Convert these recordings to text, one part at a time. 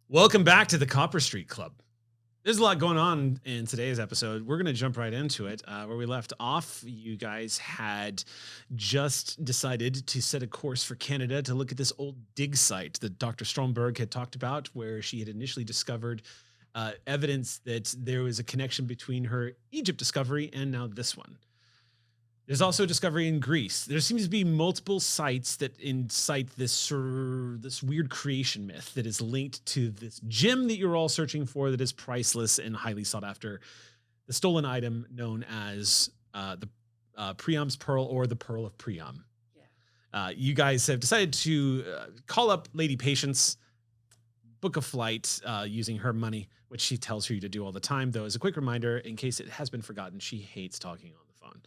Welcome back to the Copper Street Club. There's a lot going on in today's episode. We're going to jump right into it. Where we left off, you guys had just decided to set a course for Canada to look at this old dig site that Dr. Stromberg had talked about, where she had initially discovered evidence that there was a connection between her Egypt discovery and now this one. There's also a discovery in Greece. There seems to be multiple sites that incite this weird creation myth that is linked to this gem that you're all searching for that is priceless and highly sought after. The stolen item known as the Priam's Pearl, or the Pearl of Priam. Yeah. You guys have decided to call up Lady Patience, book a flight using her money, which she tells you to do all the time, though as a quick reminder, in case it has been forgotten, she hates talking on the phone.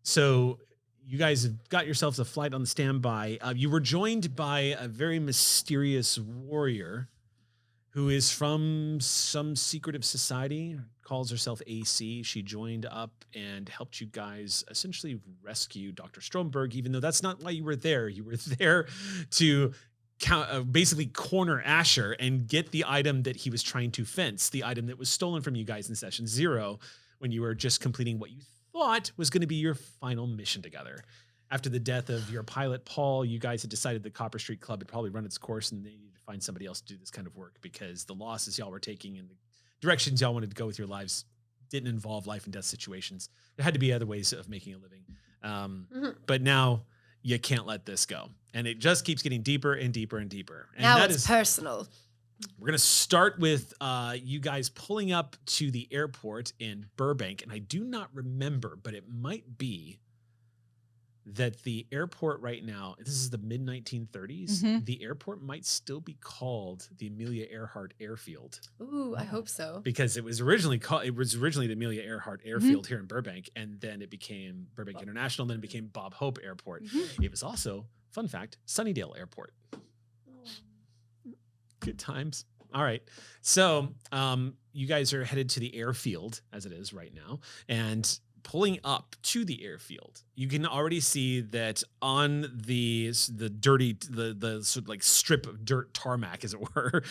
So you guys have got yourselves a flight on standby. You were joined by a very mysterious warrior who is from some secretive society, calls herself AC. She joined up and helped you guys essentially rescue Dr. Stromberg, even though that's not why you were there. You were there to basically corner Asher and get the item that he was trying to fence, the item that was stolen from you guys in session 0, when you were just completing what you thought was going to be your final mission together. After the death of your pilot, Paul, you guys had decided the Copper Street Club had probably run its course and they needed to find somebody else to do this kind of work, because the losses y'all were taking and the directions y'all wanted to go with your lives didn't involve life and death situations. There had to be other ways of making a living. But now you can't let this go. And it just keeps getting deeper and deeper and deeper. And now it's personal. We're going to start with you guys pulling up to the airport in Burbank. And I do not remember, but it might be that the airport right now, this is the mid-1930s, the airport might still be called the Amelia Earhart Airfield. Ooh, I hope so. Because it was originally the Amelia Earhart Airfield here in Burbank, and then it became Burbank International, and then it became Bob Hope Airport. It was also, fun fact, Sunnydale Airport. Good times. All right. So you guys are headed to the airfield as it is right now, and pulling up to the airfield, you can already see that on the dirty, the sort of like strip of dirt tarmac, as it were,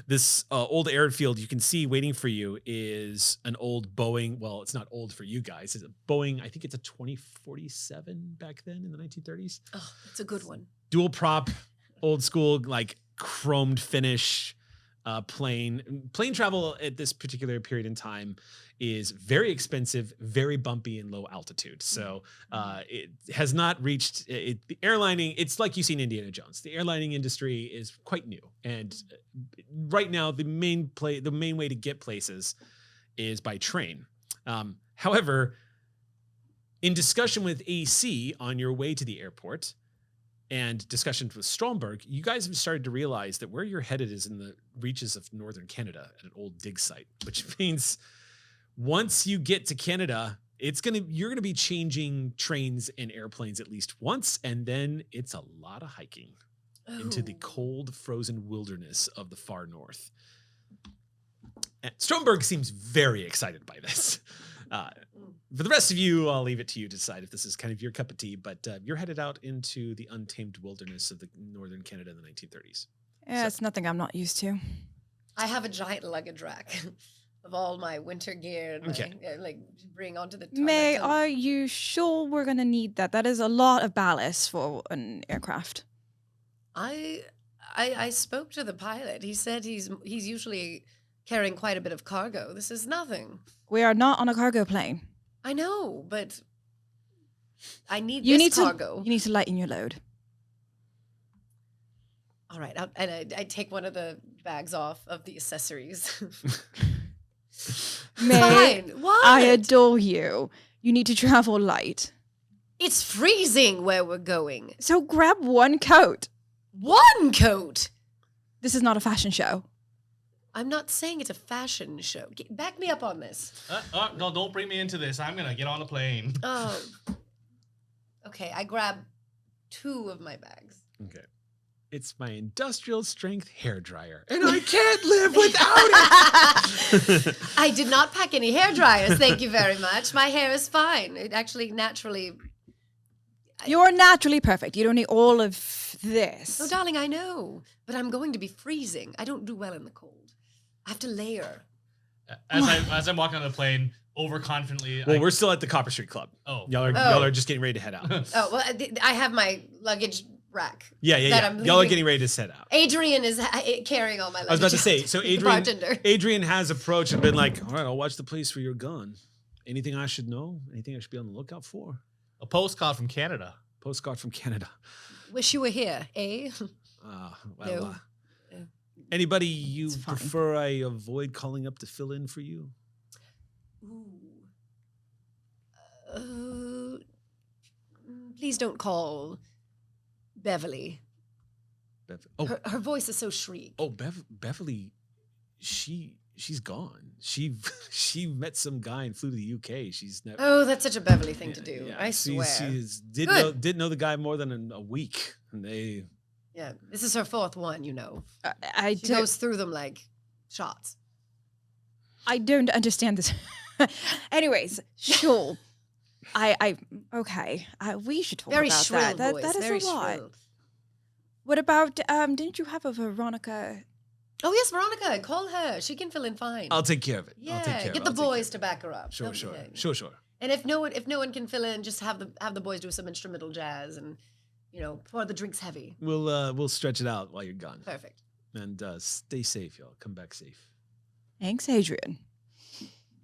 this old airfield, you can see waiting for you is an old Boeing. Well, it's not old for you guys. It's a Boeing. I think it's a 2047 back then in the 1930s. Oh, it's a good one. Dual prop, old school, like chromed finish plane travel at this particular period in time is very expensive, very bumpy, and low altitude. So it has not reached the airlining. It's like you see in Indiana Jones. The airlining industry is quite new, and right now the main way to get places is by train. However, in discussion with AC on your way to the airport, and discussions with Stromberg, you guys have started to realize that where you're headed is in the reaches of northern Canada at an old dig site, which means once you get to Canada, you're gonna be changing trains and airplanes at least once, and then it's a lot of hiking into the cold, frozen wilderness of the far north. And Stromberg seems very excited by this. For the rest of you, I'll leave it to you to decide if this is kind of your cup of tea, but you're headed out into the untamed wilderness of the northern Canada in the 1930s. Yeah, it's nothing I'm not used to. I have a giant luggage rack of all my winter gear and like bring onto the tarmac. May, are you sure we're going to need that? That is a lot of ballast for an aircraft. I spoke to the pilot. He said he's usually carrying quite a bit of cargo. This is nothing. We are not on a cargo plane. I know, but I need cargo. You need to lighten your load. All right, and I take one of the bags off of the accessories. May, Fine. What? I adore you. You need to travel light. It's freezing where we're going. So grab one coat. One coat. This is not a fashion show. I'm not saying it's a fashion show. Back me up on this. No, don't bring me into this. I'm gonna get on a plane. Oh. Okay, I grab 2 of my bags. Okay. It's my industrial strength hairdryer, and I can't live without it. I did not pack any hair dryers, thank you very much. My hair is fine. It actually naturally... You're naturally perfect. You don't need all of this. Oh, darling, I know. But I'm going to be freezing. I don't do well in the cold. I have to layer. As I'm walking on the plane, overconfidently. Well, we're still at the Copper Street Club. Oh. Y'all are just getting ready to head out. Oh, well, I have my luggage rack. Yeah. Y'all are getting ready to set out. Adrian is carrying all my luggage. I was about to say, so The bartender. Adrian has approached and been like, all right, I'll watch the place where you're gone. Anything I should know? Anything I should be on the lookout for? A postcard from Canada. Postcard from Canada. Wish you were here, eh? No. Anybody you It's fine. prefer I avoid calling up to fill in for you? Ooh. Please don't call Beverly. Her voice is so shriek. Oh, Beverly, she's gone. She met some guy and flew to the UK. She's never. Oh, that's such a Beverly thing to do. Yeah, I swear. She didn't know the guy more than a week, and they. Yeah, this is her 4th one, you know. She don't- goes through them like shots. I don't understand this. Anyways, sure. Okay. We should talk Very about shrill that. voice. That is very a lot. shrill. What about, didn't you have a Veronica? Oh, yes, Veronica. Call her. She can fill in fine. I'll take care of it. yeah, I'll take care get of the it. boys to back her up. Sure. Yeah. Sure. And if no one can fill in, just have the boys do some instrumental jazz and, pour the drinks heavy. We'll stretch it out while you're gone. Perfect. And stay safe, y'all. Come back safe. Thanks, Adrian.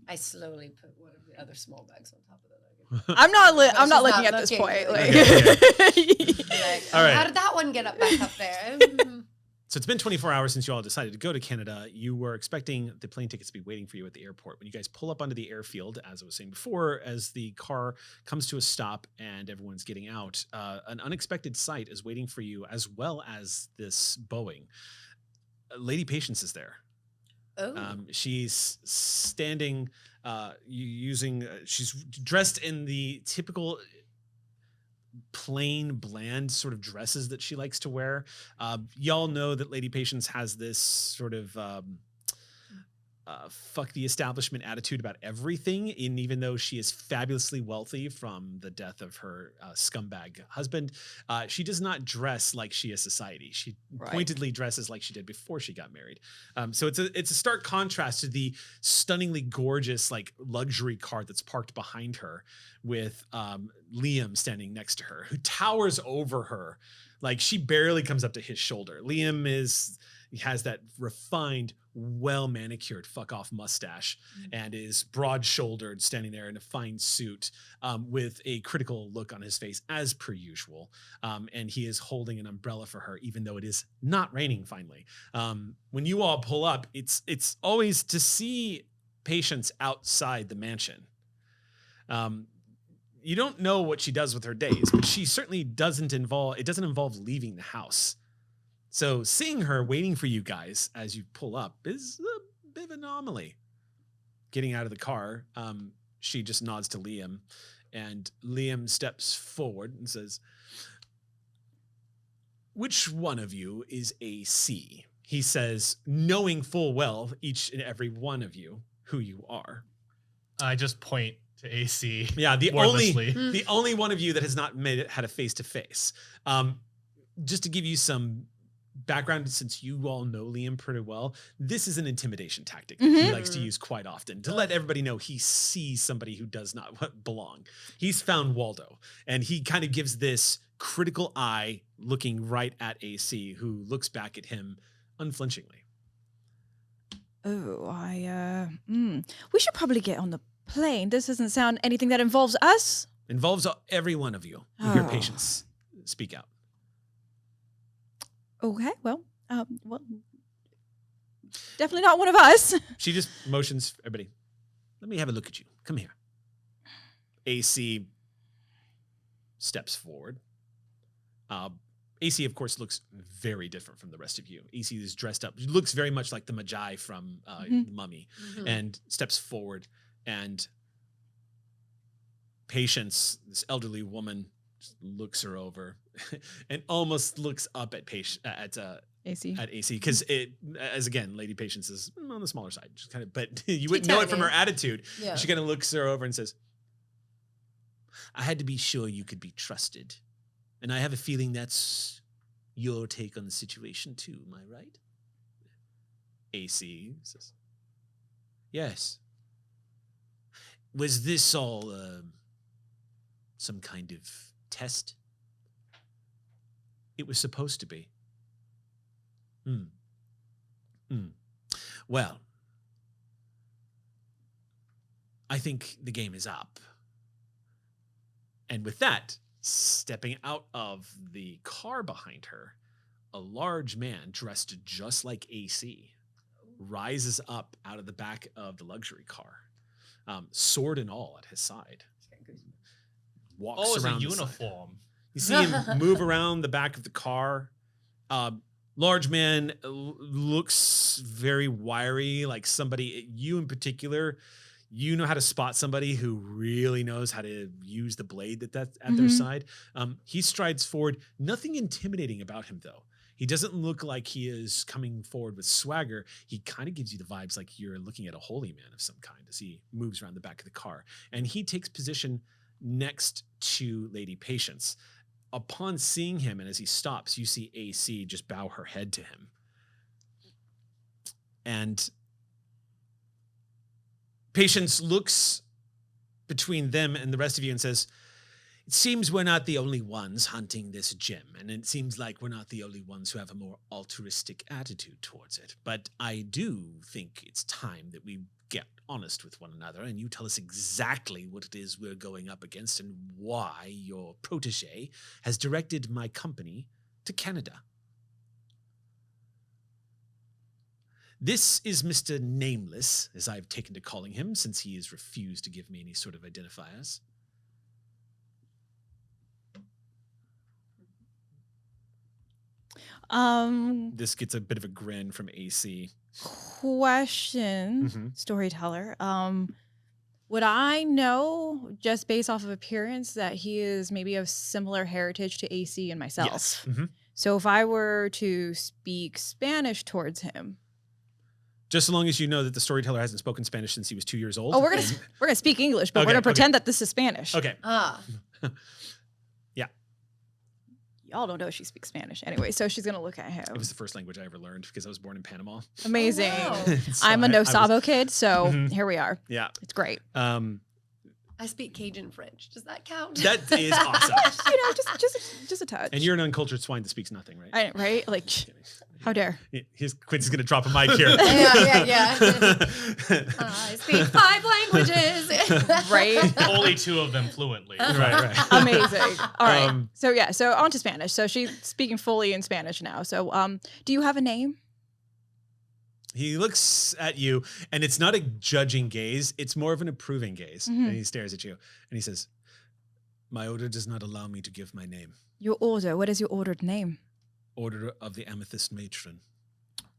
I slowly put one of the other small bags on top of the luggage. I'm not she's looking not at this looking. point. Okay. Like, Like, All right. How did that one get back up there? So it's been 24 hours since you all decided to go to Canada. You were expecting the plane tickets to be waiting for you at the airport. When you guys pull up onto the airfield, as I was saying before, as the car comes to a stop and everyone's getting out, an unexpected sight is waiting for you, as well as this Boeing. Lady Patience is there. Oh. She's standing, she's dressed in the typical plain, bland sort of dresses that she likes to wear. Y'all know that Lady Patience has this sort of fuck the establishment attitude about everything. And even though she is fabulously wealthy from the death of her scumbag husband, she does not dress like she is society. She pointedly dresses like she did before she got married. So it's a stark contrast to the stunningly gorgeous like luxury car that's parked behind her with Liam standing next to her, who towers over her. Like she barely comes up to his shoulder. Liam has that refined, well manicured fuck off mustache and is broad shouldered, standing there in a fine suit with a critical look on his face as per usual. And he is holding an umbrella for her, even though it is not raining finally. When you all pull up, it's always to see Patience outside the mansion. You don't know what she does with her days, but she certainly doesn't involve leaving the house. So seeing her waiting for you guys as you pull up is a bit of an anomaly. Getting out of the car, she just nods to Liam, and Liam steps forward and says, "Which one of you is AC?" He says, knowing full well each and every one of you who you are. I just point to AC. Yeah, the wordlessly. only one of you that has not had a face-to-face. Just to give you some background, since you all know Liam pretty well, this is an intimidation tactic that he likes to use quite often to let everybody know he sees somebody who does not belong. He's found Waldo, and he kind of gives this critical eye looking right at AC, who looks back at him unflinchingly. Oh, we should probably get on the plane. This doesn't sound anything that involves us. Involves every one of you. You hear Oh. Patience speak out. Okay, well, definitely not one of us. She just motions everybody. Let me have a look at you. Come here. AC steps forward. AC, of course, looks very different from the rest of you. AC is dressed up, looks very much like the Magi from Mummy, and steps forward. And Patience, this elderly woman, just looks her over and almost looks up at AC. At AC, because Lady Patience is on the smaller side, just kind of. But you wouldn't know it from her attitude. Yeah. She kind of looks her over and says, "I had to be sure you could be trusted, and I have a feeling that's your take on the situation too. Am I right?" AC says, "Yes. Was this all some kind of test?" "It was supposed to be." Well, I think the game is up. And with that, stepping out of the car behind her, a large man dressed just like AC rises up out of the back of the luxury car, sword and all at his side. Walks around. It's a uniform. You see him move around the back of the car. Large man looks very wiry, like somebody, you in particular, you know how to spot somebody who really knows how to use the blade that's at their side. He strides forward. Nothing intimidating about him, though. He doesn't look like he is coming forward with swagger. He kind of gives you the vibes like you're looking at a holy man of some kind as he moves around the back of the car. And he takes position next to Lady Patience. Upon seeing him, and as he stops, you see AC just bow her head to him. And Patience looks between them and the rest of you and says, "It seems we're not the only ones hunting this gem, and it seems like we're not the only ones who have a more altruistic attitude towards it. But I do think it's time that we get honest with one another, and you tell us exactly what it is we're going up against and why your protege has directed my company to Canada." This is Mr. Nameless, as I've taken to calling him, since he has refused to give me any sort of identifiers. This gets a bit of a grin from AC. Question, storyteller. Would I know, just based off of appearance, that he is maybe of similar heritage to AC and myself? Yes. So if I were to speak Spanish towards him, just so long as you know that the storyteller hasn't spoken Spanish since he was 2 years old. Oh, we're gonna speak English, but we're gonna pretend that this is Spanish. Okay. Yeah. Y'all don't know she speaks Spanish. Anyway, so she's gonna look at him. It was the first language I ever learned because I was born in Panama. Amazing. Oh, wow. So I'm a No Sabo kid, so here we are. Yeah. It's great. I speak Cajun French. Does that count? That is awesome. Just a touch. And you're an uncultured swine that speaks nothing, right? Right? Like, how dare. Quincy's going to drop a mic here. Yeah. I speak 5 languages. Right? Only 2 of them fluently. Right. Amazing. All right. So on to Spanish. So she's speaking fully in Spanish now. So do you have a name? He looks at you, and it's not a judging gaze. It's more of an approving gaze. And he stares at you, and he says, "My order does not allow me to give my name." Your order? What is your ordered name? Order of the Amethyst Matron.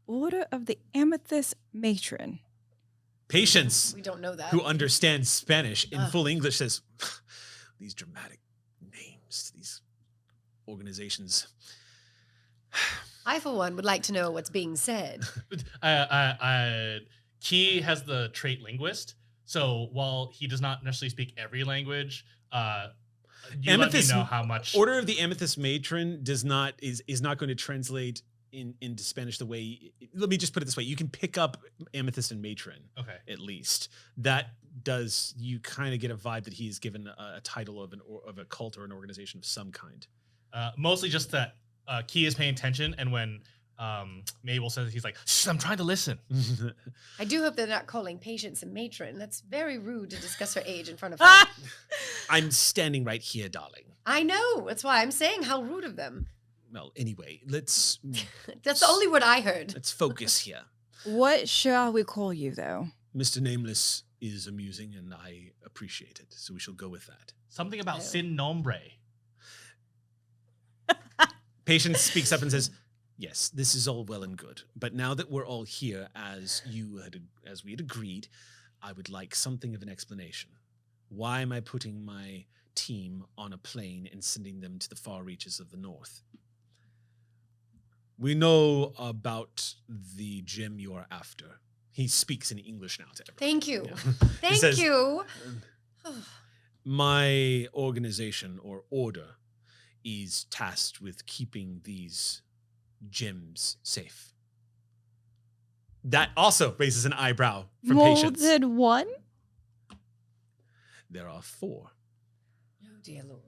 Order of the Amethyst Matron. Patience, We don't know that. who understands Spanish in full English, says, "These dramatic names to these organizations." I, for one, would like to know what's being said. Key has the trait linguist, so while he does not necessarily speak every language, you let me know how much. Order of the Amethyst Matron is not going to translate into Spanish the way. Let me just put it this way: you can pick up Amethyst and Matron, at least. That does, you kind of get a vibe that he's given a title of a cult or an organization of some kind. Mostly just that. Key is paying attention, and when Mabel says it, he's like, "Shh, I'm trying to listen." I do hope they're not calling Patience a matron. That's very rude to discuss her age in front of her. I'm standing right here, darling. I know. That's why I'm saying how rude of them. Well, anyway, let's... That's the only word I heard. Let's focus here. What shall we call you, though? Mr. Nameless, is amusing, and I appreciate it. So we shall go with that. Something about sin nombre. Patience speaks up and says, yes, this is all well and good. But now that we're all here, as we had agreed, I would like something of an explanation. Why am I putting my team on a plane and sending them to the far reaches of the north? We know about the gem you are after. He speaks in English now to everyone. Thank you. Yeah. Thank says, you. My organization or order is tasked with keeping these gems safe. That also raises an eyebrow from Patience. Molded one? There are 4. Oh, dear Lord.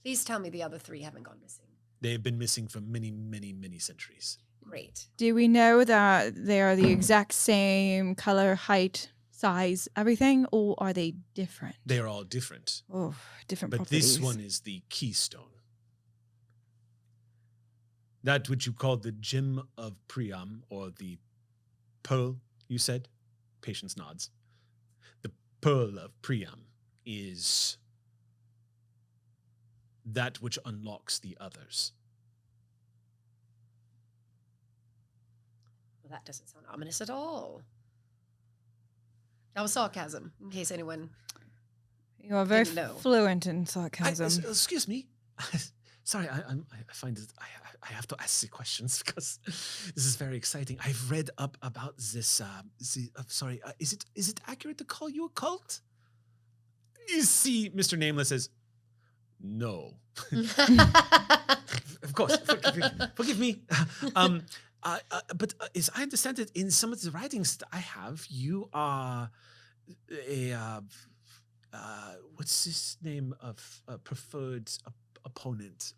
Please tell me the other 3 haven't gone missing. They have been missing for many, many, many centuries. Great. Do we know that they are the exact same color, height, size, everything, or are they different? They are all different. Oh, different But properties. this one is the keystone. That which you call the gem of Priam, or the pearl, you said? Patience nods. The pearl of Priam is that which unlocks the others. Well, that doesn't sound ominous at all. That was sarcasm, in case anyone... You are very Didn't know. fluent in sarcasm. Excuse me. Sorry, I find it. I have to ask the questions because this is very exciting. I've read up about this. Is it accurate to call you a cult? You see, Mr. Nameless says, "No, of course. Forgive me. But as I understand it, in some of the writings that I have, you are a what's this name of preferred opponent?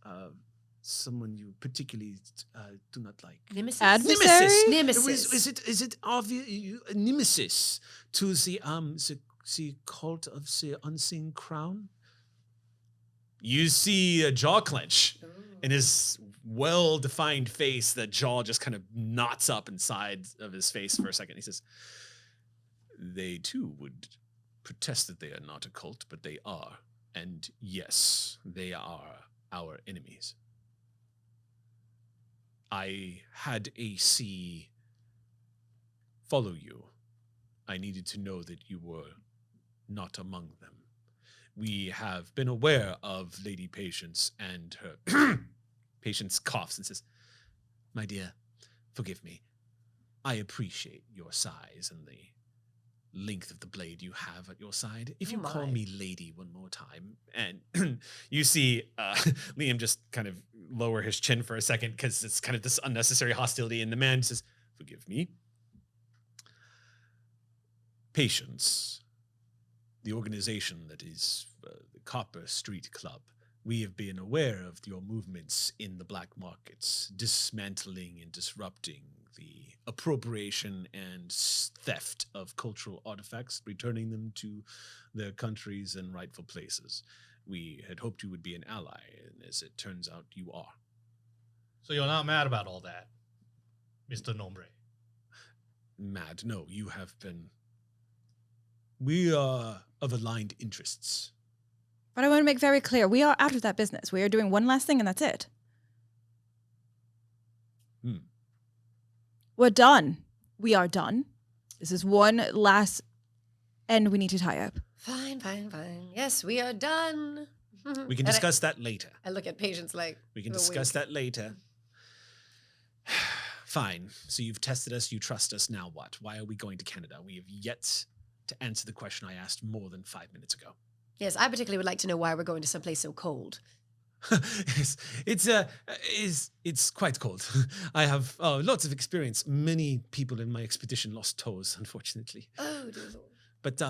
Someone you particularly do not like. Nemesis? Adversary? Nemesis. Is it obvious? Nemesis to the cult of the unseen crown? You see a jaw clench in his well-defined face. The jaw just kind of knots up inside of his face for a second. He says, "They too would protest that they are not a cult, but they are. And yes, they are our enemies. I had AC follow you. I needed to know that you were not among them. We have been aware of Lady Patience and her..." Patience coughs and says, "My dear, forgive me. I appreciate your size and the length of the blade you have at your side. If you call me lady one more time," and you see Liam just kind of lower his chin for a second because it's kind of this unnecessary hostility, and the man says, "Forgive me. Patience, the organization that is the Copper Street Club, we have been aware of your movements in the black markets, dismantling and disrupting the appropriation and theft of cultural artifacts, returning them to their countries and rightful places. We had hoped you would be an ally, and as it turns out, you are." So you're not mad about all that, Mr. Nombre? Mad? No, you have been... We are of aligned interests. But I want to make very clear, we are out of that business. We are doing one last thing and that's it. We're done. We are done. This is one last end we need to tie up. Fine. Yes, we are done. We can discuss that later. I look at Patience like... We can discuss that later. Fine. So you've tested us, you trust us, now what? Why are we going to Canada? We have yet to answer the question I asked more than 5 minutes ago. Yes, I particularly would like to know why we're going to someplace so cold. It's quite cold. I have lots of experience. Many people in my expedition lost toes, unfortunately. Oh, dear Lord. But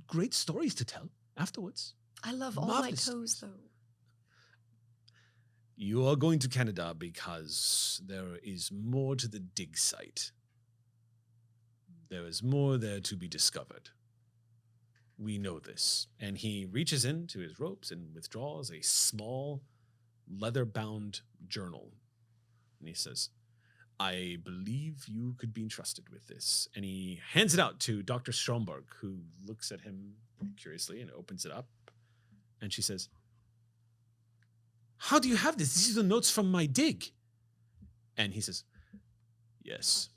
great stories to tell afterwards. I love all Marvelous my toes, though. You are going to Canada because there is more to the dig site. There is more there to be discovered. We know this. And he reaches into his ropes and withdraws a small leather-bound journal. And he says, I believe you could be entrusted with this. And he hands it out to Dr. Stromberg, who looks at him curiously and opens it up. And she says, how do you have this? These are the notes from my dig. And he says, yes,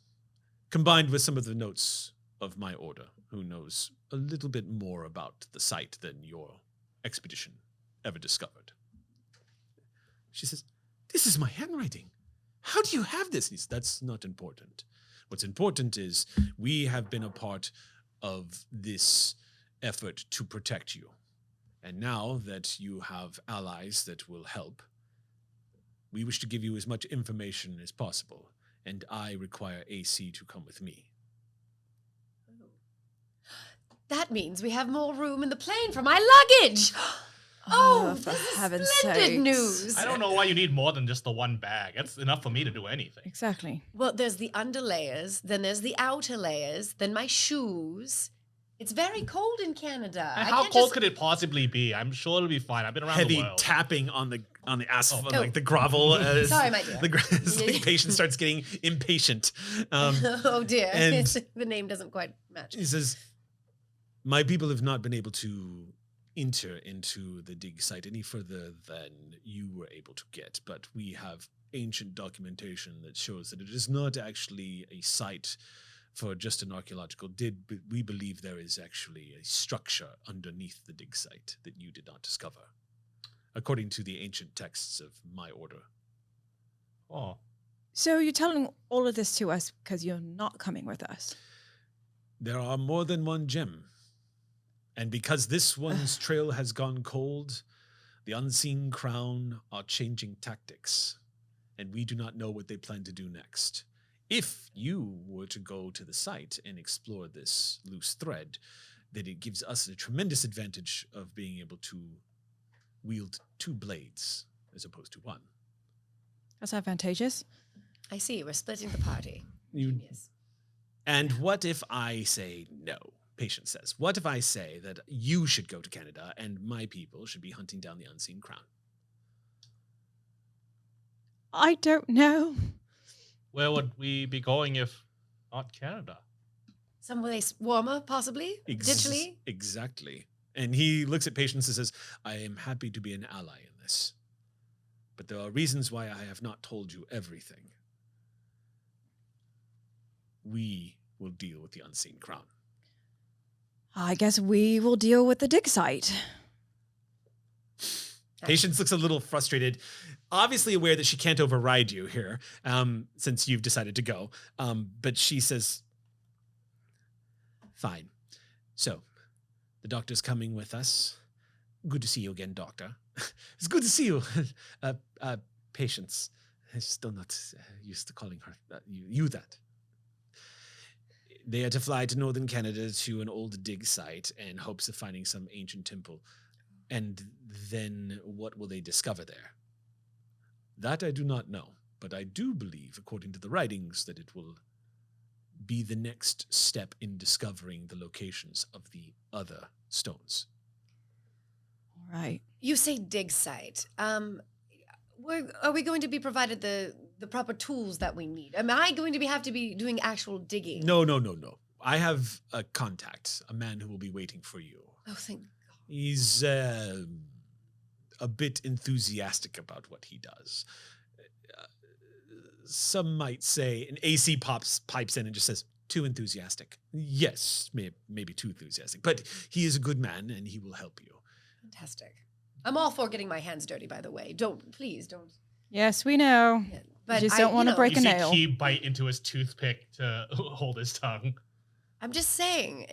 combined with some of the notes of my order, who knows a little bit more about the site than your expedition ever discovered. She says, this is my handwriting. How do you have this? That's not important. What's important is we have been a part of this effort to protect you. And now that you have allies that will help, we wish to give you as much information as possible. And I require AC to come with me. That means we have more room in the plane for my luggage. Oh, for this is heaven's splendid sakes. news. I don't know why you need more than just the one bag. That's enough for me to do anything. Exactly. Well, there's the under layers, then there's the outer layers, then my shoes. It's very cold in Canada. And how cold could it possibly be? I'm sure it'll be fine. I've been around Heavy the world. tapping on the asphalt, Oh. like the gravel. Sorry, my dear. The patient starts getting impatient. Oh dear, and- the name doesn't quite match. He says, my people have not been able to enter into the dig site any further than you were able to get, but we have ancient documentation that shows that it is not actually a site for just an archaeological dig. We believe there is actually a structure underneath the dig site that you did not discover, according to the ancient texts of my order. Oh. So you're telling all of this to us because you're not coming with us. There are more than one gem. And because this one's trail has gone cold, the Unseen Crown are changing tactics, and we do not know what they plan to do next. If you were to go to the site and explore this loose thread, then it gives us a tremendous advantage of being able to wield two blades as opposed to one. That's advantageous. I see, we're splitting the party. You, Genius. and what if I say no? Patience says, what if I say that you should go to Canada and my people should be hunting down the Unseen Crown? I don't know. Where would we be going if not Canada? Someplace warmer, possibly? Potentially? Exactly. And he looks at Patience and says, I am happy to be an ally in this. But there are reasons why I have not told you everything. We will deal with the Unseen Crown. I guess we will deal with the dig site. Patience looks a little frustrated, obviously aware that she can't override you here, since you've decided to go. But she says, fine. So, the doctor's coming with us. Good to see you again, doctor. It's good to see you. Patience. I'm still not used to calling her you that. They are to fly to northern Canada to an old dig site in hopes of finding some ancient temple. And then what will they discover there? That I do not know, but I do believe, according to the writings, that it will be the next step in discovering the locations of the other stones. All right. You say dig site. Are we going to be provided the proper tools that we need? Am I going to have to be doing actual digging? No. I have a contact, a man who will be waiting for you. Oh, thank God. He's a bit enthusiastic about what he does. Some might say, and AC pipes in and just says, too enthusiastic. Yes, maybe too enthusiastic, but he is a good man and he will help you. Fantastic. I'm all for getting my hands dirty, by the way. Please don't. Yes, we know. Yeah, But just don't want to break You a see nail. Key bite into his toothpick to hold his tongue. I'm just saying,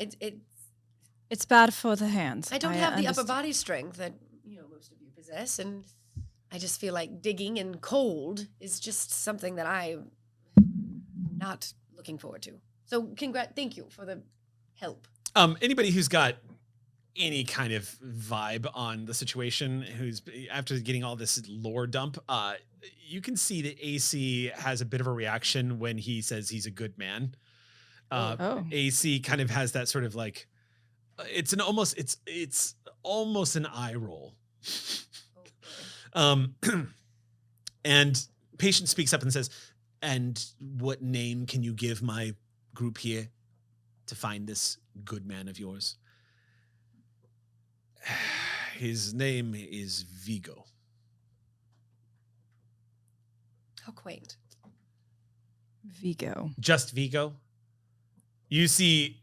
It's bad for the hands. I don't have the upper understand. body strength that most of you possess, and I just feel like digging and cold is just something that I'm not looking forward to. So, thank you for the help. Anybody who's got any kind of vibe on the situation, who's after getting all this lore dump, you can see that AC has a bit of a reaction when he says he's a good man. AC kind of has that sort of like, it's almost an eye roll. Okay. And Patient speaks up and says, And what name can you give my group here to find this good man of yours? His name is Vigo. How quaint. Vigo. Just Vigo? You see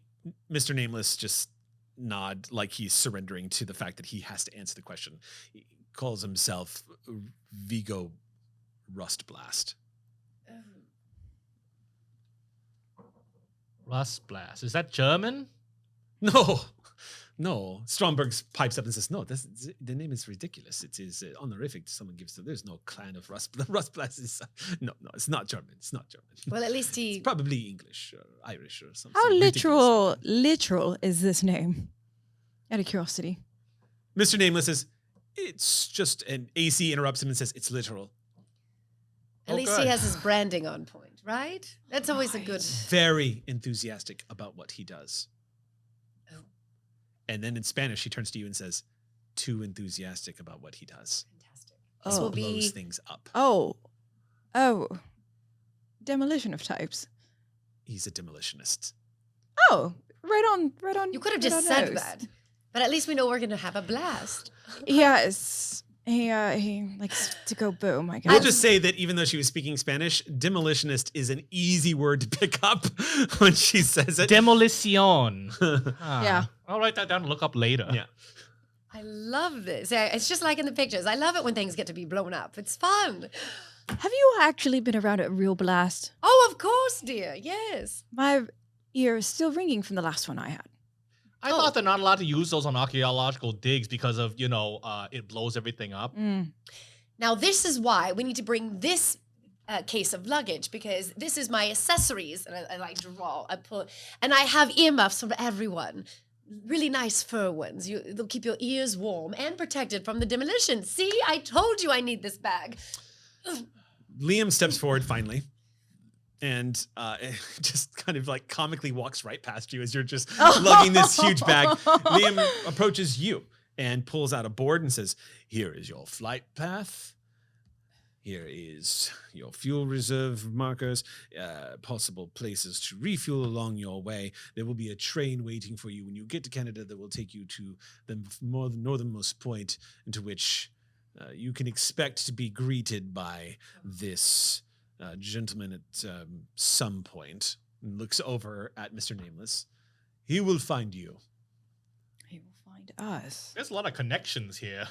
Mr. Nameless just nod like he's surrendering to the fact that he has to answer the question. He calls himself Vigo Rustblast. Rust Blast. Is that German? No. Stromberg pipes up and says, no, the name is ridiculous. It is honorific. Someone gives it. There's no clan of Rustblast. Is no, it's not German. It's not German. Well, at least he... It's probably English or Irish or something. How literal is this name? Out of curiosity. Mr. Nameless says, it's just an AC interrupts him and says, it's literal. At least he has his branding on point, right? That's always a good... Very enthusiastic about what he does. Oh. And then in Spanish, he turns to you and says, too enthusiastic about what he does. Fantastic. This This will Blows be... things up. Oh. Demolition of types. He's a demolitionist. Oh, right on. You could have right just on said nose. that. But at least we know we're going to have a blast. Yes. He likes to go boom, I guess. We'll just say that even though she was speaking Spanish, demolitionist is an easy word to pick up when she says it. Demolition. Yeah. I'll write that down and look up later. Yeah. I love this. Yeah, it's just like in the pictures. I love it when things get to be blown up. It's fun. Have you actually been around a real blast? Oh, of course, dear. Yes. My ear is still ringing from the last one I had. I thought they're not allowed to use those on archaeological digs because of, it blows everything up. Now, this is why we need to bring this case of luggage, because this is my accessories. And I like draw. I pull, and I have earmuffs for everyone. Really nice fur ones. They'll keep your ears warm and protected from the demolition. See, I told you I need this bag. Liam steps forward finally and just kind of like comically walks right past you as you're just lugging this huge bag. Liam approaches you and pulls out a board and says, here is your flight path. Here is your fuel reserve markers, possible places to refuel along your way. There will be a train waiting for you when you get to Canada that will take you to the northernmost point, into which you can expect to be greeted by this gentleman at some point. And looks over at Mr. Nameless. He will find you. He will find us. There's a lot of connections here.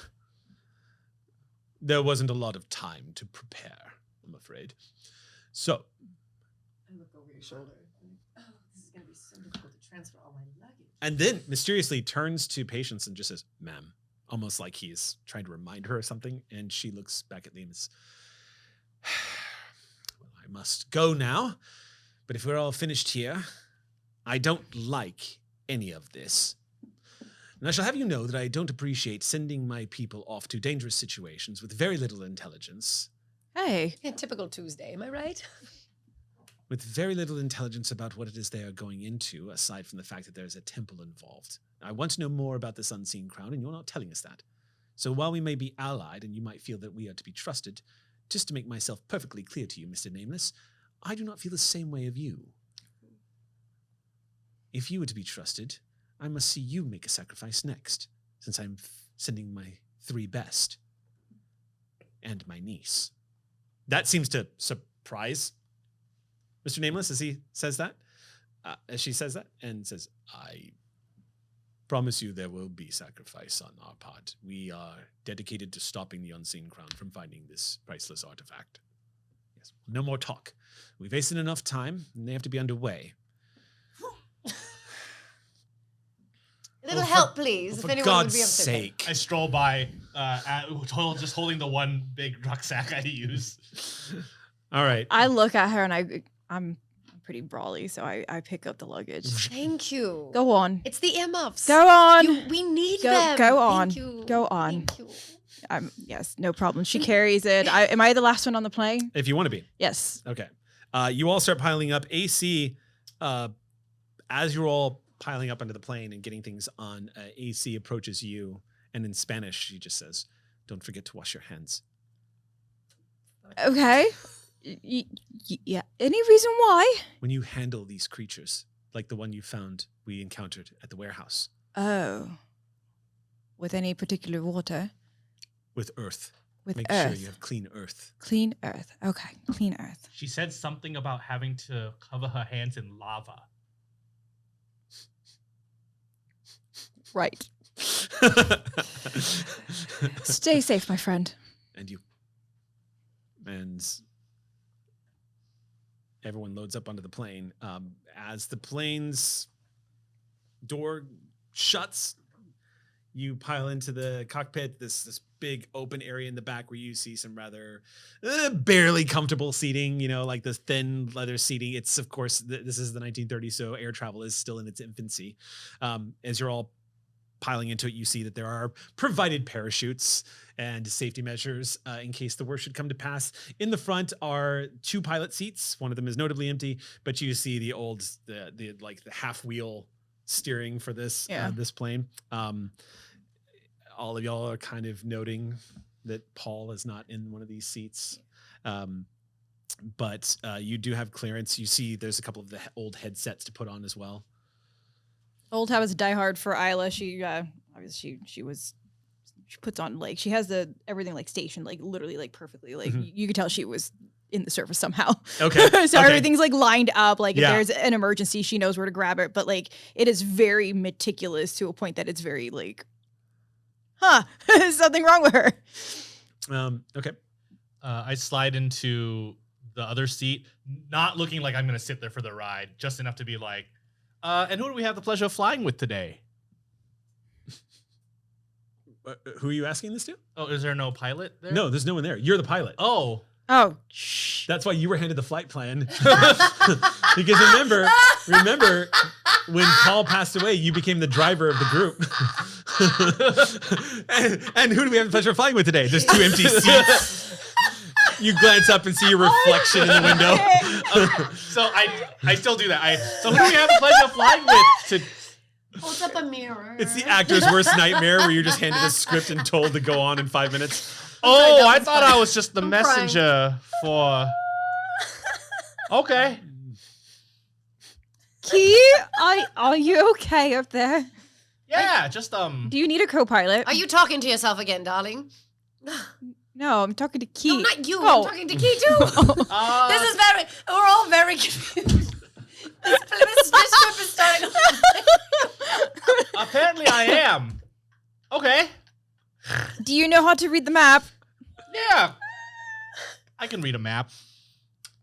There wasn't a lot of time to prepare, I'm afraid. So, I look over your shoulder. Oh, this is going to be so difficult to transfer all my luggage. and then mysteriously turns to Patience and just says, ma'am, almost like he's trying to remind her of something. And she looks back at Liam and says, well, I must go now. But if we're all finished here, I don't like any of this. And I shall have you know that I don't appreciate sending my people off to dangerous situations with very little intelligence. Hey. Yeah, typical Tuesday, am I right? With very little intelligence about what it is they are going into, aside from the fact that there's a temple involved. I want to know more about this unseen crown, and you're not telling us that. So while we may be allied, and you might feel that we are to be trusted, just to make myself perfectly clear to you, Mr. Nameless, I do not feel the same way of you. If you were to be trusted, I must see you make a sacrifice next, since I'm sending my 3 best. And my niece. That seems to surprise Mr. Nameless as he says that. As she says that, and says, I promise you there will be sacrifice on our part. We are dedicated to stopping the unseen crown from finding this priceless artifact. Yes, no more talk. We've wasted enough time, and they have to be underway. A little help, please, For if anyone would God's be able to. sake. I stroll by, just holding the one big rucksack I use. All right. I look at her and I'm pretty brawly, so I pick up the luggage. Thank you. Go on. It's the earmuffs. Go on. We need Go- them. go on. Thank you. Go on. Thank you. Yes, no problem. She carries it. Am I the last one on the plane? If you want to be. Yes. Okay. You all start piling up. AC, as you're all piling up onto the plane and getting things on, AC approaches you, and in Spanish, she just says, don't forget to wash your hands. Okay. Yeah. Any reason why? When you handle these creatures, like the one we encountered at the warehouse. Oh. With any particular water? With earth. With Make earth. sure you have clean earth. Clean earth. Okay, clean earth. She said something about having to cover her hands in lava. Right. Stay safe, my friend. And you. And everyone loads up onto the plane. As the plane's door shuts, you pile into the cockpit, this big open area in the back where you see some rather barely comfortable seating, like this thin leather seating. It's, of course, this is the 1930s, so air travel is still in its infancy. As you're all piling into it, you see that there are provided parachutes and safety measures in case the worst should come to pass. In the front are 2 pilot seats. One of them is notably empty, but you see the half wheel steering for this this plane. All of y'all are kind of noting that Paul is not in one of these seats. But you do have clearance. You see there's a couple of the old headsets to put on as well. Old habits die hard for Isla. She obviously she puts on she has everything stationed literally perfectly. You could tell she was in the service somehow. Okay. So okay. everything's lined up. If there's an emergency, she knows where to grab it. But it is very meticulous to a point that it's very is something wrong with her? Okay. I slide into the other seat, not looking like I'm going to sit there for the ride, just enough to be like, and who do we have the pleasure of flying with today? Who are you asking this to? Oh, is there no pilot there? No, there's no one there. You're the pilot. Oh. Shh. That's why you were handed the flight plan. Because remember when Paul passed away, you became the driver of the group. and who do we have the pleasure of flying with today? There's 2 empty seats. You glance up and see your reflection in the window. Okay. So I still do that. So who do we have the pleasure of flying with? Holds up a mirror. It's the actor's worst nightmare where you're just handed a script and told to go on in 5 minutes. Oh, I thought I was just the messenger for... Okay. Key, are you okay up there? Yeah, just Do you need a co-pilot? Are you talking to yourself again, darling? No, I'm talking to Key. No, not you. Oh. I'm talking to Key too. This is we're all very confused. This trip is starting. Apparently I am. Okay. Do you know how to read the map? Yeah. I can read a map.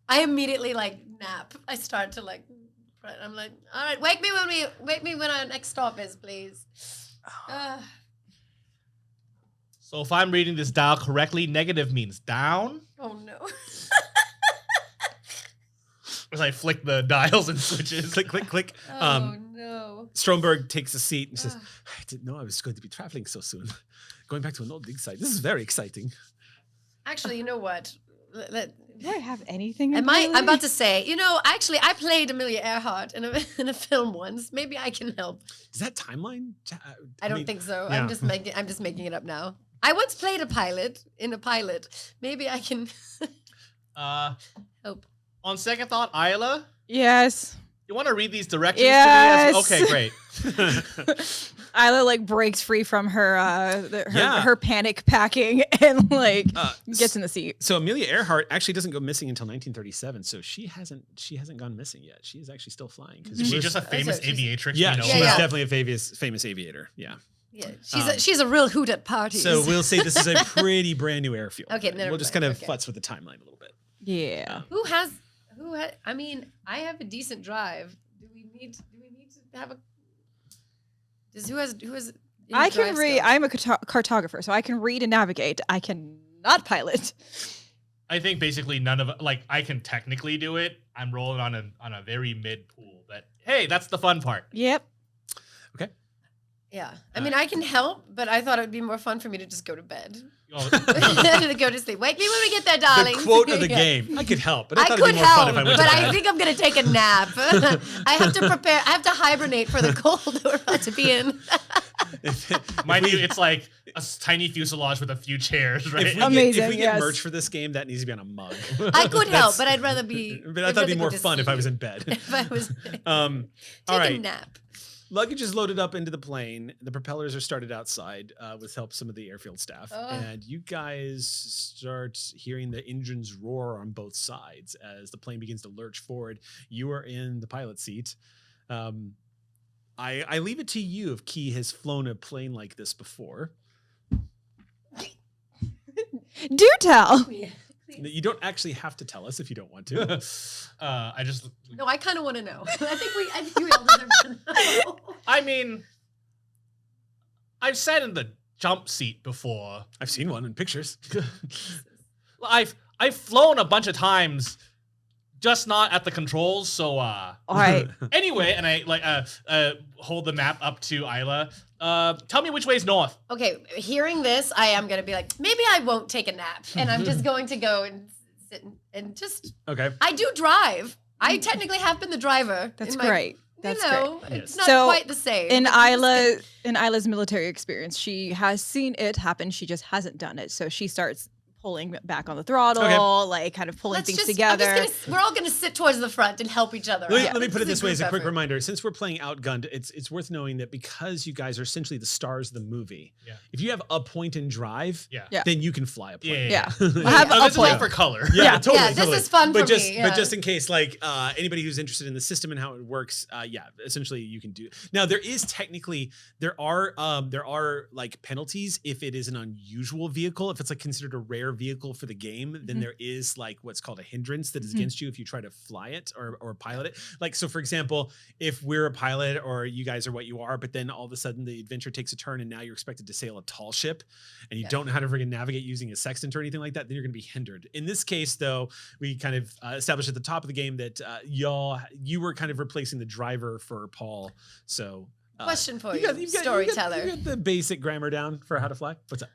I immediately nap. I start to I'm like, all right, wake me when our next stop is, please. So if I'm reading this dial correctly, negative means down. Oh no. As I flick the dials and switches. Click, click, click. Oh no. Stromberg takes a seat and says, I didn't know I was going to be traveling so soon. Going back to an old dig site. This is very exciting. Actually, you know what? Do I have anything? I'm about to say, actually, I played Amelia Earhart in a film once. Maybe I can help. Is that timeline? I don't think so. yeah. I'm just making it up now. I once played a pilot. Maybe I can help. On second thought, Isla, Yes. you want to read these directions Yes. to me? Okay, great. Isla breaks free from her her panic packing and gets in the seat. So Amelia Earhart actually doesn't go missing until 1937. So she hasn't gone missing yet. She is actually still flying. Is she just a famous aviatrix? Yeah, we know she's about? definitely a famous aviator. Yeah. Yeah, she's a real hoot at parties. So we'll say this is a pretty brand new airfield. Okay, we'll just kind of futz with the timeline a little bit. Yeah. Who has? I mean, I have a decent drive. Do we need to have a? Who has? I can read. I'm a cartographer, so I can read and navigate. I cannot pilot. I think basically none of I can technically do it. I'm rolling on a very mid pool. But hey, that's the fun part. Yep. Okay. Yeah. I mean, I can help, but I thought it would be more fun for me to just go to bed. Oh, To go to sleep. Wake me when we get there, darling. The quote of the Yeah. game. I could help, but I I thought it'd could be more fun help, if I went but to I bed. think I'm going to take a nap. I have to prepare. I have to hibernate for the cold that we're about to be in. mind you, it's like a tiny fuselage with a few chairs, right? If we Amazing, get yes. merch for this game, that needs to be on a mug. I could help, but I'd rather be. But I thought it'd be more fun if I was in bed. If I was All take a right. nap. Luggage is loaded up into the plane. The propellers are started outside with help some of the airfield staff. And you guys start hearing the engines roar on both sides as the plane begins to lurch forward. You are in the pilot seat. I leave it to you if Key has flown a plane like this before. Do tell. You don't actually have to tell us if you don't want to. I just. No, I kind of want to know. I think we all deserve to know. I mean, I've sat in the jump seat before. I've seen one in pictures. I've flown a bunch of times, just not at the controls. So All right. anyway, and I hold the map up to Isla. Tell me which way is north. Okay, hearing this, I am going to be like, maybe I won't take a nap. And I'm just going to go and sit and just. Okay. I do drive. I technically have been the driver. That's in my, great. That's great. It's Yes. not So, quite the same. In but I'm just Isla's military experience, she has seen it happen. She just hasn't done it. So she starts pulling back on the throttle, Okay. like kind of pulling Let's things just, together. we're all going to sit towards the front and help each other. Let out. me put it this way as a quick group effort. reminder. Since we're playing Outgunned, it's worth knowing that because you guys are essentially the stars of the movie, Yeah. if you have a point and drive, Yeah. then you can fly a plane. Yeah. yeah. I have Oh, a this is all point. for color. Yeah, totally. Yeah, this totally. is fun but for just, me, yeah. But just in case, like anybody who's interested in the system and how it works, essentially you can do. Now there is technically there are like penalties if it is an unusual vehicle. If it's like considered a rare vehicle for the game, then there is like what's called a hindrance that is against you if you try to fly it or pilot it. Like so, for example, if we're a pilot or you guys are what you are, but then all of a sudden the adventure takes a turn and now you're expected to sail a tall ship, and you don't know how to friggin' navigate using a sextant or anything like that, then you're going to be hindered. In this case, though, we kind of established at the top of the game that you were kind of replacing the driver for Paul. So Question for you, got storyteller. You got the basic grammar down for how to fly. What's up?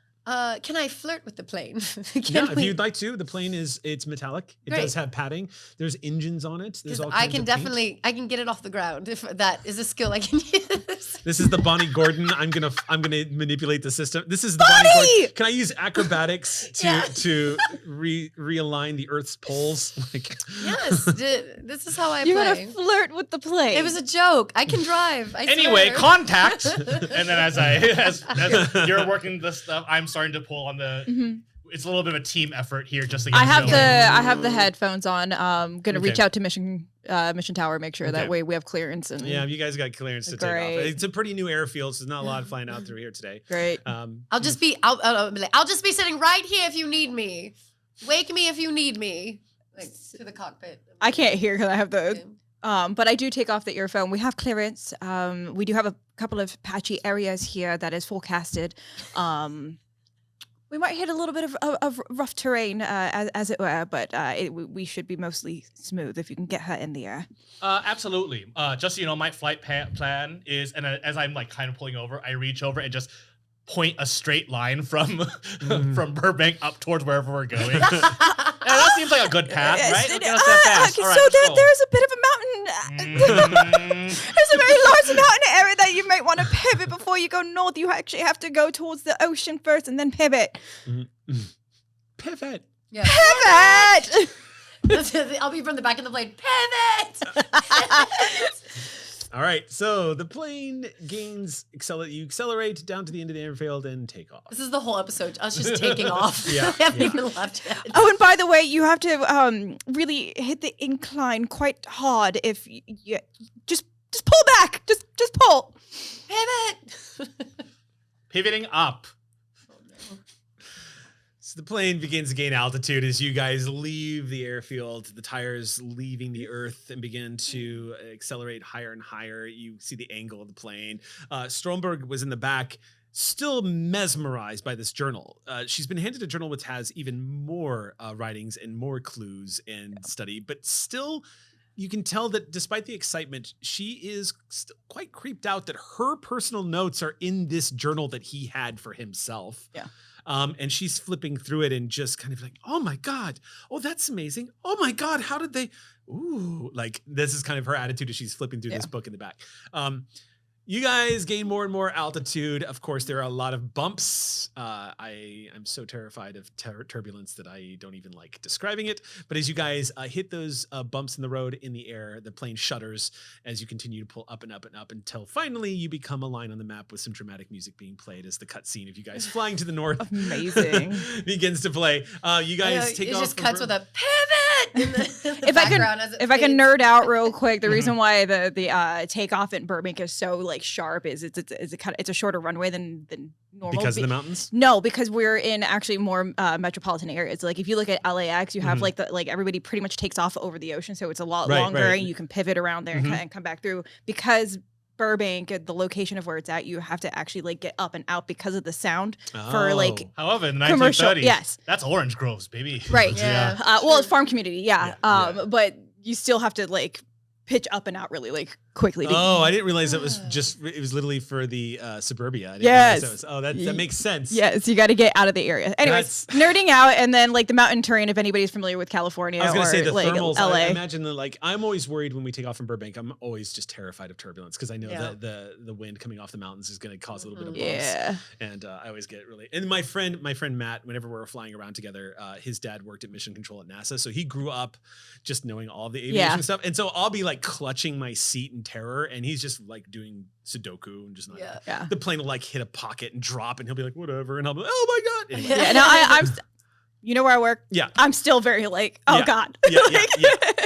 Can I flirt with the plane? Yeah, if you'd like to. The plane it's metallic. It Great. does have padding. There's engines on it. There's all I kinds can of paint. definitely I can get it off the ground if that is a skill I can use. This is the Bonnie Gordon. I'm gonna manipulate the system. This is the Bonnie! Bonnie Gordon. Can I use acrobatics Yeah. to realign the Earth's poles? Like, Yes, this is how I You're play. gonna flirt with the plane. It was a joke. I can drive. I Anyway, swear. contact. And then as you're working this stuff, I'm starting to pull on the. It's a little bit of a team effort here, just to get. I have going. I have the headphones on. Gonna reach Okay. out to mission tower, make sure Okay. that way we have clearance and yeah, you guys got clearance to take off. Great. It's a pretty new airfield, so there's not a lot flying out through here today. great. I'll just be I'll just be sitting right here if you need me. Wake me if you need me. Like to the cockpit. I can't hear because I have the. Okay. But I do take off the earphone. We have clearance. We do have a couple of patchy areas here that is forecasted. We might hit a little bit of rough terrain, as it were, but we should be mostly smooth if you can get her in the air. Absolutely. Just so you know, my flight plan is, and as I'm like kind of pulling over, I reach over and just point a straight line from from Burbank up towards wherever we're going. Yeah, that seems like a good path, right? Okay, let's get fast. All right, so let's go. there's a bit of a mountain. There's a very large mountain area that you might want to pivot before you go north. You actually have to go towards the ocean first and then pivot. Pivot. Yeah. Pivot! I'll be from the back of the plane. Pivot. All right, so the plane gains you accelerate down to the end of the airfield and take off. This is the whole episode. Us just taking off. Yeah, I haven't yeah. even left yet. Oh, and by the way, you have to really hit the incline quite hard. If you just pull back, just pull. Pivot. Pivoting up. So the plane begins to gain altitude as you guys leave the airfield, the tires leaving the earth and begin to accelerate higher and higher. You see the angle of the plane. Stromberg was in the back, still mesmerized by this journal. She's been handed a journal which has even more writings and more clues and study, but still you can tell that despite the excitement, she is still quite creeped out that her personal notes are in this journal that he had for himself. Yeah. And she's flipping through it and just kind of like, oh my God, oh, that's amazing. Oh my God, how did they, ooh, like this is kind of her attitude as she's flipping through this book in the back. You guys gain more and more altitude. Of course, there are a lot of bumps. I'm so terrified of turbulence that I don't even like describing it. But as you guys hit those bumps in the road in the air, the plane shudders as you continue to pull up and up and up until finally you become a line on the map with some dramatic music being played as the cutscene of you guys flying to the north Amazing. begins to play. You guys take off. It just cuts with a pivot in the If I background as it if I can fades. nerd out real quick, the reason why the takeoff in Burbank is so like sharp is it's a shorter runway than normal. Because of the mountains? No, because we're in actually more metropolitan areas. Like if you look at LAX, you have like everybody pretty much takes off over the ocean, so it's a lot longer, and you can pivot around there and come back through. Because Burbank, the location of where it's at, you have to actually like get up and out because of the sound for like However, in the commercial. 1930s, Yes, that's Orange Groves, baby. right. Yeah. Well, it's farm community, yeah. Yeah. But you still have to like pitch up and out really like quickly. Oh, I didn't realize it was literally for the suburbia. I didn't Yes. realize that makes sense. Yes, you got to get out of the area. Anyways, nerding out, and then like the mountain terrain. If anybody's familiar with California, I was going to say the like thermals. LA. I imagine that like I'm always worried when we take off from Burbank. I'm always just terrified of turbulence because I know that the wind coming off the mountains is going to cause a little bit of bumps. Yeah. And I always get really. And my friend Matt, whenever we're flying around together, his dad worked at mission control at NASA, so he grew up just knowing all of the aviation stuff. And so I'll be like clutching my seat in terror, and he's just like doing Sudoku and just not. The plane will like hit a pocket and drop, and he'll be like, whatever, and I'll be like, oh my God. Anyway. Yeah, no, I'm. You know where I work? Yeah. I'm still very like, oh God. Yeah.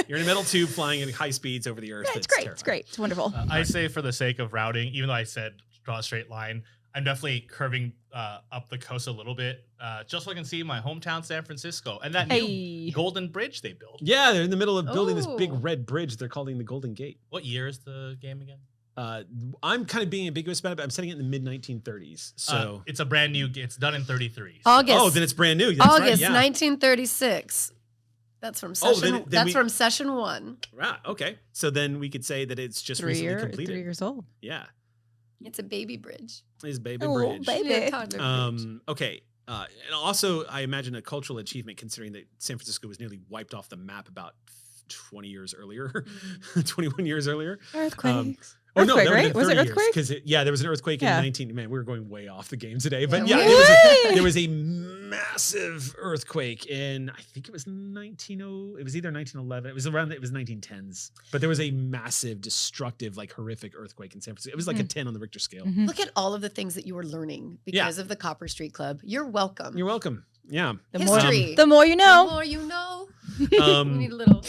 You're in a metal tube flying at high speeds over the earth. Yeah, it's great. terrifying. It's great. It's wonderful. I say for the sake of routing, even though I said draw a straight line, I'm definitely curving up the coast a little bit, just so I can see my hometown, San Francisco, and that new Golden Bridge they built. Yeah, they're in the middle of building this big red bridge they're calling the Golden Gate. What year is the game again? I'm kind of being ambiguous about it, but I'm setting it in the mid-1930s. So it's a brand new. It's done in 33. August. Oh, then it's brand new. That's August right, yeah. 1936. That's from session. then from session 1. Right. Okay. So then we could say that it's just recently completed. 3 years old. Yeah. It's a baby bridge. It's baby Oh, bridge. baby. Yeah, toddler bridge. Okay. And also, I imagine a cultural achievement considering that San Francisco was nearly wiped off the map about 20 years earlier, 21 years earlier. Earthquakes. Oh no, Earthquake, no, right? Was it earthquake? Because there was an earthquake in 19. Man, we were going way off the game today, but Yeah, there was a massive earthquake in I think it was 1900. It was either 1911. It was 1910s. But there was a massive, destructive, like horrific earthquake in San Francisco. It was like a 10 on the Richter scale. Look at all of the things that you were learning because of the Copper Street Club. You're welcome. You're welcome. Yeah. History. The more you know. The more you know. We need a little.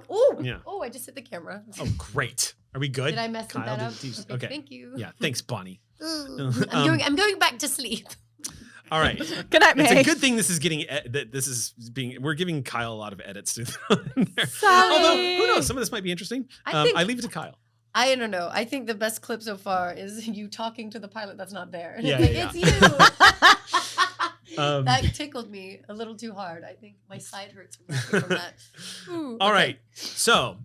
Oh, Yeah. oh! I just hit the camera. Oh, great. Are we good? Did I mess Kyle, that up? Okay. Thank you. Yeah. Thanks, Bonnie. I'm going back to sleep. All right. Good night, It's May. a good thing this is getting we're giving Kyle a lot of edits to in there. Sorry. Although who knows, some of this might be interesting. I leave it to Kyle. I don't know. I think the best clip so far is you talking to the pilot that's not there. Yeah, It's yeah, you. That tickled me a little too hard. I think my side hurts from that. Ooh, All okay. right. So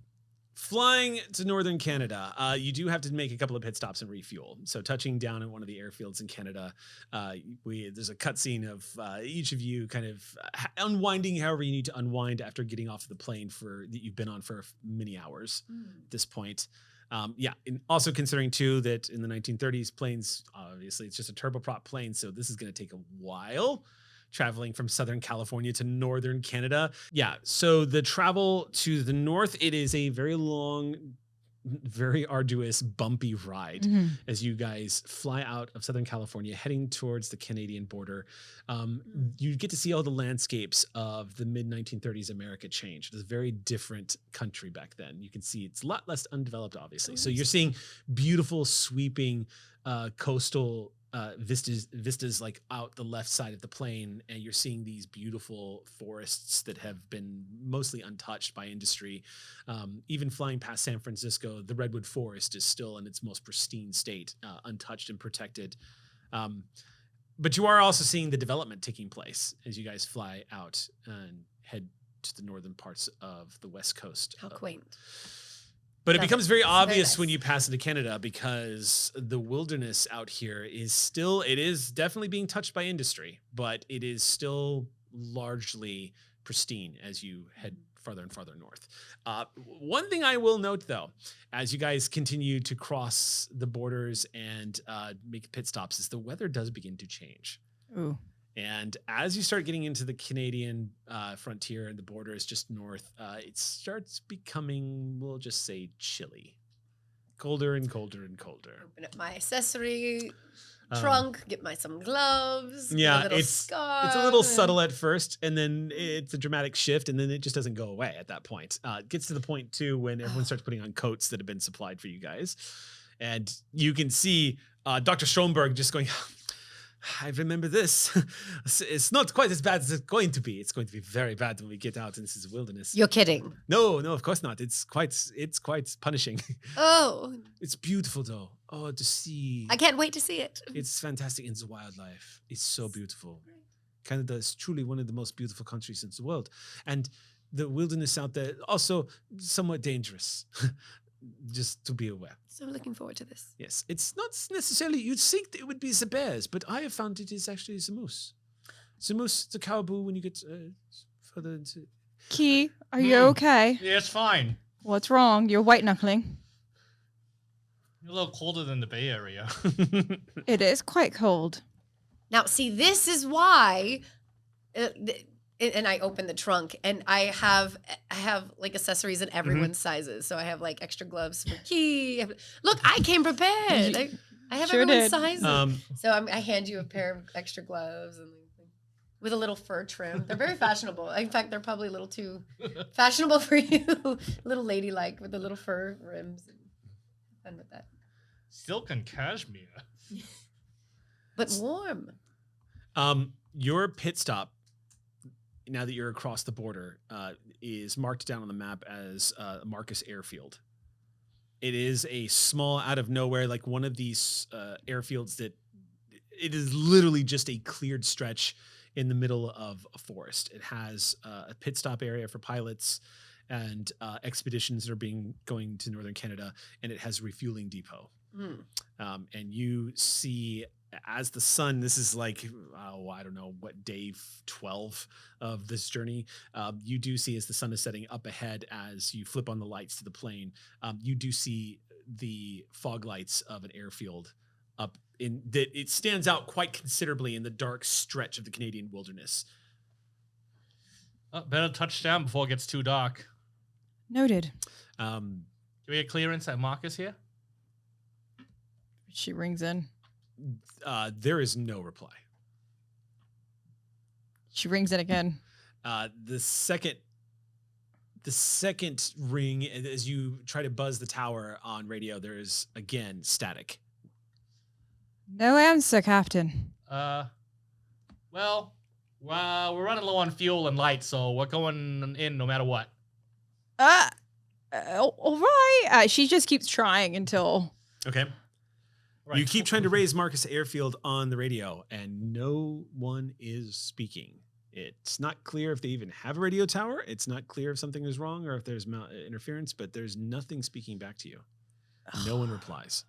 flying to northern Canada, you do have to make a couple of pit stops and refuel. So touching down at one of the airfields in Canada, there's a cutscene of each of you kind of unwinding however you need to unwind after getting off the plane that you've been on for many hours at this point. And also considering too that in the 1930s planes, obviously it's just a turboprop plane, so this is going to take a while. Traveling from Southern California to Northern Canada. Yeah, so the travel to the north, it is a very long, very arduous, bumpy ride as you guys fly out of Southern California, heading towards the Canadian border. You get to see all the landscapes of the mid-1930s America change. It was a very different country back then. You can see it's a lot less undeveloped, obviously. So you're seeing beautiful, sweeping coastal vistas like out the left side of the plane, and you're seeing these beautiful forests that have been mostly untouched by industry. Even flying past San Francisco, the redwood forest is still in its most pristine state, untouched and protected. But you are also seeing the development taking place as you guys fly out and head to the northern parts of the west coast. How quaint. But it Love becomes it. very It's very obvious nice. when you pass into Canada because the wilderness out here is definitely being touched by industry, but it is still largely pristine as you head farther and farther north. One thing I will note, though, as you guys continue to cross the borders and make pit stops, is the weather does begin to change. Ooh. And as you start getting into the Canadian frontier and the borders just north, it starts becoming, we'll just say, chilly. Colder and colder and colder. Open up my accessory trunk, get some gloves. Yeah, a little it's scarf. a little subtle at first, and then it's a dramatic shift, and then it just doesn't go away at that point. It gets to the point, too, when everyone starts putting on coats that have been supplied for you guys. And you can see Dr. Stromberg just going, I remember this. It's not quite as bad as it's going to be. It's going to be very bad when we get out into this wilderness. You're kidding. No, of course not. It's quite punishing. Oh, It's beautiful, though. Oh, to see. I can't wait to see it. It's fantastic. And the wildlife is so beautiful. Canada is truly one of the most beautiful countries in the world. And the wilderness out there, also somewhat dangerous. Just to be aware. So looking forward to this. Yes, it's not necessarily, you'd think it would be the bears, but I have found it is actually the moose. The moose, the caribou, when you get further into... Key, are you okay? Yeah, it's fine. What's wrong? You're white knuckling. You're a little colder than the Bay Area. It is quite cold. Now, see, this is why... and I open the trunk, and I have like accessories in everyone's sizes. So I have like extra gloves for Key. Look, I came prepared. I have Sure everyone's did. sizes. So I hand you a pair of extra gloves and with a little fur trim. They're very fashionable. In fact, they're probably a little too fashionable for you. A little ladylike with the little fur rims. Fun with that. Silk and cashmere. But warm. Your pit stop, now that you're across the border, is marked down on the map as Marcus Airfield. It is a small, out of nowhere, like one of these airfields that it is literally just a cleared stretch in the middle of a forest. It has a pit stop area for pilots and expeditions that are going to northern Canada, and it has a refueling depot. And you see, as the sun, this is like, I don't know what, day 12 of this journey. You do see, as the sun is setting up ahead, as you flip on the lights to the plane, you do see the fog lights of an airfield up in that. It stands out quite considerably in the dark stretch of the Canadian wilderness. Better touchdown before it gets too dark. Noted. Can we get clearance at Marcus here? She rings in. There is no reply. She rings in again. The second ring, as you try to buzz the tower on radio, there is again static. No answer, Captain. Well, we're running low on fuel and light, so we're going in no matter what. All right. She just keeps trying until... Okay. Right. You keep trying to raise Marcus Airfield on the radio, and no one is speaking. It's not clear if they even have a radio tower. It's not clear if something is wrong or if there's interference, but there's nothing speaking back to you. No one replies.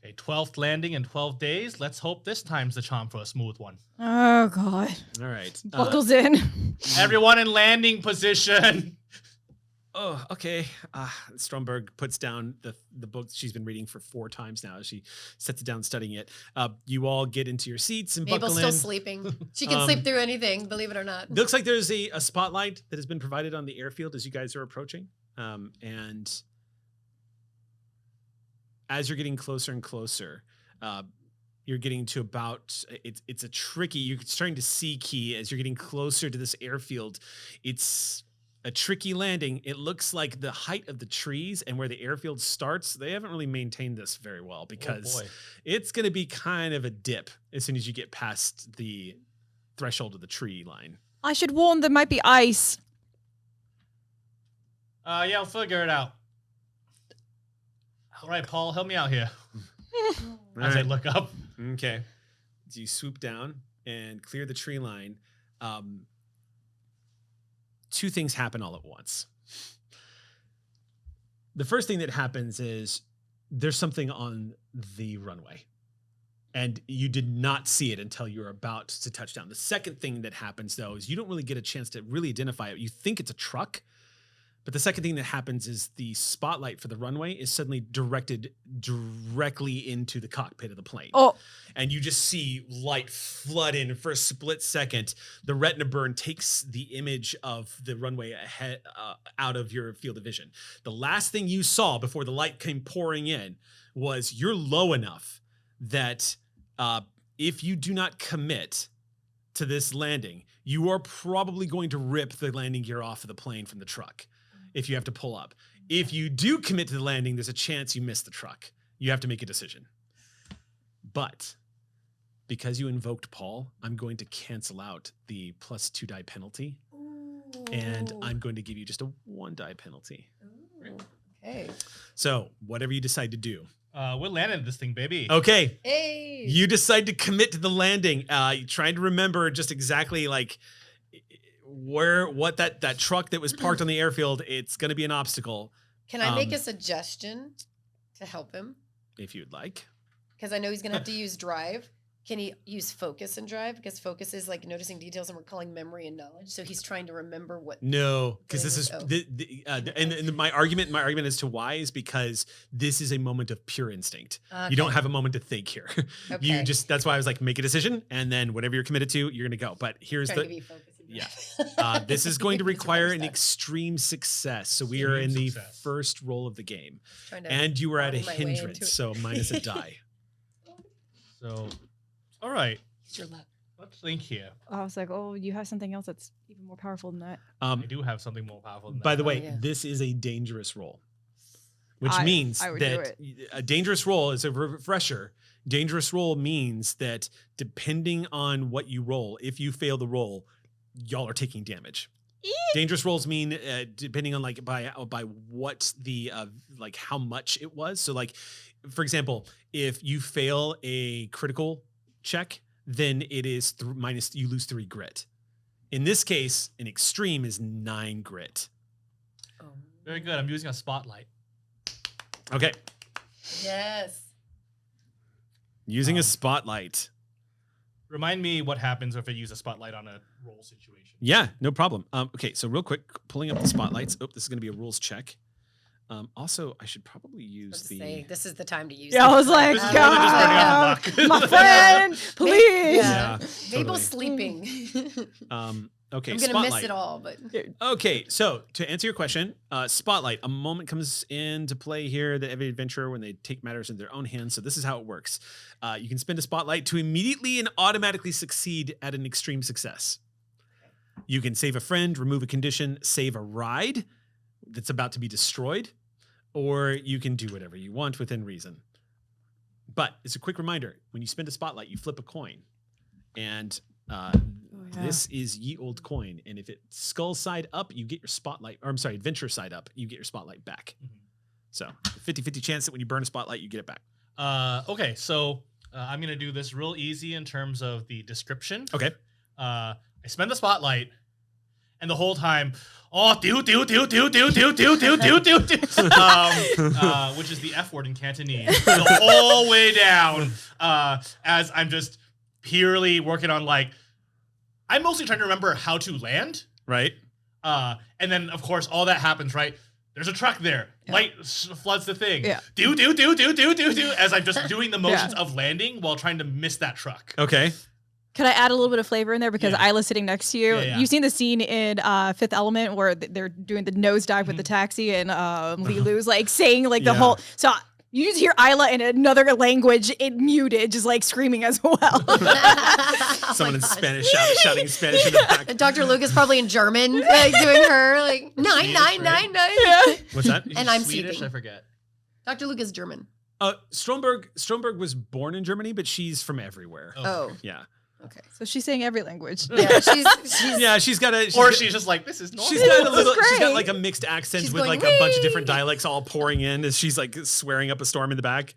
Okay, 12th landing in 12 days. Let's hope this time's the charm for a smooth one. Oh, God. All right. Buckles in. Everyone in landing position. Oh, okay. Stromberg puts down the book she's been reading for 4 times now. She sets it down, studying it. You all get into your seats and Mabel's buckle in. still sleeping. She can sleep through anything, believe it or not. Looks like there's a spotlight that has been provided on the airfield as you guys are approaching. And as you're getting closer and closer, you're getting to about, it's a tricky, you're starting to see, Key, as you're getting closer to this airfield. It's a tricky landing. It looks like the height of the trees and where the airfield starts, they haven't really maintained this very well, because it's going to be kind of a dip as soon as you get past the threshold of the tree line. I should warn there might be ice. Yeah, I'll figure it out. All right, Paul, help me out here. As I look up. Okay. So you swoop down and clear the tree line. two things happen all at once. The first thing that happens is there's something on the runway, and you did not see it until you were about to touch down. The second thing that happens, though, is you don't really get a chance to really identify it. You think it's a truck, but the second thing that happens is the spotlight for the runway is suddenly directed directly into the cockpit of the plane. Oh, And you just see light flood in for a split second. The retina burn takes the image of the runway ahead out of your field of vision. The last thing you saw before the light came pouring in was you're low enough that if you do not commit to this landing, you are probably going to rip the landing gear off of the plane from the truck if you have to pull up. If you do commit to the landing, there's a chance you miss the truck. You have to make a decision. But because you invoked Paul, I'm going to cancel out the +2 die penalty. And I'm going to give you just a 1 die penalty. Ooh. Okay. So whatever you decide to do. We're landing this thing, baby. Okay. Hey. You decide to commit to the landing. You trying to remember just exactly like what that truck that was parked on the airfield. It's going to be an obstacle. Can I make a suggestion to help him? If you'd like. Because I know he's going to have to use drive. Can he use focus and drive? Because focus is like noticing details and recalling memory and knowledge. So he's trying to remember what. No, because this is Oh. and my argument as to why is because this is a moment of pure instinct. Okay. You don't have a moment to think here. You Okay. just that's why I was like, make a decision, and then whatever you're committed to, you're gonna go. But here's Trying to the be focused and yeah. drive. This is going to Just require remember an stuff. extreme success. So we are in Extreme the success. first roll of the game, Trying to and you were at a argue my way into hindrance, it. so minus a die. So, all right. Use your luck. Let's think here. I was like, oh, you have something else that's even more powerful than that. I do have something more powerful than that. By the way, yeah. this is a dangerous roll, which I means would do that a dangerous roll is a refresher. Dangerous roll means that depending on what you roll, if you fail the roll, y'all are taking damage. Dangerous rolls mean depending on like by what the like how much it was. So like, for example, if you fail a critical check, then it is minus, you lose 3 grit. In this case, an extreme is 9 grit. Oh. Very good. I'm using a spotlight. Okay. Yes. Using a spotlight. Remind me what happens if I use a spotlight on a roll situation. Yeah, no problem. Okay, so real quick, pulling up the spotlights. Oh, this is going to be a rules check. Also, I should probably use Let's the... say this is the time to use. Yeah, it. I was like, This is really just burning off God, the my luck. friend, please. Yeah. totally. Mabel's sleeping. Okay, I'm gonna spotlight. miss it all, but Okay, so to answer your question, spotlight, a moment comes into play here that every adventurer when they take matters in their own hands. So this is how it works. You can spend a spotlight to immediately and automatically succeed at an extreme success. You can save a friend, remove a condition, save a ride that's about to be destroyed, or you can do whatever you want within reason. But it's a quick reminder, when you spend a spotlight, you flip a coin. And this is ye old coin. And if it's skull side up, you get your spotlight, or I'm sorry, adventure side up, you get your spotlight back. So 50-50 chance that when you burn a spotlight, you get it back. Okay, so I'm going to do this real easy in terms of the description. Okay. I spend the spotlight, and the whole time, which is the F word in Cantonese, the whole way down, as I'm just purely working on, like, I'm mostly trying to remember how to land. Right. And then, of course, all that happens, right? There's a truck there. Yeah. Light floods the thing. Yeah. Do, as I'm just doing the motions of landing while trying to miss that truck. Okay. Could I add a little bit of flavor in there because Yeah. Isla's sitting next to you? Yeah, yeah. You've seen the scene in Fifth Element where they're doing the nosedive with the taxi and Lilu's like saying like the Yeah. whole. So you just hear Isla in another language, it muted, just like screaming as well. Someone in God. Spanish shouting in Spanish in the back. And Dr. Lucas probably in German, like doing her like 999. What's that? And I'm Swedish, sleeping. I forget. Dr. Lucas German. Stromberg was born in Germany, but she's from everywhere. Oh, Yeah. okay. So she's saying every language. Yeah, she's Yeah, she's got a... She's just like, this is normal. She's got a little. This is She's got great. like a mixed accent She's with going, like a bunch of "Wee!" different dialects all pouring in as she's like swearing up a storm in the back.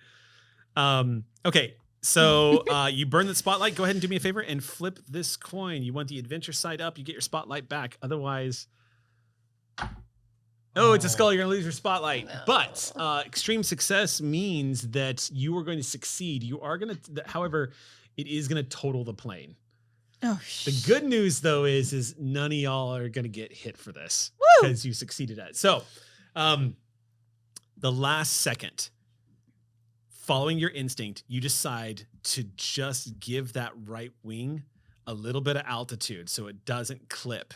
Okay, so you burn the spotlight. Go ahead and do me a favor and flip this coin. You want the adventure side up, you get your spotlight back. Otherwise, Oh, it's a skull. You're going to lose your spotlight. No. But extreme success means that you are going to succeed. You are going to, however, it is going to total the plane. Oh, The good news, though, is none of y'all are going to get hit for this because you succeeded at it. So, the last second, following your instinct, you decide to just give that right wing a little bit of altitude so it doesn't clip.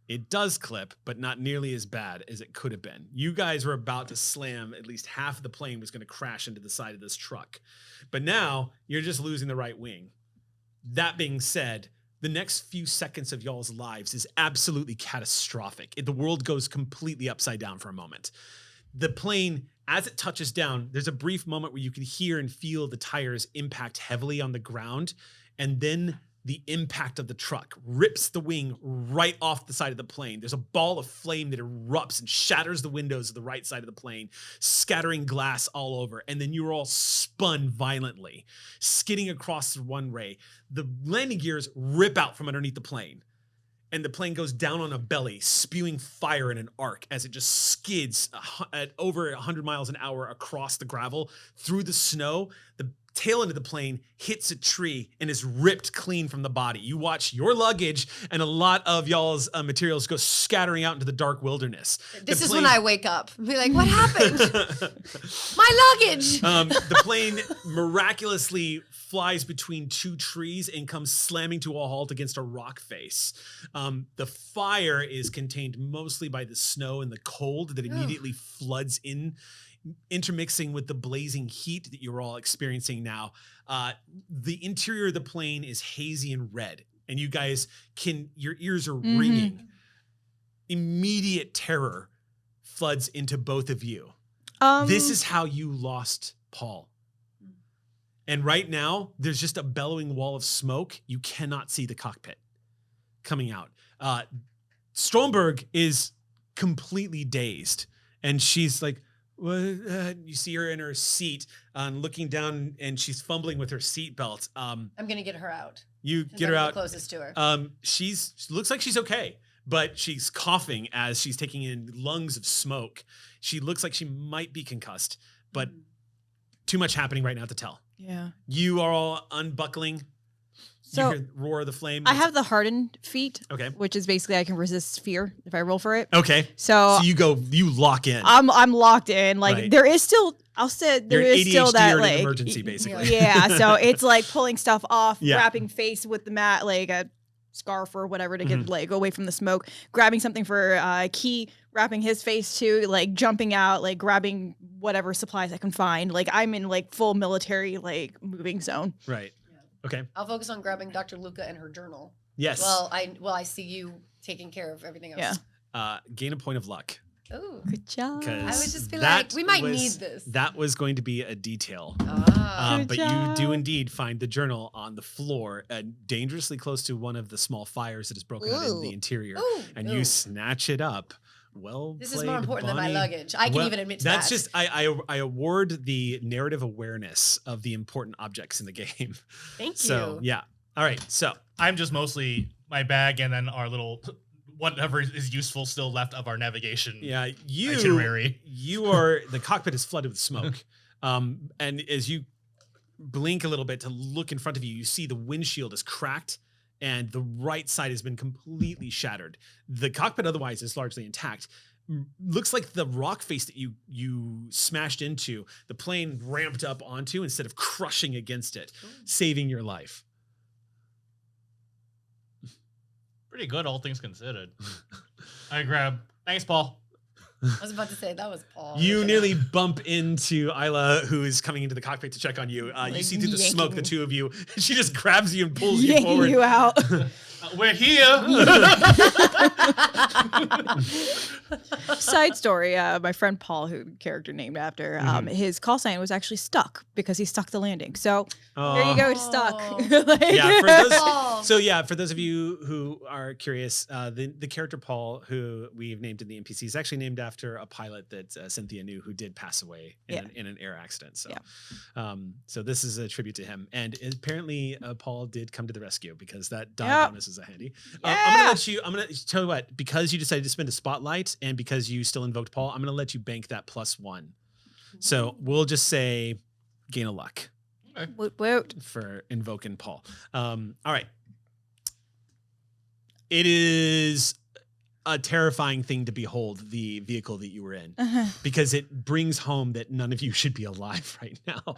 It does clip, but not nearly as bad as it could have been. You guys were about to slam, at least half of the plane was going to crash into the side of this truck. But now you're just losing the right wing. That being said, the next few seconds of y'all's lives is absolutely catastrophic. The world goes completely upside down for a moment. The plane, as it touches down, there's a brief moment where you can hear and feel the tires impact heavily on the ground, and then the impact of the truck rips the wing right off the side of the plane. There's a ball of flame that erupts and shatters the windows of the right side of the plane, scattering glass all over. And then you're all spun violently, skidding across the runway. The landing gears rip out from underneath the plane. And the plane goes down on a belly, spewing fire in an arc as it just skids at over 100 miles an hour across the gravel, through the snow. The tail end of the plane hits a tree and is ripped clean from the body. You watch your luggage and a lot of y'all's materials go scattering out into the dark wilderness. This is when I wake up and be like, what happened? My luggage. The plane miraculously flies between two trees and comes slamming to a halt against a rock face. The fire is contained mostly by the snow and the cold that immediately floods in, intermixing with the blazing heat that you're all experiencing now. The interior of the plane is hazy and red, and you guys your ears are ringing. Immediate terror floods into both of you. This is how you lost Paul. And right now, there's just a bellowing wall of smoke. You cannot see the cockpit coming out. Stromberg is completely dazed, and she's like, you see her in her seat, looking down, and she's fumbling with her seatbelt. I'm gonna get her out. You get her out. Closest to her. She looks like she's okay, but she's coughing as she's taking in lungs of smoke. She looks like she might be concussed, but too much happening right now to tell. Yeah. You are all unbuckling. So you hear the roar of the flame. I have the hardened feat, Okay. which is basically I can resist fear if I roll for it. Okay. So you lock in. I'm locked in. Like Right. there is still, I'll say there You're is still ADHD that or an like emergency, basically. Yeah. So it's like pulling stuff off, Yeah. wrapping face with the mat, like a scarf or whatever to get like away from the smoke, grabbing something for Keye, wrapping his face too, like jumping out, like grabbing whatever supplies I can find. Like I'm in like full military like moving zone. Right. Okay. I'll focus on grabbing Dr. Luca and her journal. Yes. Well, I see you taking care of everything else. Yeah. Gain a point of luck. Ooh. Good job. I would just be that like, we might was- need this. That was going to be a detail. Ah. But Good you do job. indeed find the journal on the floor, dangerously close to one of the small fires that has broken out in the Ooh. interior. Ooh. And Ooh. you snatch it up. Well, This is more important than my Bonnie. luggage. I can Well, even admit to that's that. just I award the narrative awareness of the important objects in the game. Thank So you. yeah. All right. So I'm just mostly my bag and then our little whatever is useful still left of our navigation yeah, itinerary. you are the cockpit is flooded with smoke. And as you blink a little bit to look in front of you, you see the windshield is cracked and the right side has been completely shattered. The cockpit otherwise is largely intact. Looks like the rock face that you smashed into, the plane ramped up onto instead of crushing against it, saving your life. Pretty good, all things considered. I grab. Thanks, Paul. I was about to say that was Paul. You nearly bump into Isla, who is coming into the cockpit to check on you. You see through the smoke, the yanking. two of you. She just grabs you and pulls you Yanking forward. you out. We're here. Side story, my friend Paul, who character named after, his call sign was actually stuck because he stuck the landing. So there you go, it's stuck. Oh. Like- Yeah, for those, Paul. so yeah, for those of you who are curious, the character Paul, who we've named in the NPC, is actually named after a pilot that Cynthia knew who did pass away in an air accident. So, so this is a tribute to him. And apparently, Paul did come to the rescue because that die bonus is is handy. Yeah. I'm gonna tell you what, because you decided to spend a spotlight and because you still invoked Paul, I'm gonna let you bank that +1. So we'll just say gain a luck Woot. for invoking Paul. All right. It is a terrifying thing to behold, the vehicle that you were in, because it brings home that none of you should be alive right now.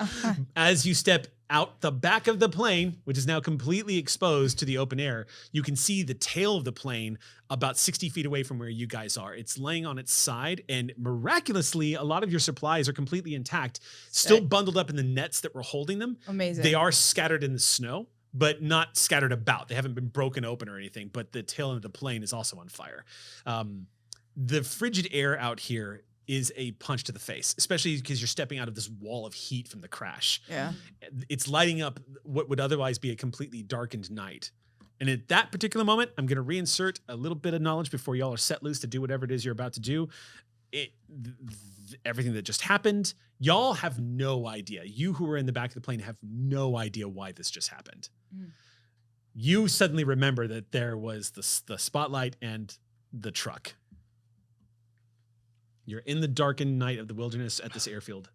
As you step out the back of the plane, which is now completely exposed to the open air, you can see the tail of the plane about 60 feet away from where you guys are. It's laying on its side, and miraculously, a lot of your supplies are completely intact, still bundled up in the nets that were holding them. Amazing. They are scattered in the snow, but not scattered about. They haven't been broken open or anything, but the tail end of the plane is also on fire. The frigid air out here is a punch to the face, especially because you're stepping out of this wall of heat from the crash. Yeah. It's lighting up what would otherwise be a completely darkened night. And at that particular moment, I'm going to reinsert a little bit of knowledge before y'all are set loose to do whatever it is you're about to do. Everything that just happened, y'all have no idea. You who were in the back of the plane have no idea why this just happened. You suddenly remember that there was the spotlight and the truck. You're in the darkened night of the wilderness at this airfield.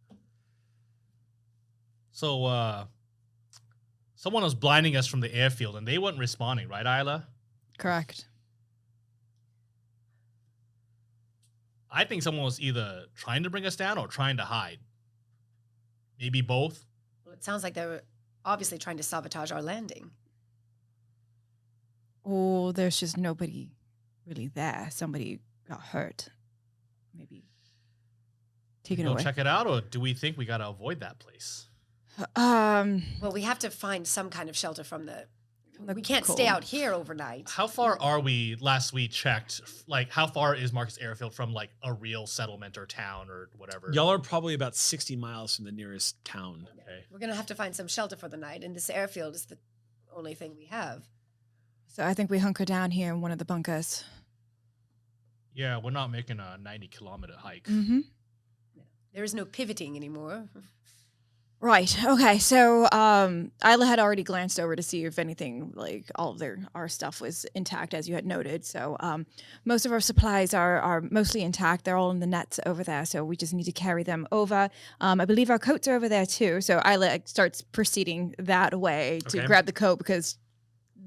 So, someone was blinding us from the airfield, and they weren't responding, right, Isla? Correct. I think someone was either trying to bring us down or trying to hide. Maybe both. Well, it sounds like they were obviously trying to sabotage our landing. Oh, there's just nobody really there. Somebody got hurt. Maybe take it Go away. check it out, or do we think we gotta avoid that place? Well, we have to find some kind of shelter from the we can't stay cold. out here overnight. How far are we? Last we checked, like how far is Marcus Airfield from like a real settlement or town or whatever? Y'all are probably about 60 miles from the nearest town. Okay. We're going to have to find some shelter for the night, and this airfield is the only thing we have. So I think we hunker down here in one of the bunkers. Yeah, we're not making a 90-kilometer hike. Mm-hmm. There is no pivoting anymore. Right. Okay. So Isla had already glanced over to see if anything, like all of our stuff was intact, as you had noted. So most of our supplies are mostly intact. They're all in the nets over there. So we just need to carry them over. I believe our coats are over there too. So Isla starts proceeding that way to Okay. grab the coat, because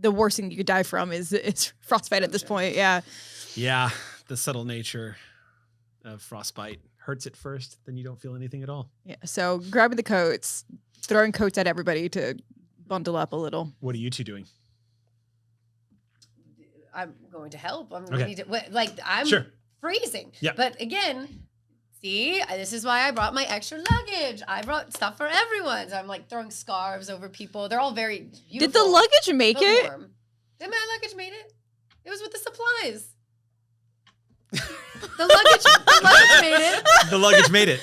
the worst thing you could die from is frostbite at this point. Yeah. Yeah, the subtle nature of frostbite hurts at first, then you don't feel anything at all. Yeah. So grabbing the coats, throwing coats at everybody to bundle up a little. What are you two doing? I'm going to help. I'm Okay. I'm Sure. freezing. Yeah. But again, see, this is why I brought my extra luggage. I brought stuff for everyone. So I'm like throwing scarves over people. They're all very beautiful. Did the luggage make but it? warm. Did my luggage made it? It was with the supplies. The luggage made it. The luggage made it.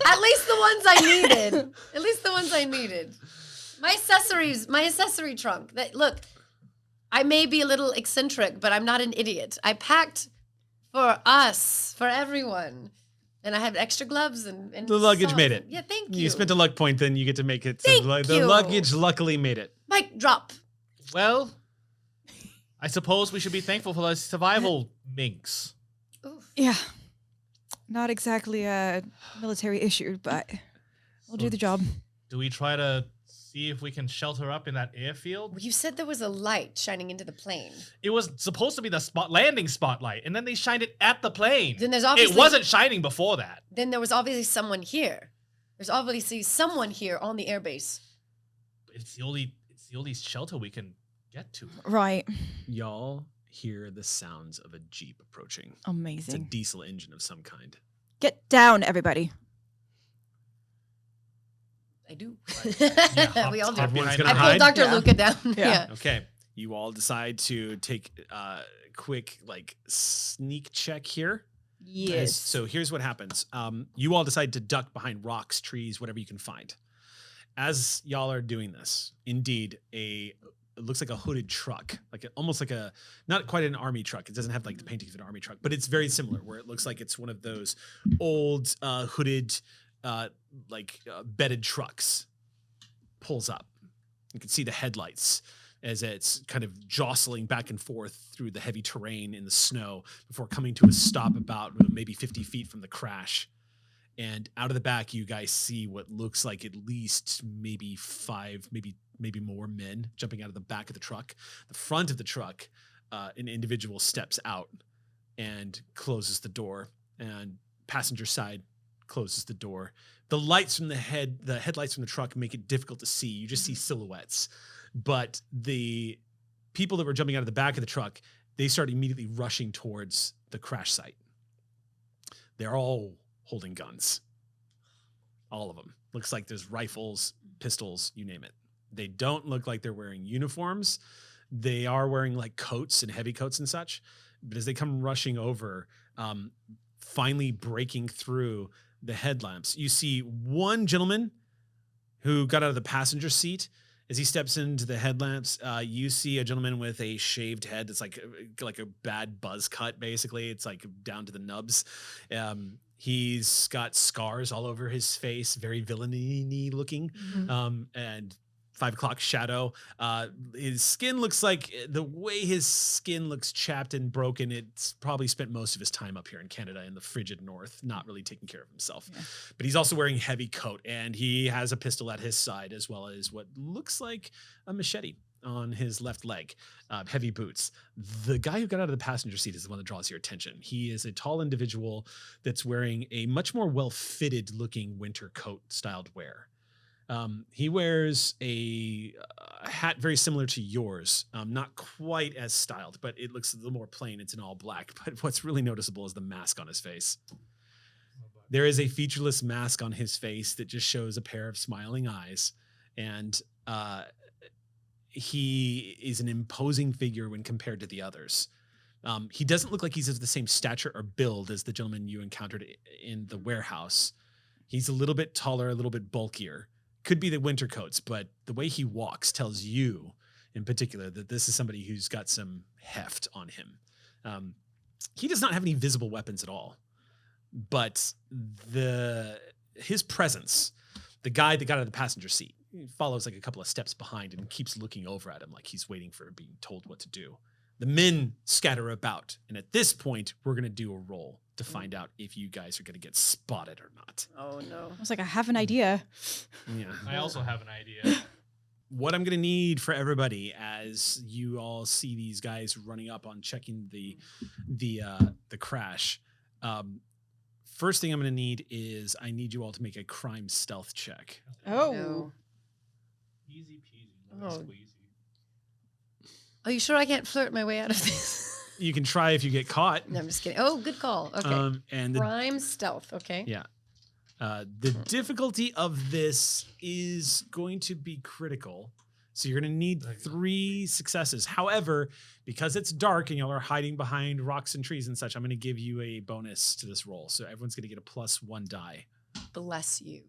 At least the ones I needed. At least the ones I needed. My accessory trunk. Look, I may be a little eccentric, but I'm not an idiot. I packed for us, for everyone. And I had extra gloves and The luggage socks. made it. Yeah, thank you. You spent a luck point, then you get to make it. So Thank the you. luggage luckily made it. Mic drop. Well, I suppose we should be thankful for the survival minks. Oof. Yeah. Not exactly a military issue, but we'll do the job. Do we try to see if we can shelter up in that airfield? Well, you said there was a light shining into the plane. It was supposed to be the landing spotlight, and then they shined it at the plane. Then there's It obviously wasn't shining before that. Then there was obviously someone here. There's obviously someone here on the airbase. It's the only shelter we can get to. Right. Y'all hear the sounds of a Jeep approaching. It's a Amazing. diesel engine of some kind. Get down, everybody. I do. hop- We all do. hop Everyone's behind gonna I it. hide? pulled Dr. Yeah. Luca down. Yeah. Yeah. Okay. You all decide to take a quick sneak check here. Yes. So here's what happens. You all decide to duck behind rocks, trees, whatever you can find. As y'all are doing this, indeed, it looks like a hooded truck, almost like not quite an army truck. It doesn't have like the painting of an army truck, but it's very similar, where it looks like it's one of those old hooded, bedded trucks. Pulls up. You can see the headlights. as it's kind of jostling back and forth through the heavy terrain in the snow before coming to a stop about maybe 50 feet from the crash. And out of the back, you guys see what looks like at least maybe 5, maybe more men jumping out of the back of the truck. The front of the truck, an individual steps out and closes the door, and passenger side closes the door. The lights from the headlights from the truck make it difficult to see. You just see silhouettes. But the people that were jumping out of the back of the truck, they start immediately rushing towards the crash site. They're all holding guns. All of them. Looks like there's rifles, pistols, you name it. They don't look like they're wearing uniforms. They are wearing like coats and heavy coats and such. But as they come rushing over, finally breaking through the headlamps, you see one gentleman who got out of the passenger seat. As he steps into the headlamps, you see a gentleman with a shaved head that's like a bad buzz cut, basically. It's like down to the nubs. He's got scars all over his face, very villainy looking, and 5 o'clock shadow. His skin looks like, the way his skin looks chapped and broken, it's probably spent most of his time up here in Canada in the frigid north, not really taking care of himself. Yeah. But he's also wearing heavy coat, and he has a pistol at his side, as well as what looks like a machete on his left leg, heavy boots. The guy who got out of the passenger seat is the one that draws your attention. He is a tall individual that's wearing a much more well-fitted looking winter coat styled wear. He wears a hat very similar to yours, not quite as styled, but it looks a little more plain. It's in all black. But what's really noticeable is the mask on his face. There is a featureless mask on his face that just shows a pair of smiling eyes. And he is an imposing figure when compared to the others. He doesn't look like he's of the same stature or build as the gentleman you encountered in the warehouse. He's a little bit taller, a little bit bulkier. Could be the winter coats, but the way he walks tells you in particular that this is somebody who's got some heft on him. He does not have any visible weapons at all, but his presence, the guy that got out of the passenger seat, follows like a couple of steps behind and keeps looking over at him like he's waiting for being told what to do. The men scatter about, and at this point, we're going to do a roll to find out if you guys are going to get spotted or not. Oh, no. I was like, I have an idea. Yeah. I also have an idea. What I'm going to need for everybody as you all see these guys running up on checking the crash. First thing I'm going to need is I need you all to make a crime stealth check. Oh. No. Easy peasy. Oh. Squeezy. Are you sure I can't flirt my way out of this? You can try if you get caught. No, I'm just kidding. Oh, good call. Okay. And Crime stealth. Okay. yeah. The difficulty of this is going to be critical. So you're going to need 3 successes. However, because it's dark and y'all are hiding behind rocks and trees and such, I'm going to give you a bonus to this roll. So everyone's going to get a +1 die. Bless you.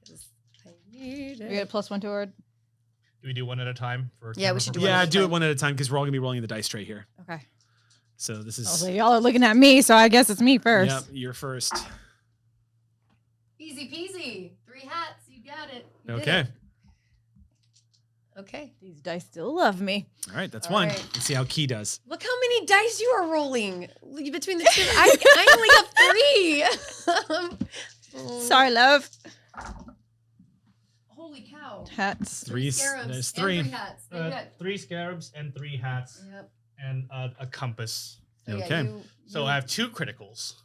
'Cause I need We it. get a +1 to our. Do we do one at a time? Yeah, we should do one Yeah, at a do it time. one at a time because we're all going to be rolling the dice straight here. Okay. So this is... Oh, so y'all are looking at me, so I guess it's me first. Yep, you're first. Easy peasy. 3 hats. You got it. You did Okay. it. Okay. These dice still love me. All right, that's All one. right. Let's see how Key does. Look how many dice you are rolling between the two. I only have 3. Sorry, love. Holy cow. Hats. 3. Scarabs There's and 3. 3 hats. There you go. 3 scarabs and 3 hats Yep. and a compass. So yeah, Okay. So I have 2 criticals.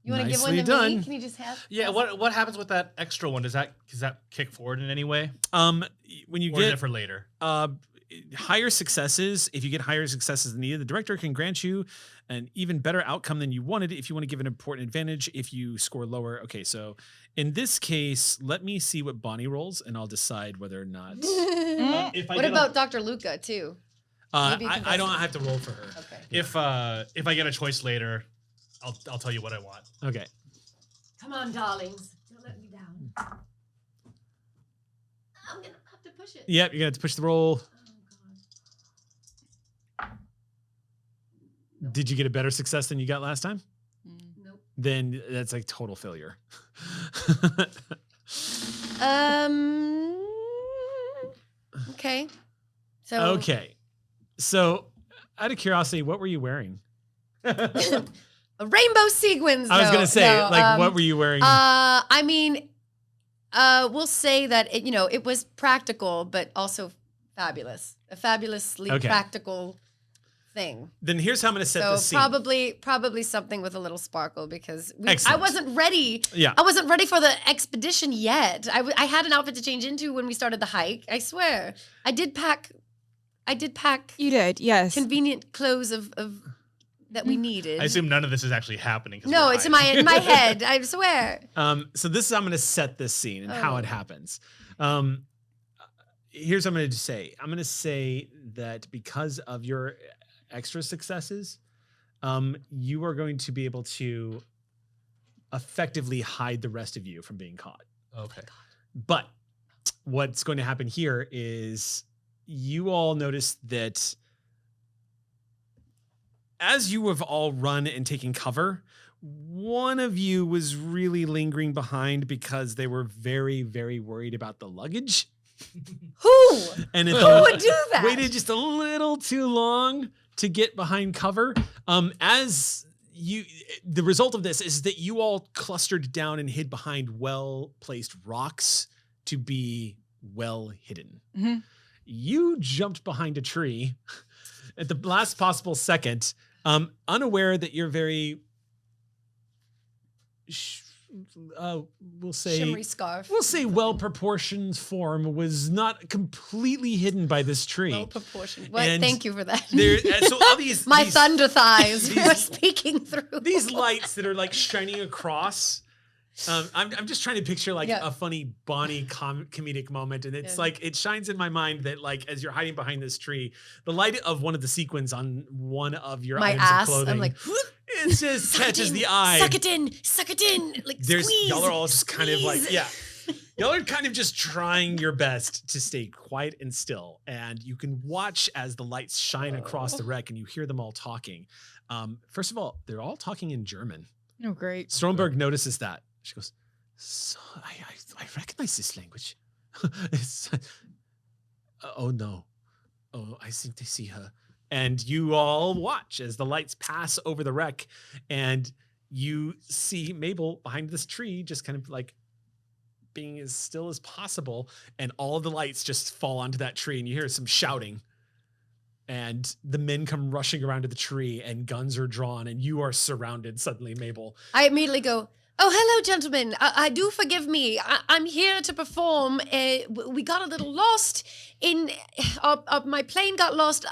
You want to give one Nicely to me? done. Can you just have? Yeah. What happens with that extra one? Does that kick forward in any way? When you Or is get it for later? higher successes, if you get higher successes than needed, the director can grant you an even better outcome than you wanted if you want to give an important advantage if you score lower. Okay, so in this case, let me see what Bonnie rolls, and I'll decide whether or not. If I What get about Dr. Luca too? Maybe you can I don't pass it. have to roll for her. Okay. if I get a choice later, I'll tell you what I want. Okay. Come on, darlings. Don't let me down. I'm gonna have to push it. Yep, you're gonna have to push the roll. Oh God. Did you get a better success than you got last time? Nope. Then that's like total failure. Okay. So Okay. So, out of curiosity, what were you wearing? a rainbow sequins. I was no, gonna say, no, what were you wearing? I mean, we'll say that it was practical, but also fabulous. A fabulously practical thing. Then here's how I'm gonna set the scene. Probably something with a little sparkle because I Excellent. wasn't ready. Yeah. I wasn't ready for the expedition yet. I had an outfit to change into when we started the hike. I swear, I did pack. You did, yes. Convenient clothes of that we needed. I assume none of this is actually happening. No, it's in my head. I swear. So this is how I'm going to set this scene and how it happens. Here's what I'm going to say. I'm going to say that because of your extra successes, you are going to be able to effectively hide the rest of you from being caught. Okay. But what's going to happen here is you all notice that as you have all run and taken cover, one of you was really lingering behind because they were very, very worried about the luggage. Who? And Who would do that? Waited just a little too long to get behind cover. The result of this is that you all clustered down and hid behind well-placed rocks to be well hidden. Mm-hmm. You jumped behind a tree at the last possible second, unaware that you're very, we'll say, shimmery scarf. We'll say well-proportioned form was not completely hidden by this tree. Well proportioned. What? And Thank you for that. So all these My these, thunder thighs were speaking through. these lights that are like shining across. I'm just trying to picture like a funny Bonnie comedic moment, and it's like it shines in my mind that like as you're hiding behind this tree, the light of one of the sequins on one of your items of clothing, I'm like, it just catches the eye. Suck it in, like squeeze. Y'all are all just kind of like y'all are kind of just trying your best to stay quiet and still, and you can watch as the lights shine across the wreck, and you hear them all talking. First of all, they're all talking in German. Oh, great. Stromberg notices that. She goes, so I recognize this language. Oh no. Oh, I think they see her. And you all watch as the lights pass over the wreck, and you see Mabel behind this tree, just kind of like being as still as possible. And all of the lights just fall onto that tree, and you hear some shouting. And the men come rushing around to the tree, and guns are drawn, and you are surrounded suddenly, Mabel. I immediately go, oh, hello, gentlemen. I do forgive me. I'm here to perform. We got a little lost in my plane got lost.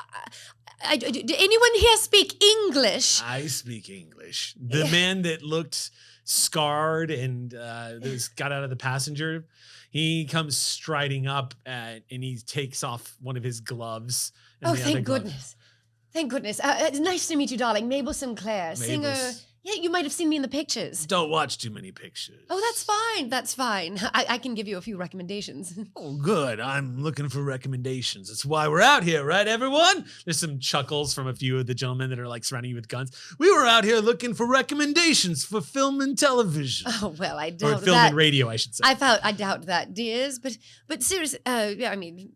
Did anyone here speak English? I speak English. The man that looked scarred and got out of the passenger, he comes striding up and he takes off one of his gloves. Oh, thank goodness. Thank goodness. It's nice to meet you, darling. Mabel Sinclair, singer. Yeah, you might have seen me in the pictures. Don't watch too many pictures. Oh, that's fine. That's fine. I can give you a few recommendations. Oh, good. I'm looking for recommendations. That's why we're out here, right, everyone? There's some chuckles from a few of the gentlemen that are like surrounding you with guns. We were out here looking for recommendations for film and television. Oh, well, I doubt that. Or film and radio, I should say. I doubt that, dears. But seriously, I mean,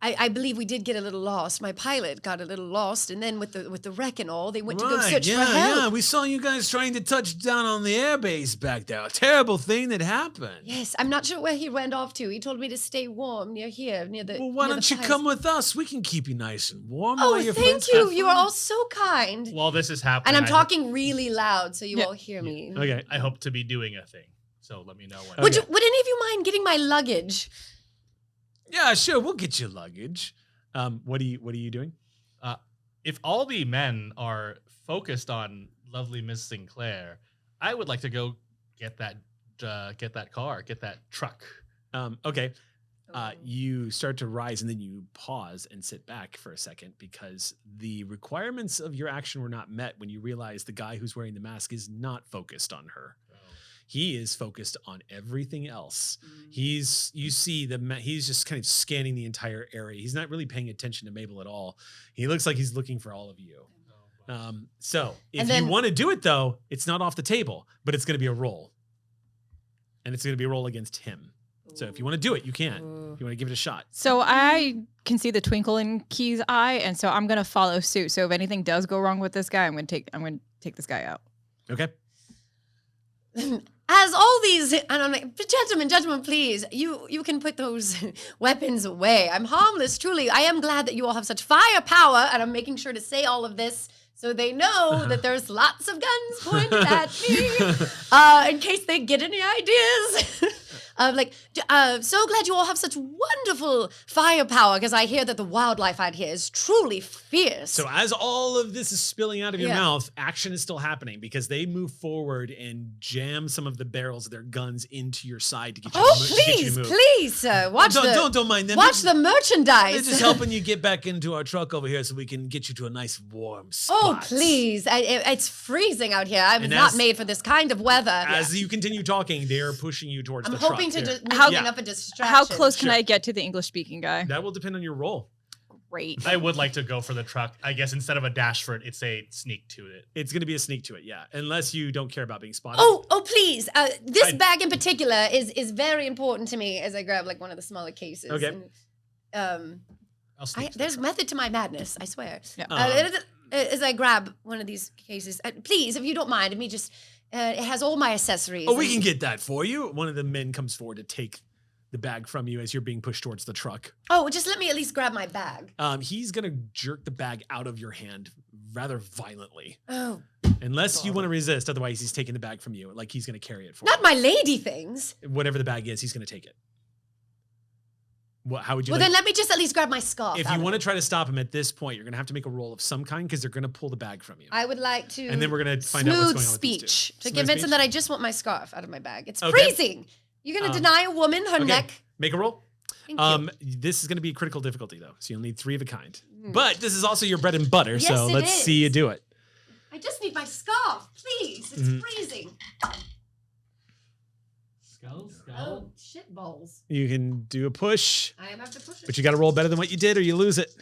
I believe we did get a little lost. My pilot got a little lost, and then with the wreck and all, they went to go search for help. Yeah, we saw you guys trying to touch down on the airbase back there. A terrible thing that happened. Yes, I'm not sure where he went off to. He told me to stay warm near the. Well, why don't you come with us? We can keep you nice and warm. Oh, thank you. You are all so kind. While this is happening, and I'm talking really loud so you all hear me. Okay, I hope to be doing a thing. So let me know when. Would any of you mind getting my luggage? Yeah, sure. We'll get your luggage. What are you doing? If all the men are focused on lovely Miss Sinclair, I would like to go get that car, get that truck. Okay. You start to rise and then you pause and sit back for a second because the requirements of your action were not met when you realize the guy who's wearing the mask is not focused on her. He is focused on everything else. He's just kind of scanning the entire area. He's not really paying attention to Mabel at all. He looks like he's looking for all of you. So if you want to do it though, it's not off the table, but it's going to be a roll. And it's going to be a roll against him. So if you want to do it, you can. If you want to give it a shot. So I can see the twinkle in Key's eye, and so I'm gonna follow suit. So if anything does go wrong with this guy, I'm gonna take this guy out. Okay. As all these, and I'm like, gentlemen, please, you can put those weapons away. I'm harmless, truly. I am glad that you all have such firepower, and I'm making sure to say all of this so they know that there's lots of guns pointed at me, in case they get any ideas. So glad you all have such wonderful firepower, because I hear that the wildlife out here is truly fierce. So as all of this is spilling out of your mouth, action is still happening because they move forward and jam some of the barrels of their guns into your side to get you, please, please, sir. Don't mind them. Watch the merchandise. They're just helping you get back into our truck over here so we can get you to a nice warm spot. Oh, please. It's freezing out here. I'm not made for this kind of weather. As you continue talking, they're pushing you towards the truck. I'm hoping to make enough a distraction. How close can I get to the English-speaking guy? That will depend on your roll. Great. I would like to go for the truck. I guess instead of a dash for it, it's a sneak to it. It's going to be a sneak to it, yeah. Unless you don't care about being spotted. Oh, please. This bag in particular is very important to me as I grab like one of the smaller cases. Okay. And, I'll sneak to there's the truck. method to my madness, I swear. Yeah. As I grab one of these cases, please, if you don't mind, let me just, it has all my accessories. Oh, we can get that for you. One of the men comes forward to take the bag from you as you're being pushed towards the truck. Oh, just let me at least grab my bag. He's going to jerk the bag out of your hand rather violently. Oh. Unless you want to resist, otherwise he's taking the bag from you. Like he's going to carry it for Not my lady things. you. Whatever the bag is, he's going to take it. How would you Well, like? then let me just at least grab my scarf. If you want to try to stop him at this point, you're going to have to make a roll of some kind because they're going to pull the bag from you. I would like to. And then we're going to find out what's going on with speech these two. to Smooth convince him speech? that I just want my scarf out of my bag. It's Okay. freezing. You're going to deny a woman her neck? Make a roll. Thank you. This is going to be critical difficulty though, so you'll need 3 of a kind. But this is also your bread and butter, Yes, so it let's is. see you do it. I just need my scarf, please. It's freezing. Skull. Oh, shit balls. You can do a push, I am have to push it. but you got to roll better than what you did, or you lose it.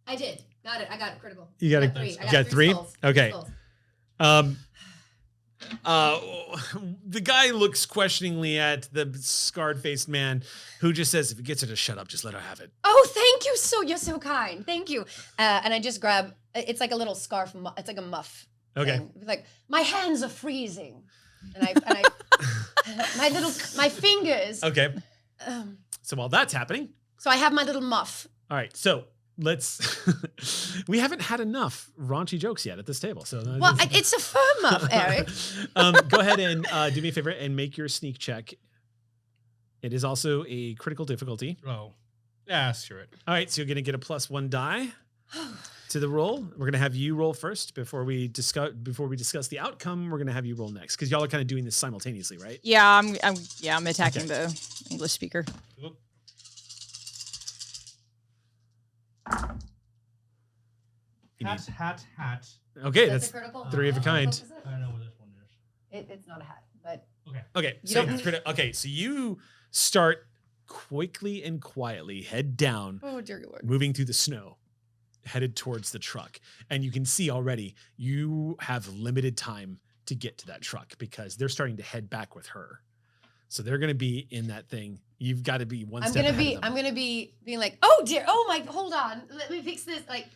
I did. Got it. I got it. Critical. You got I it. three. You I got 3. skulls. Okay. Skulls. The guy looks questioningly at the scarred-faced man, who just says, "If he gets her to shut up, just let her have it." Oh, thank you. You're so kind. Thank you. And I just grab. It's like a little scarf. It's like a muff. Okay. thing. Like my hands are freezing, and I my fingers. Okay. So while that's happening, So I have my little muff. all right. So let's. We haven't had enough raunchy jokes yet at this table, so Well, it's a firm muff, Eric. Go ahead and do me a favor and make your sneak check. It is also a critical difficulty. Oh. Yeah, sure. All right, so you're going to get a +1 die to the roll. We're going to have you roll first before we discuss the outcome. We're going to have you roll next because y'all are kind of doing this simultaneously, right? Yeah, I'm attacking the English speaker. Hat. Okay, That's that's a critical. 3 of a kind. I don't know what this one is. It's not a hat, but Okay, You so don't- so you start quickly and quietly, head down, oh dear Lord. moving through the snow, headed towards the truck. And you can see already you have limited time to get to that truck because they're starting to head back with her. So they're going to be in that thing. You've got to be one step ahead of them. I'm gonna be being like, oh dear, oh my, hold on, let me fix this. Like,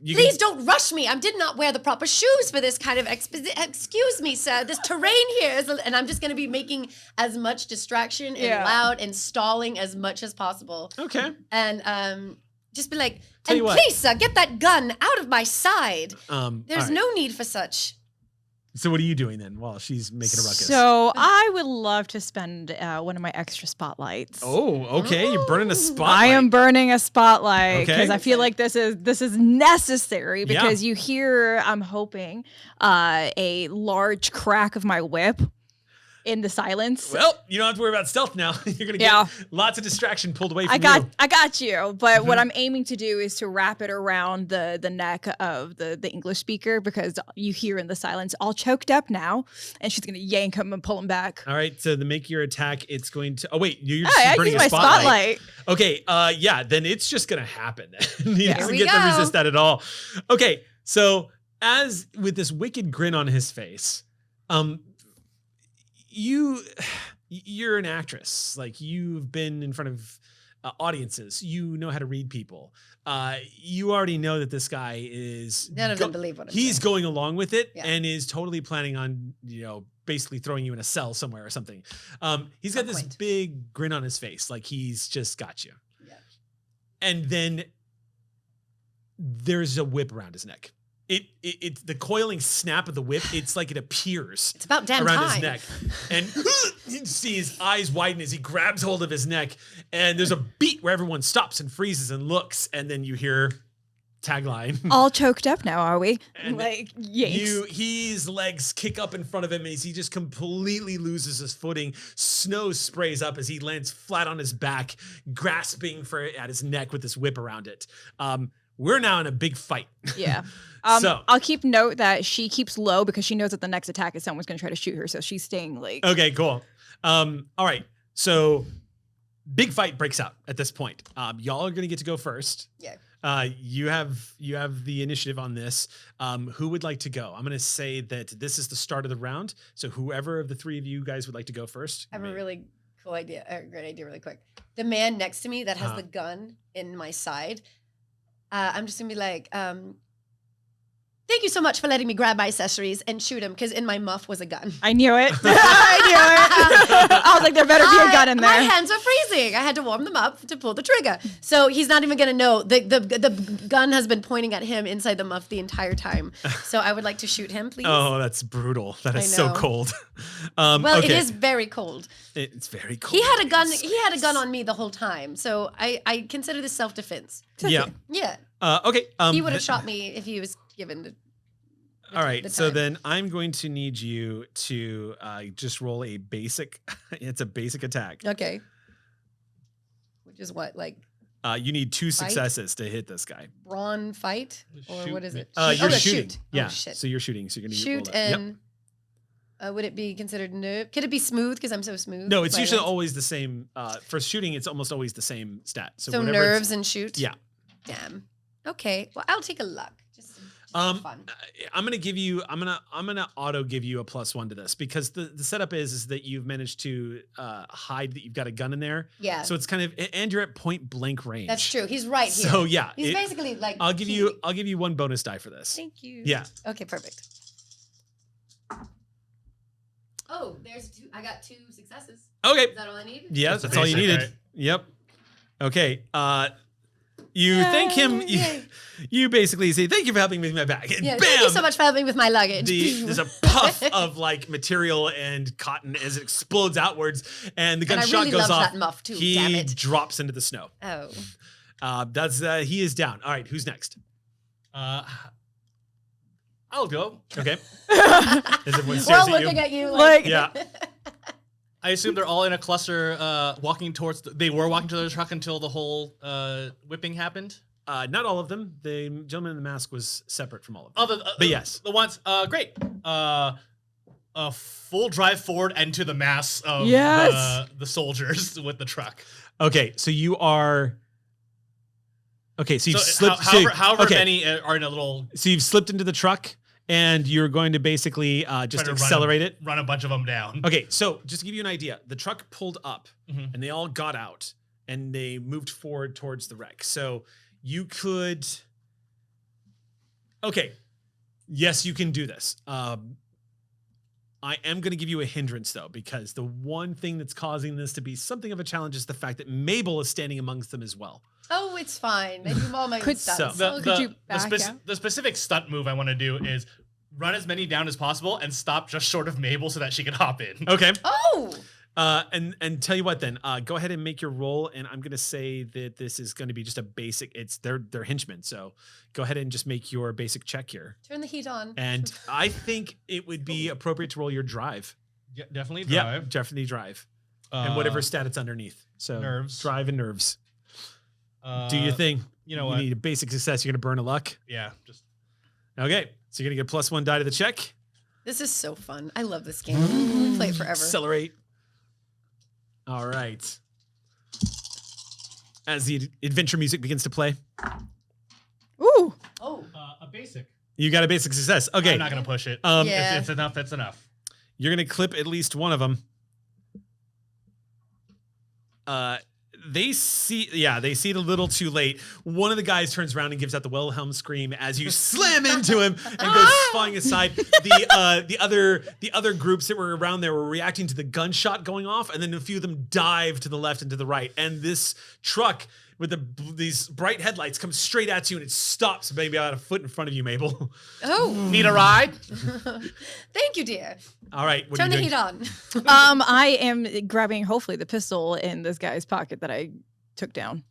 please don't rush me. I did not wear the proper shoes for this kind of excuse me, sir. This terrain here is, and I'm just gonna be making as much distraction and loud and stalling as much as possible. Okay. And just be like, Tell you what. please, sir, get that gun out of my side. There's all right. no need for such. So what are you doing then while she's making a ruckus? So I would love to spend one of my extra spotlights. Oh, okay. You're burning a spotlight. I am burning a spotlight because Okay. I feel like this is necessary because you hear, I'm hoping, a large crack of my whip in the silence. Well, you don't have to worry about stealth now. You're gonna get lots of distraction pulled away from I got you. But Mm-hmm. what I'm aiming to do is to wrap it around the neck of the English speaker because you hear in the silence, all choked up now, and she's gonna yank him and pull him back. All right, so to make your attack, it's going to. Oh wait, you're Hey, I burning use a my spotlight. spotlight. Okay, yeah, then it's just gonna happen. You Here don't we get to go. resist that at all. Okay, so as with this wicked grin on his face, you're an actress. Like, you've been in front of audiences. You know how to read people. You already know that this guy is None of them believe what I'm he's saying. going along with it Yeah. and is totally planning on, basically throwing you in a cell somewhere or something. He's got this Point. big grin on his face, like he's just got you. Yeah. And then there's a whip around his neck. It's the coiling snap of the whip. It's like it appears It's about damn around time. his neck, and you see his eyes widen as he grabs hold of his neck. And there's a beat where everyone stops and freezes and looks, and then you hear tagline. All choked up now, are we? And Like, yanks. His legs kick up in front of him as he just completely loses his footing. Snow sprays up as he lands flat on his back, grasping at his neck with this whip around it. We're now in a big fight. Yeah. So- I'll keep note that she keeps low because she knows that the next attack is someone's going to try to shoot her. So she's staying like. Okay, cool. All right. So big fight breaks out at this point. Y'all are gonna get to go first. Yeah. You have the initiative on this. Who would like to go? I'm gonna say that this is the start of the round. So whoever of the three of you guys would like to go first. I have a really cool idea, a great idea really quick. The man next to me that has Uh-huh. the gun in my side, I'm just gonna be like, thank you so much for letting me grab my accessories and shoot him, because in my muff was a gun. I knew it. I knew it. I was like, there better be a gun in My there. hands are freezing. I had to warm them up to pull the trigger. So he's not even gonna know. The gun has been pointing at him inside the muff the entire time. So I would like to shoot him, please. Oh, that's brutal. That I is so know. cold. Well, okay. it is very cold. It's very cold. He had a gun. in He had a gun space. on me the whole time. So I consider this self-defense. Yeah. Yeah. Okay. He would have shot me if he was given the All right, the so time. then I'm going to need you to just roll a basic. It's a basic attack. Okay. Which is what, like You need 2 Fight? successes to hit this guy. brawn fight? Or Shoot what is me. it? You're no, shooting. Shoot. Yeah. Oh, shit. So you're shooting. So you're gonna Shoot roll that. Yep. and would it be considered nerve? Could it be smooth because I'm so smooth? No, it's My usually legs? always the same. For shooting, it's almost always the same stat. So, So whatever it's- nerves and shoot? Yeah. Damn. Okay. Well, I'll take a luck. Just for fun. I'm gonna give you. I'm gonna auto give you a +1 to this because the setup is that you've managed to hide that you've got a gun in there. Yeah. So it's kind of, and you're at point blank range. That's true. He's right here. So yeah, He's basically like I'll give you 1 bonus die for this. Thank you. Yeah. Okay, perfect. Oh, there's 2. I got 2 successes. Okay. Is that all I need? Yeah, That's that's the all you basic, needed. right? Yep. Okay. You thank him. Yay. You basically say, "Thank you for helping me with my bag." And Yeah, bam! thank you so much for helping me with my luggage. There's a puff of like material and cotton as it explodes outwards, and the And I gunshot really goes love off. that muff too, He damn it. drops into the snow. Oh. That's he is down. All right, who's next? I'll go. Okay. As everyone We're stares all at you. looking at you Like- Yeah. I assume they're all in a cluster, walking towards. They were walking to their truck until the whole whipping happened. Not all of them. The gentleman in the mask was separate from all of them. Oh, But yes. the ones. Great. A full drive forward and to the mass of Yes. the soldiers with the truck. Okay, so you are. Okay, so you've So slipped. however okay, many are in a little. So you've slipped into the truck, and you're going to basically just trying to accelerate it. Run a bunch of them down. Okay, so just to give you an idea, the truck pulled up, Mhm. and they all got out, and they moved forward towards the wreck. So you could. Okay, yes, you can do this. I am going to give you a hindrance though, because the one thing that's causing this to be something of a challenge is the fact that Mabel is standing amongst them as well. Oh, it's fine. I do all my Could- stunts. so- Could you back out? The specific stunt move I want to do is run as many down as possible and stop just short of Mabel so that she can hop in. Okay. Oh, And tell you what then, go ahead and make your roll, and I'm gonna say that this is gonna be just a basic. It's they're henchmen, so go ahead and just make your basic check here. turn the heat on. And I think it would be appropriate to roll your drive. Yeah, definitely Yeah, drive. definitely drive, and whatever stat it's underneath. So nerves. drive, and nerves. Do your thing. You know You what? need a basic success. You're gonna burn a luck. Yeah, just Okay, so you're gonna get +1 die to the check. This is so fun. I love this game. We play it forever. Accelerate. All right. As the adventure music begins to play, Ooh. Oh, a basic. you got a basic success. Okay. I'm not gonna push it. Um, Yeah. If it's enough, that's enough. You're gonna clip at least one of them. they see it a little too late. One of the guys turns around and gives out the Wilhelm scream as you slam into him and goes flying aside. The other groups that were around there were reacting to the gunshot going off, and then a few of them dive to the left and to the right. And this truck with these bright headlights comes straight at you, and it stops maybe about a foot in front of you, Mabel. Oh, Need a ride? thank you, dear. All right, what Turn are the you doing? heat on. I am grabbing hopefully the pistol in this guy's pocket that I took down.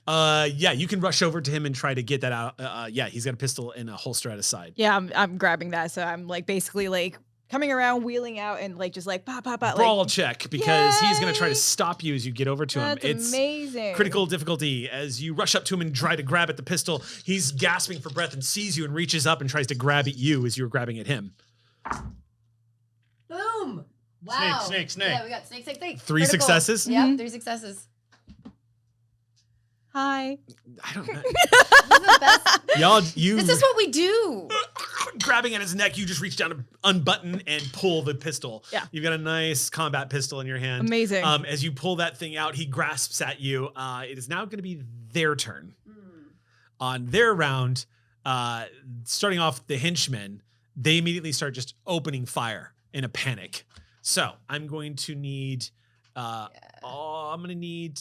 Yeah, you can rush over to him and try to get that out. Yeah, he's got a pistol in a holster at his side. Yeah, I'm grabbing that. So I'm like basically like coming around, wheeling out, and like just like pop, pop, pop. Brawl like, check because he's going to try to Yay! stop you as you get over to him. That's It's amazing. critical difficulty as you rush up to him and try to grab at the pistol. He's gasping for breath and sees you and reaches up and tries to grab at you as you're grabbing at him. Boom. Wow. Snake. Yeah, we got snake. Three Critical. successes? Yep, Mhm. 3 successes. Hi. I don't know. This is the best. Y'all, you This is what we do. grabbing at his neck, you just reach down to unbutton and pull the pistol. Yeah. You've got a nice combat pistol in your hand. Amazing. As you pull that thing out, he grasps at you. It is now going to be their turn. On their round, starting off the henchmen, they immediately start just opening fire in a panic. So I'm going to need, I'm going to need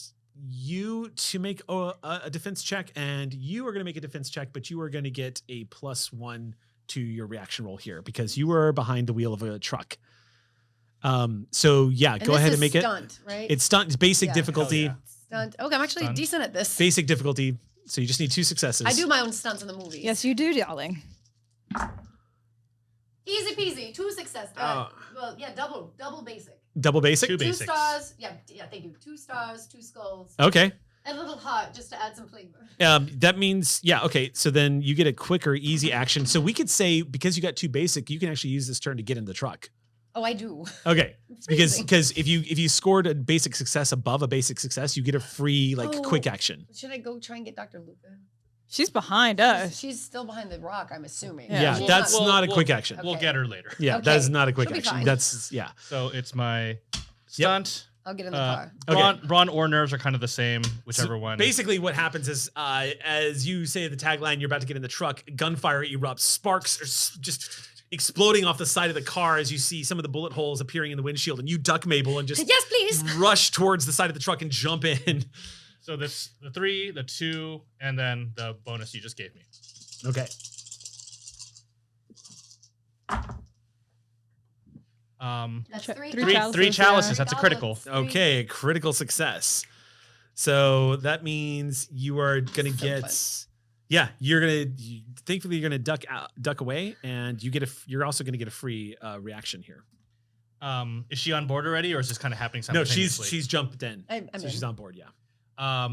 you to make a defense check, and you are going to make a defense check, but you are going to get a +1 to your reaction roll here because you were behind the wheel of a truck. So yeah, And go this ahead is and make stunt, right? it. It's stunt. It's basic Yeah. difficulty. Hell Stunt. Okay, I'm actually Stunt. decent at this. Basic difficulty. So you just need 2 successes. I do my own stunts in the movies. Yes, you do, darling. Easy peasy. 2 success. Oh. Well, yeah, double basic. Double basic. 2 2 basics. stars. Yeah, thank you. 2 stars, 2 skulls, Okay. and a little heart just to add some flavor. That means, yeah, okay. So then you get a quicker, easy action. So we could say because you got 2 basic, you can actually use this turn to get in the truck. Oh, I do. Okay. It's Because amazing. if you scored a basic success above a basic success, you get a free Oh. quick action. Should I go try and get Dr. Luca? She's behind us. She's still behind the rock, I'm assuming. Yeah. Yeah, She's that's not- not a We'll- quick action. We'll Okay. get her later. Yeah, that Okay. is not a quick She'll be action. fine. That's yeah. So it's my stunt. I'll get in the car. Okay. Brawn or nerves are kind of the same, whichever So one. Basically, what happens is, as you say the tagline, you're about to get in the truck. Gunfire erupts. Sparks are just exploding off the side of the car as you see some of the bullet holes appearing in the windshield, and you duck, Mabel, and just Yes, please. rush towards the side of the truck and jump in. So this the 3, the 2, and then the bonus you just gave me. Okay. That's Ch- 3. three Three chalices, chalices. yeah. That's a critical. Okay, critical success. So that means you are gonna So get, fun. yeah, thankfully you're gonna duck away, and you're also gonna get a free reaction here. Is she on board already, or is this kind of happening No, simultaneously? she's jumped in, I'm so in. she's on board. Yeah,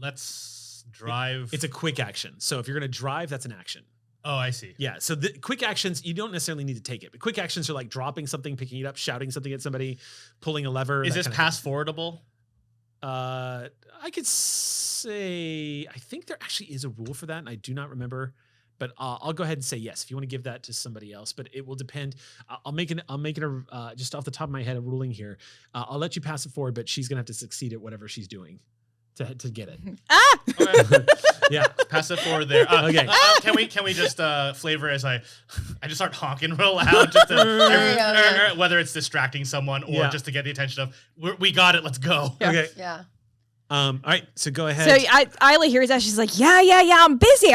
Let's drive. it's a quick action. So if you're gonna drive, that's an action. Oh, I see. Yeah. So the quick actions, you don't necessarily need to take it, but quick actions are like dropping something, picking it up, shouting something at somebody, pulling a lever. Is that this kind of pass forwardable? I could say I think there actually is a rule for that, and I do not remember. But I'll go ahead and say yes if you want to give that to somebody else. But it will depend. I'll make it just off the top of my head a ruling here. I'll let you pass it forward, but she's gonna have to succeed at whatever she's doing to get it. Ah! Okay. Yeah. Pass it forward there. Okay. Can we just flavor as I just start honking real loud, just to, Yeah. whether it's distracting someone or Yeah. just to get the attention of we got it, let's go. Yeah. Okay. Yeah. All right. So go ahead. So Isla hears that. She's like, yeah, I'm busy.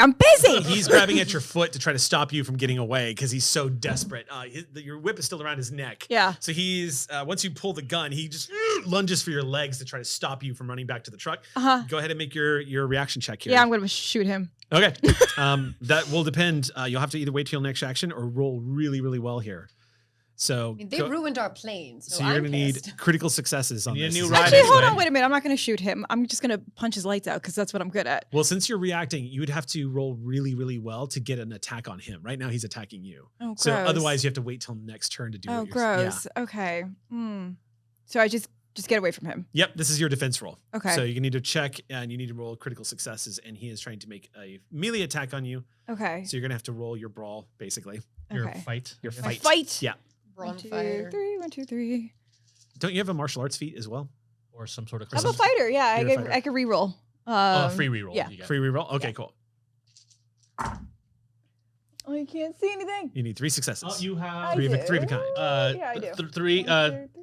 He's grabbing at your foot to try to stop you from getting away because he's so desperate. Your whip is still around his neck. Yeah. So he's once you pull the gun, he just lunges for your legs to try to stop you from running back to the truck. Uh-huh. Go ahead and make your reaction check here. Yeah, I'm going to shoot him. Okay. That will depend. You'll have to either wait till your next action or roll really, really well here. So, I mean, they ruined our planes. so you're I'm gonna need pissed. critical successes on You need a this. new Is ride that- Actually, hold anyway. on. Wait a minute. I'm not going to shoot him. I'm just going to punch his lights out because that's what I'm good at. Well, since you're reacting, you would have to roll really, really well to get an attack on him. Right now, he's attacking you. Oh, gross. So otherwise, you have to wait till next turn to do. Oh, what you're, yeah. gross. Okay. So I just get away from him. Yep, this is your defense roll. Okay. So you need to check and you need to roll critical successes, and he is trying to make a melee attack on you. Okay. So you're gonna have to roll your brawl, basically. Your Okay. fight. Your I My guess. fight. fight. Yeah. Brawn 1, 2, fire. 3. 1, 2, 3. Don't you have a martial arts feat as well? or some sort of. I'm a fighter. Yeah, You're a fighter. I could reroll. Free reroll. Yeah. You get. Free reroll. Okay, cool. Oh, you can't see anything. You need 3 successes. You have Three of a kind. Yeah, I do. Three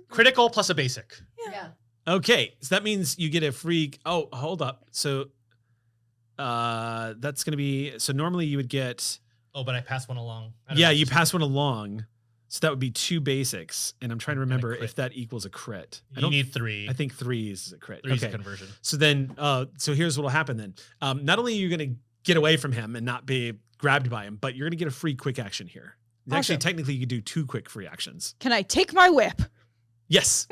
critical plus a basic. Yeah. Okay, so that means you get a free. Oh, hold up. So, that's gonna be. So normally you would get. Oh, but I passed one along. Yeah, you pass one along. So that would be 2 basics, and I'm trying to And a remember crit. if that equals a crit. You need 3. I think 3 is a crit. 3 is a Okay. conversion. So then, so here's what will happen then. Not only are you going to get away from him and not be grabbed by him, but you're going to get a free quick action here. Actually, Awesome. technically, you could do 2 quick free actions. Can I take my whip? Yes,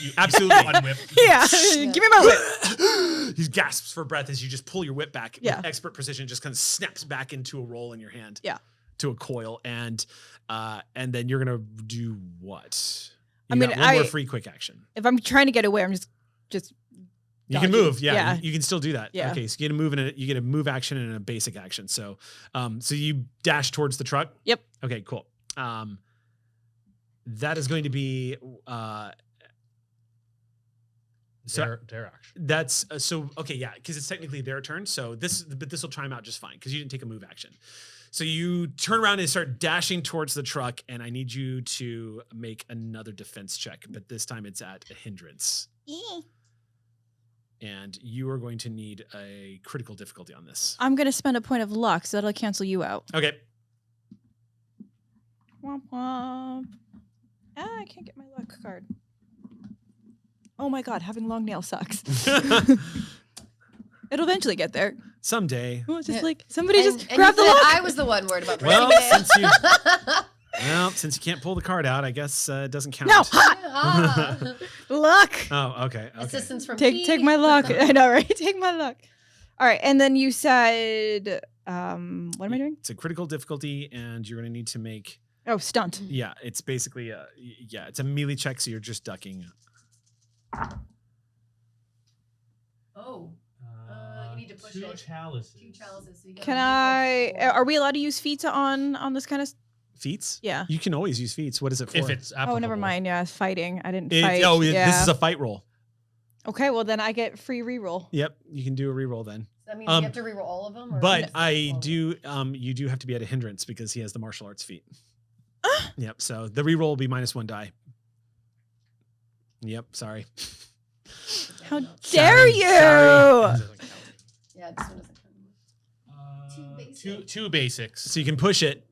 You absolutely. unwhip. Yeah, give me my whip. He gasps for breath as you just pull your whip back Yeah. with expert precision. Just kind of snaps back into a roll in your hand. Yeah. To a coil, and then you're gonna do what? I mean, got one more free quick action. If I'm trying to get away, I'm just You can dodging. move, yeah. Yeah. You can still do that. Yeah. Okay, so you get a move and you get a move action and a basic action. So, so you dash towards the truck. Yep. Okay, cool. That is going to be so Their action. that's so okay, yeah, because it's technically their turn. So but this will time out just fine because you didn't take a move action. So you turn around and start dashing towards the truck, and I need you to make another defense check, but this time it's at a hindrance. And you are going to need a critical difficulty on this. I'm gonna spend a point of luck, so that'll cancel you out. Okay. Womp womp. Ah, I can't get my luck card. Oh my god, having long nails sucks. It'll eventually get there. Someday. Oh, just Yeah. like somebody And just you grab the said luck. I was the one worried about Well, breaking it. since you can't pull the card out, I guess it doesn't count. No, hot Ah. luck. Oh, okay. Assistance from Take my luck. I know, right? Take my luck. All right, and then you said, what am I doing? It's a critical difficulty, and you're going to need to make. Oh, stunt. Yeah, it's basically it's a melee check, so you're just ducking. Oh. You need to push Two it. chalices. 2 chalices. So you gotta Can make I? it 4. Are we allowed to use feats on this kind of? Feats? Yeah. You can always use feats. What is it for? If it's applicable. Oh, never mind. Yeah, it's fighting. I didn't fight. This is Yeah. a fight roll. Okay, well then I get free reroll. Yep, you can do a reroll then. Does that mean you have to reroll all of them? Or But just I all of them? do, you do have to be at a hindrance because he has the martial arts feat. Yep. So the reroll will be -1 die. Yep. Sorry. How No. dare Sorry, you? sorry. Yeah, this one doesn't count. 2 basics. Two basics. So you can push it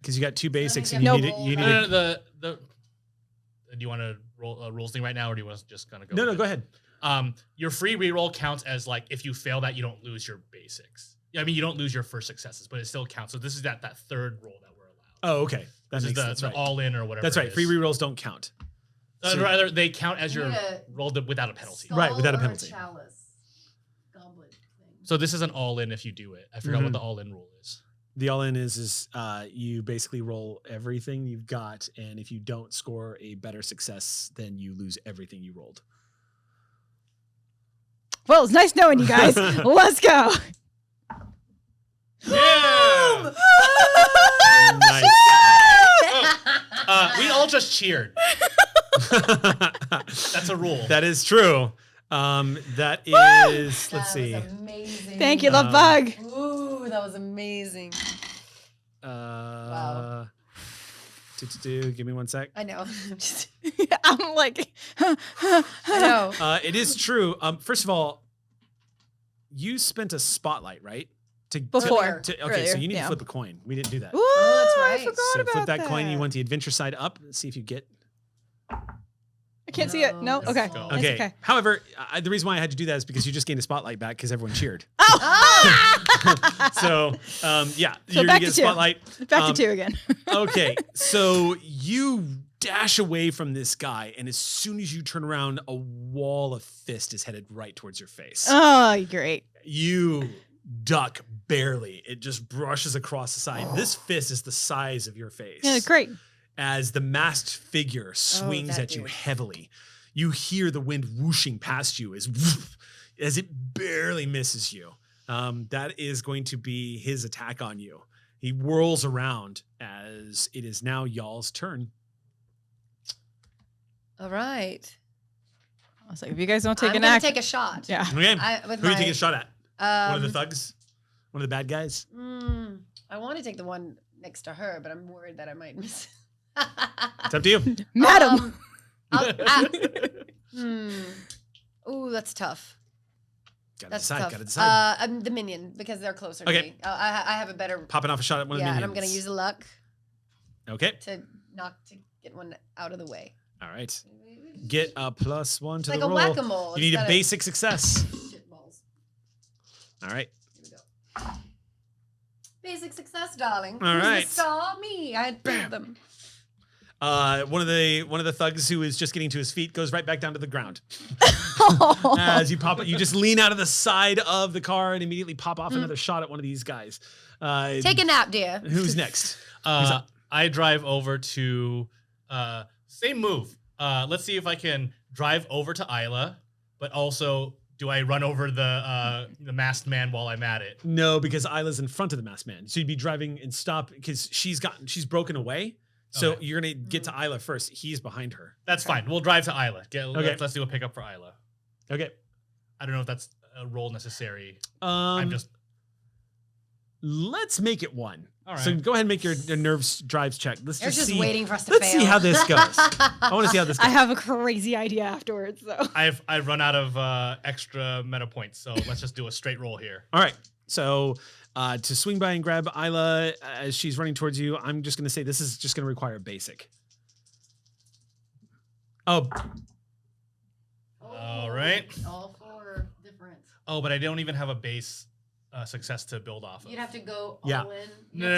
because you got 2 basics and you you have need to it. You roll, need right? it. Do you want to roll a rules thing right now, or do you want to just kind of go? No, with go it? ahead. Your free reroll counts as like if you fail that, you don't lose your basics. I mean, you don't lose your first successes, but it still counts. So this is that third roll that we're allowed. Oh, okay. That This makes is sense. the Right. all in or whatever. That's it right. Free is. rerolls don't count. So- Rather, they count as your Yeah. rolled without a penalty. Skull Right, without a or penalty. Chalice. Goblet thing. So this is an all in if you do it. I forgot Mhm. what the all in rule is. The all in is you basically roll everything you've got, and if you don't score a better success, then you lose everything you rolled. Well, it's nice knowing you guys. Let's go. Yeah. Nice. We all just cheered. That's a rule. That is true. That is. Let's see. That was amazing. Thank you, love bug. Ooh, that was amazing. Wow. Give me 1 sec. I know. I'm just, I'm like, I know. It is true. First of all, you spent a spotlight, right? Before. Okay, Earlier, so you need yeah. to flip a coin. We didn't do that. Ooh, that's right. I forgot So about flip that coin. You want the adventure side up. See if you get. I can't see it. No. No, Okay. go. That's Okay. okay. However, the reason why I had to do that is because you just gained a spotlight back because everyone cheered. Oh. So, yeah, So you're back gonna get a to 2. spotlight. Back Um, to 2 again. Okay, so you dash away from this guy, and as soon as you turn around, a wall of fist is headed right towards your face. Oh, great. You duck barely. It just brushes across the side. This fist is the size of your face. Yeah, great. As the masked figure swings that at you dude. heavily, you hear the wind whooshing past you as it barely misses you. That is going to be his attack on you. He whirls around as it is now y'all's turn. All right. I was like, if you guys don't take I'm an gonna act, take a shot. yeah. Okay. With Who are you my- taking a shot at? One of the thugs? One of the bad guys? I want to take the one next to her, but I'm worried that I might miss. It's up to you. Madam. Ooh, that's tough. Gotta That's decide. tough. Gotta decide. I'm the minion because they're closer Okay. to me. I have a better. Popping off a shot at one of the Yeah, minions. and I'm gonna use luck Okay. to get one out of the way. All right. Get a +1 It's to like the a roll. whack-a-mole. You need a instead of basic success. shitballs. All right. Here we go. Basic success, darling. All Who's the right. star? Me. I had two of them. One of the thugs who is just getting to his feet goes right back down to the ground. As you pop it, you just lean out of the side of the car and immediately pop off another shot at one of these guys. Take a nap, dear. Who's next? I drive over to same move. Let's see if I can drive over to Isla, but also do I run over the masked man while I'm at it? No, because Isla's in front of the masked man. So you'd be driving and stop because she's broken away. So Okay. you're gonna get to Isla first. He's behind her. That's fine. We'll drive to Isla. Okay. Let's do a pickup for Isla. Okay. I don't know if that's a roll necessary. Um, Let's make it 1. All So right. go ahead and make your nerves drives check. Let's They're just just see. waiting for us to Let's fail. see how this goes. I want to see how this goes. I have a crazy idea afterwards, though. I've run out of extra meta points, so let's just do a straight roll here. All right. So to swing by and grab Isla as she's running towards you, I'm just going to say this is just going to require a basic. Oh, All right. All 4 different. Oh, but I don't even have a base success to build off of. You'd have to go Yeah. all in.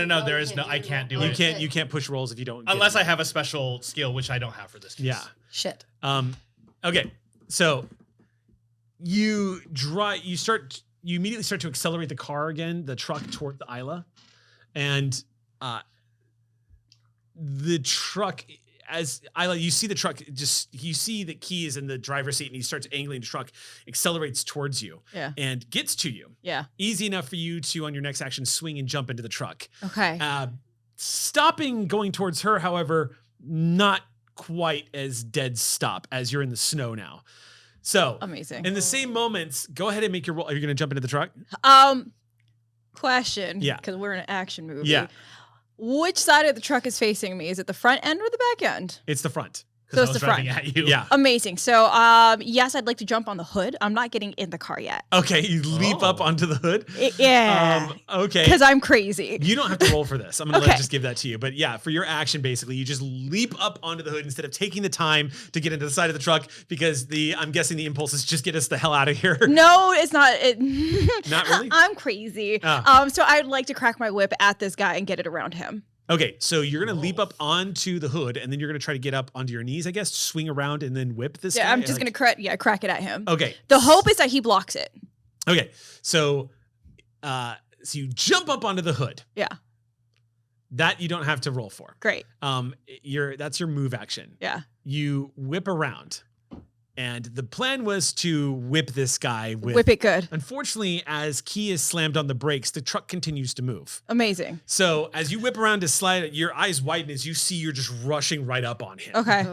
No, there is no. I can't do you it. can't you can't push rolls if you don't. get Unless it. I have a special skill, which I don't have for this case. Yeah. Shit. Okay. So you immediately start to accelerate the car again, the truck toward the Isla, and the truck. As Isla, you see the truck, you see that Key is in the driver's seat and he starts angling the truck, accelerates towards you Yeah. and gets to you. Yeah. Easy enough for you to, on your next action, swing and jump into the truck. Okay. Stopping going towards her, however, not quite as dead stop as you're in the snow now. So Amazing. in the same moments, go ahead and make your roll. Are you going to jump into the truck? Question. Yeah. Because we're in an action movie. Yeah. Which side of the truck is facing me? Is it the front end or the back end? It's the front. So Because it's I the was driving front. at you. Yeah. Amazing. So, yes, I'd like to jump on the hood. I'm not getting in the car yet. Okay, you leap up onto the hood. Yeah. Okay. Because I'm crazy. You don't have to roll for this. I'm going to Okay. just give that to you. But yeah, for your action, basically, you just leap up onto the hood instead of taking the time to get into the side of the truck because I'm guessing the impulse is just get us the hell out of here. No, it's not. Not really? I'm crazy. Ah. So I'd like to crack my whip at this guy and get it around him. Okay, so you're going to leap up onto the hood and then you're going to try to get up onto your knees, I guess, swing around and then whip this guy. Yeah, I'm just going to crack it at him. Okay. The hope is that he blocks it. Okay, so you jump up onto the hood. Yeah. That you don't have to roll for. Great. That's your move action. Yeah. You whip around. And the plan was to whip this guy with... Whip it good. Unfortunately, as Key is slammed on the brakes, the truck continues to move. Amazing. So as you whip around to slide, your eyes widen as you see you're just rushing right up on him. Okay.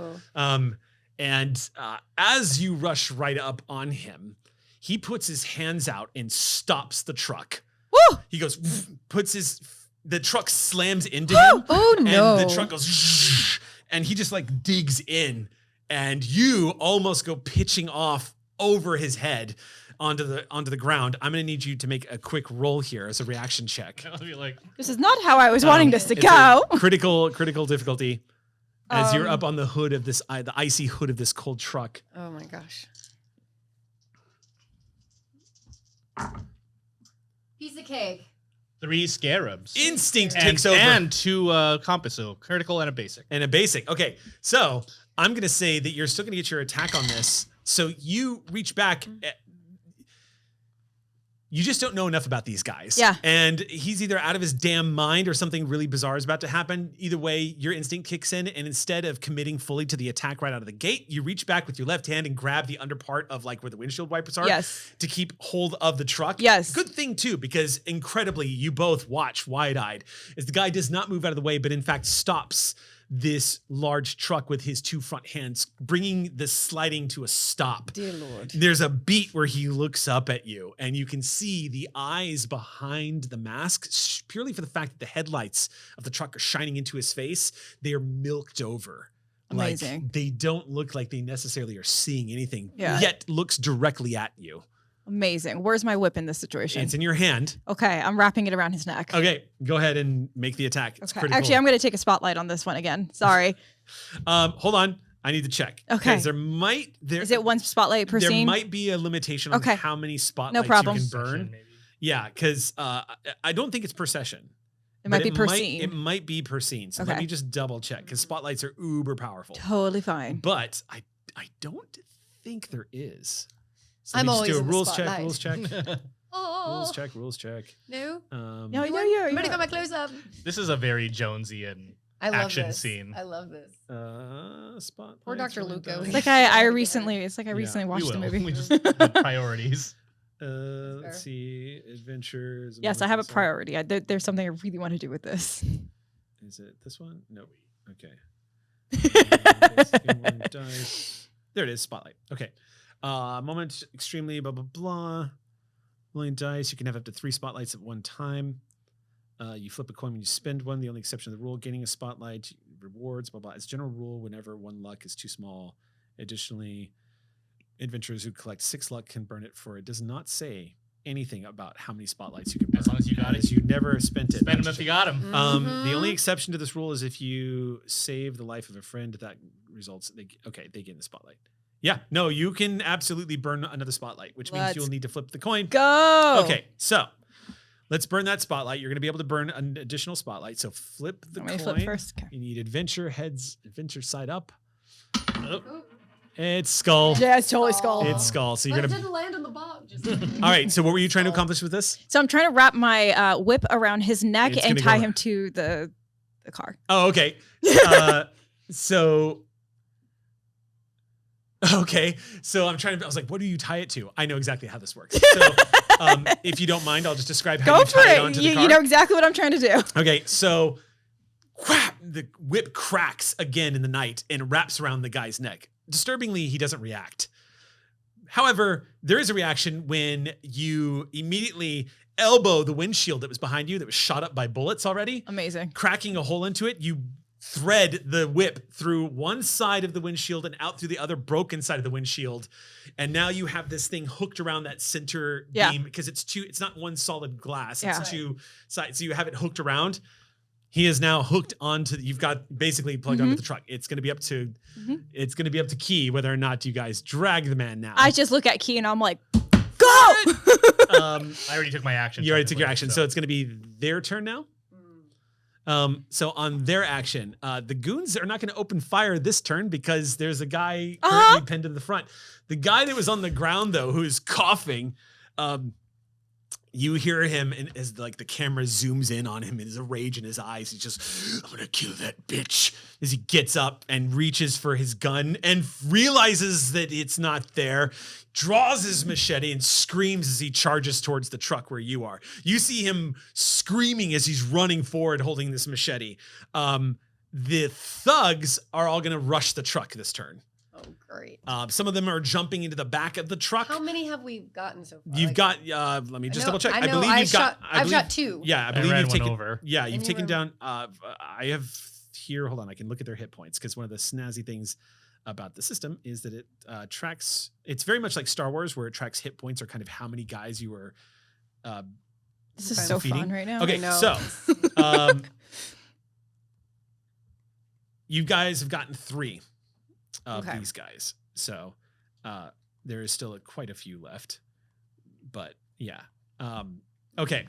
And as you rush right up on him, he puts his hands out and stops the truck. Woo! He goes, the truck slams into him. Oh, no. And the truck goes, and he just like digs in. And you almost go pitching off over his head onto the ground. I'm going to need you to make a quick roll here as a reaction check. I'll be like, This is not how I was wanting this to It's go. a critical difficulty as you're up on the hood of this, the icy hood of this cold truck. Oh my gosh. Piece of cake. 3 scarabs. Instinct and, takes over. And 2 compass, so critical and a basic. And a basic. Okay, so I'm going to say that you're still going to get your attack on this. So you reach back. You just don't know enough about these guys. Yeah. And he's either out of his damn mind or something really bizarre is about to happen. Either way, your instinct kicks in. And instead of committing fully to the attack right out of the gate, you reach back with your left hand and grab the under part of like where the windshield wipers are. Yes. To keep hold of the truck. Yes. Good thing too, because incredibly, you both watch wide-eyed as the guy does not move out of the way, but in fact stops this large truck with his two front hands, bringing the sliding to a stop. Dear Lord. There's a beat where he looks up at you, and you can see the eyes behind the mask, purely for the fact that the headlights of the truck are shining into his face. They are milked over. Amazing. Like, they don't look like they necessarily are seeing anything, Yeah. yet looks directly at you. Amazing. Where's my whip in this situation? It's in your hand. Okay, I'm wrapping it around his neck. Okay, go ahead and make the attack. It's Okay. critical. Actually, I'm going to take a spotlight on this one again. Sorry. Hold on. I need to check. Okay. There Is it one spotlight per there scene? might be a limitation on Okay. how many spotlights problem. you can burn. Session, maybe. Yeah, because I don't think it's per session. It might but be per It scene. might be per scene. So let Okay. me just double check, because spotlights are uber powerful. Totally fine. But I don't think there is. So I'm let me always just do a in the rules check, spotlight. rules check, Oh. rules check. No. No, You no, want- yeah, I'm ready yeah. for my close up. This is a very Jonesian I love action this. scene. I love this. Spotlight. Poor Dr. Luco. It's It's like Yeah, I we recently, gotta- it's like I Yeah, recently We watched the will. movie. We just have priorities. Let's fair. see. Adventures. Yes, I have a moments of- priority. There's something I really want to do with this. Is it this one? No. Okay. Dice. There it is. Spotlight. Okay. Moment extremely blah blah blah. Rolling dice. You can have up to 3 spotlights at one time. You flip a coin when you spend one. The only exception to the rule: gaining a spotlight rewards. Blah blah. As a general rule, whenever 1 luck is too small. Additionally, adventurers who collect 6 luck can burn it for. It does not say anything about how many spotlights you can burn. As long as you got it. As you never spent it. Spend them if you got them. The only Mhm. exception to this rule is if you save the life of a friend, that results. They get in the spotlight. Yeah, no, you can absolutely burn another spotlight, which means Let's you'll need to flip the coin. Go. Okay, so let's burn that spotlight. You're going to be able to burn an additional spotlight. So flip the Let me coin. flip first. Okay. You need adventure side up. Oh, It's skull. Yeah, it's totally skull. It's skull. So But you're it gonna. didn't land on the box. Just All right. So what were you trying to accomplish with this? So I'm trying to wrap my whip around his neck It's and gonna tie go- him to the car. Oh, okay. So. Okay, so I was like, what do you tie it to? I know exactly how this works. So if you don't mind, I'll just describe how Go you for tie it it. onto the You, car. you know exactly what I'm trying to do. Okay, so whap, the whip cracks again in the night and wraps around the guy's neck. Disturbingly, he doesn't react. However, there is a reaction when you immediately elbow the windshield that was behind you that was shot up by bullets already. Amazing. Cracking a hole into it, you thread the whip through one side of the windshield and out through the other broken side of the windshield. And now you have this thing hooked around that center Yeah. beam because it's not one solid glass, Yeah. it's 2 sides. So you have it hooked around. He is now hooked onto, you've got basically plugged onto the truck. It's going to be up to, it's going to be up to Key whether or not you guys drag the man now. I just look at Key and I'm like, go! I already took my action. You already took your technically, action. So it's going to be their turn now. So on their action, the goons are not going to open fire this turn because there's a guy currently pinned to the front. The guy that was on the ground though, who's coughing, you hear him, and as like the camera zooms in on him, and there's a rage in his eyes. He's just, I'm gonna kill that bitch. As he gets up and reaches for his gun and realizes that it's not there, draws his machete and screams as he charges towards the truck where you are. You see him screaming as he's running forward, holding this machete. The thugs are all gonna rush the truck this turn. Oh, great. Some of them are jumping into the back of the truck. How many have we gotten so far? You've Like, got. Let me just know- double check. I I know believe I you've got. shot- I've shot 2. Yeah, I I believe ran you've one taken. over. Yeah, you've And you taken ran- down. I have here. Hold on, I can look at their hit points because one of the snazzy things about the system is that it tracks. It's very much like Star Wars, where it tracks hit points or kind of how many guys you were. This is Okay. so Feeding. fun right now. Okay, know. so you guys have gotten 3 of Okay. these guys. So there is still quite a few left. But yeah. Okay.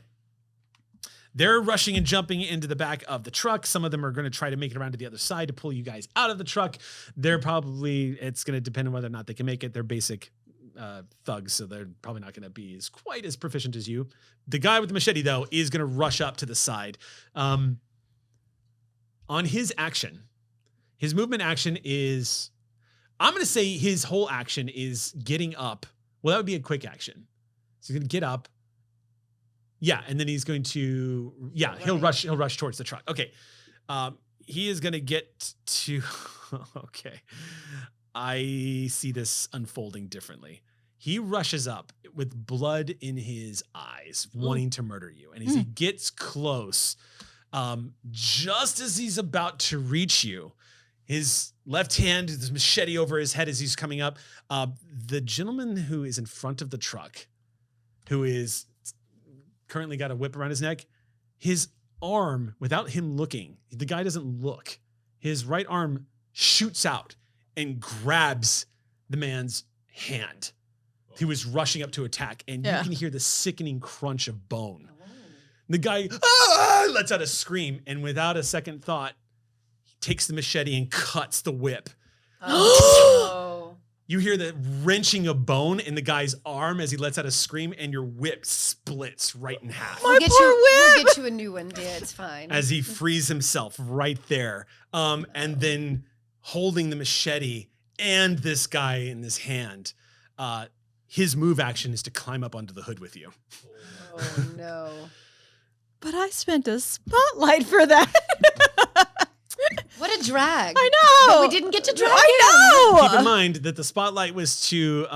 They're rushing and jumping into the back of the truck. Some of them are going to try to make it around to the other side to pull you guys out of the truck. They're probably, it's going to depend on whether or not they can make it. They're basic thugs, so they're probably not going to be quite as proficient as you. The guy with the machete, though, is going to rush up to the side. On his action, his movement action is, I'm going to say his whole action is getting up. Well, that would be a quick action. So he's going to get up. Yeah, and then he's going to, he'll rush towards the truck. Okay. he is going to get to. Okay. I see this unfolding differently. He rushes up with blood in his eyes, wanting to murder you. And as he gets close, just as he's about to reach you, his left hand, his machete over his head as he's coming up, the gentleman who is in front of the truck, who is currently got a whip around his neck, his arm, without him looking, the guy doesn't look, his right arm shoots out and grabs the man's hand. He was rushing up to attack, and you can hear the sickening crunch of bone. The guy lets out a scream, and without a second thought, he takes the machete and cuts the whip. Oh. You hear the wrenching of bone in the guy's arm as he lets out a scream, and your whip splits right in half. We'll get you a new one, dear. It's fine. As he frees himself right there. And then holding the machete and this guy in his hand, his move action is to climb up onto the hood with you. Oh, no. But I spent a spotlight for that. What a drag. I know. But we didn't get to drag him. I know. Keep in mind that the spotlight was you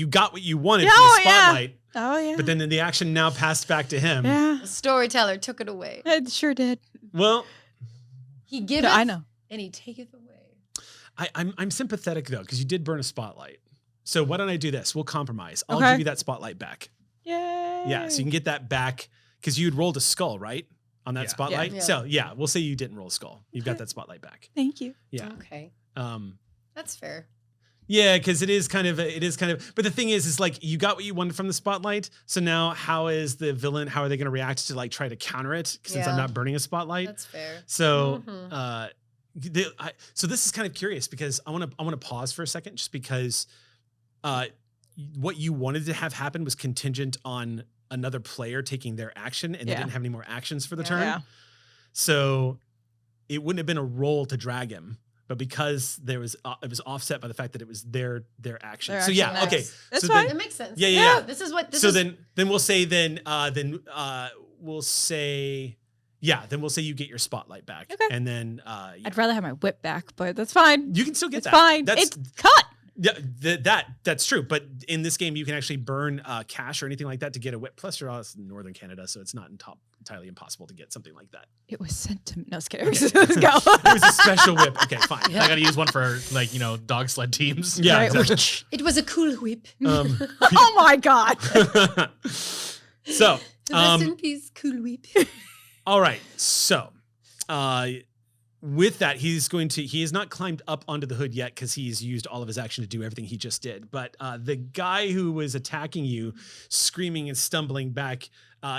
got what you wanted from Oh, the spotlight. Oh, yeah. But then the action now passed back to him. Yeah. The storyteller took it away. It sure did. Well, He giveth I know. and he taketh away. I'm sympathetic though, because you did burn a spotlight. So why don't I do this? We'll compromise. I'll Okay. give you that spotlight back. Yay. Yeah, so you can get that back because you had rolled a skull, right? On that Yeah. spotlight. Yeah. So yeah, we'll say you didn't roll a skull. You've got that spotlight back. Thank you. Yeah. Okay. Um, That's fair. yeah, because it is kind of, but the thing is like you got what you wanted from the spotlight. So now how is the villain, how are they going to react to like try to counter it since I'm Yeah. not burning a spotlight? That's fair. So, Mhm. so this is kind of curious because I want to pause for a second just because what you wanted to have happen was contingent on another player taking their action and they didn't have any more actions for the turn. Yeah. So it wouldn't have been a roll to drag him, but because there was it was offset by the fact that it was their action. Their So yeah, action, okay. yes. That's so fine. That makes sense. Yeah. This is what this so is. then we'll say we'll say you get your spotlight back. Okay. And then I'd rather have my whip back, but that's fine. you can still get It's that. fine. That's It's cut. yeah, that's true. But in this game, you can actually burn cash or anything like that to get a whip. Plus, you're all in Northern Canada, so it's not entirely impossible to get something like that. It was sent to me. No, just kidding. Okay. Let's go. It was a special whip. Okay, fine. I gotta use one for dog sled teams. Yeah, Right. exactly. It was a cool whip. Oh my God. So, Rest in peace, cool whip. all right. So, with that, he has not climbed up onto the hood yet because he's used all of his action to do everything he just did. But the guy who was attacking you, screaming and stumbling back,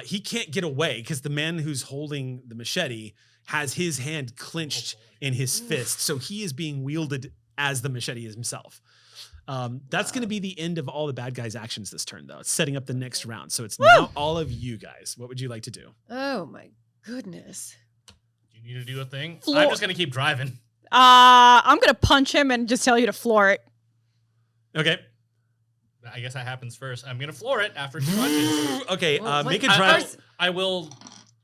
he can't get away because the man who's holding the machete has his hand clenched in his fist. So he is being wielded as the machete is himself. That's going to be the end of all the bad guys' actions this turn, though. It's setting up the next round. So it's now all of you guys. What would you like to do? Oh my goodness. You need to do a thing. Floor. I'm just gonna keep driving. I'm gonna punch him and just tell you to floor it. Okay. I guess that happens first. I'm gonna floor it after she punches. Okay, Well, make a what- drive. I will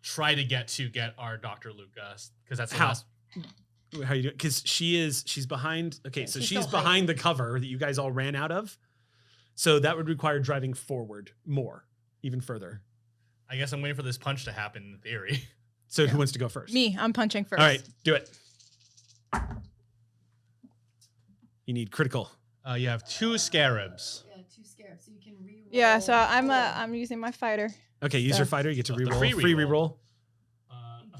try to get our Dr. Lucas because that's the How? last. How are you doing? Because she's behind. Okay, so she's she's still behind the cover that you guys all ran out of. So that would require driving forward more, even further. I guess I'm waiting for this punch to happen in theory. So who wants to go first? Me, I'm punching first. All right, do it. You need critical. You have 2 scarabs. Yeah, 2 scarabs, so you can re-roll. Yeah, so I'm using my fighter. Okay, use So- your fighter. You get to The reroll. free Free reroll. reroll.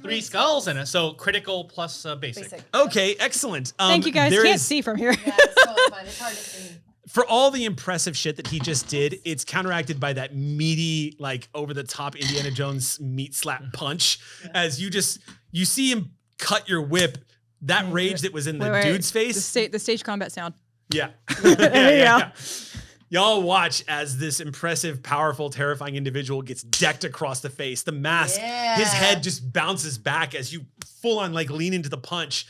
3 skulls in it, so critical plus basic. Basic. Okay, excellent. Thank you guys. there Can't is- see from here. Yeah, it's totally fine. It's hard to see. For all the impressive shit that he just did, it's counteracted by that meaty, like over the top Indiana Jones meat slap punch. As you see him cut your whip. That rage that was in the Wait, dude's face. The stage combat sound. Yeah. Yeah. Y'all watch as this impressive, powerful, terrifying individual gets decked across the face. The mask, Yeah. his head just bounces back as you full on like lean into the punch.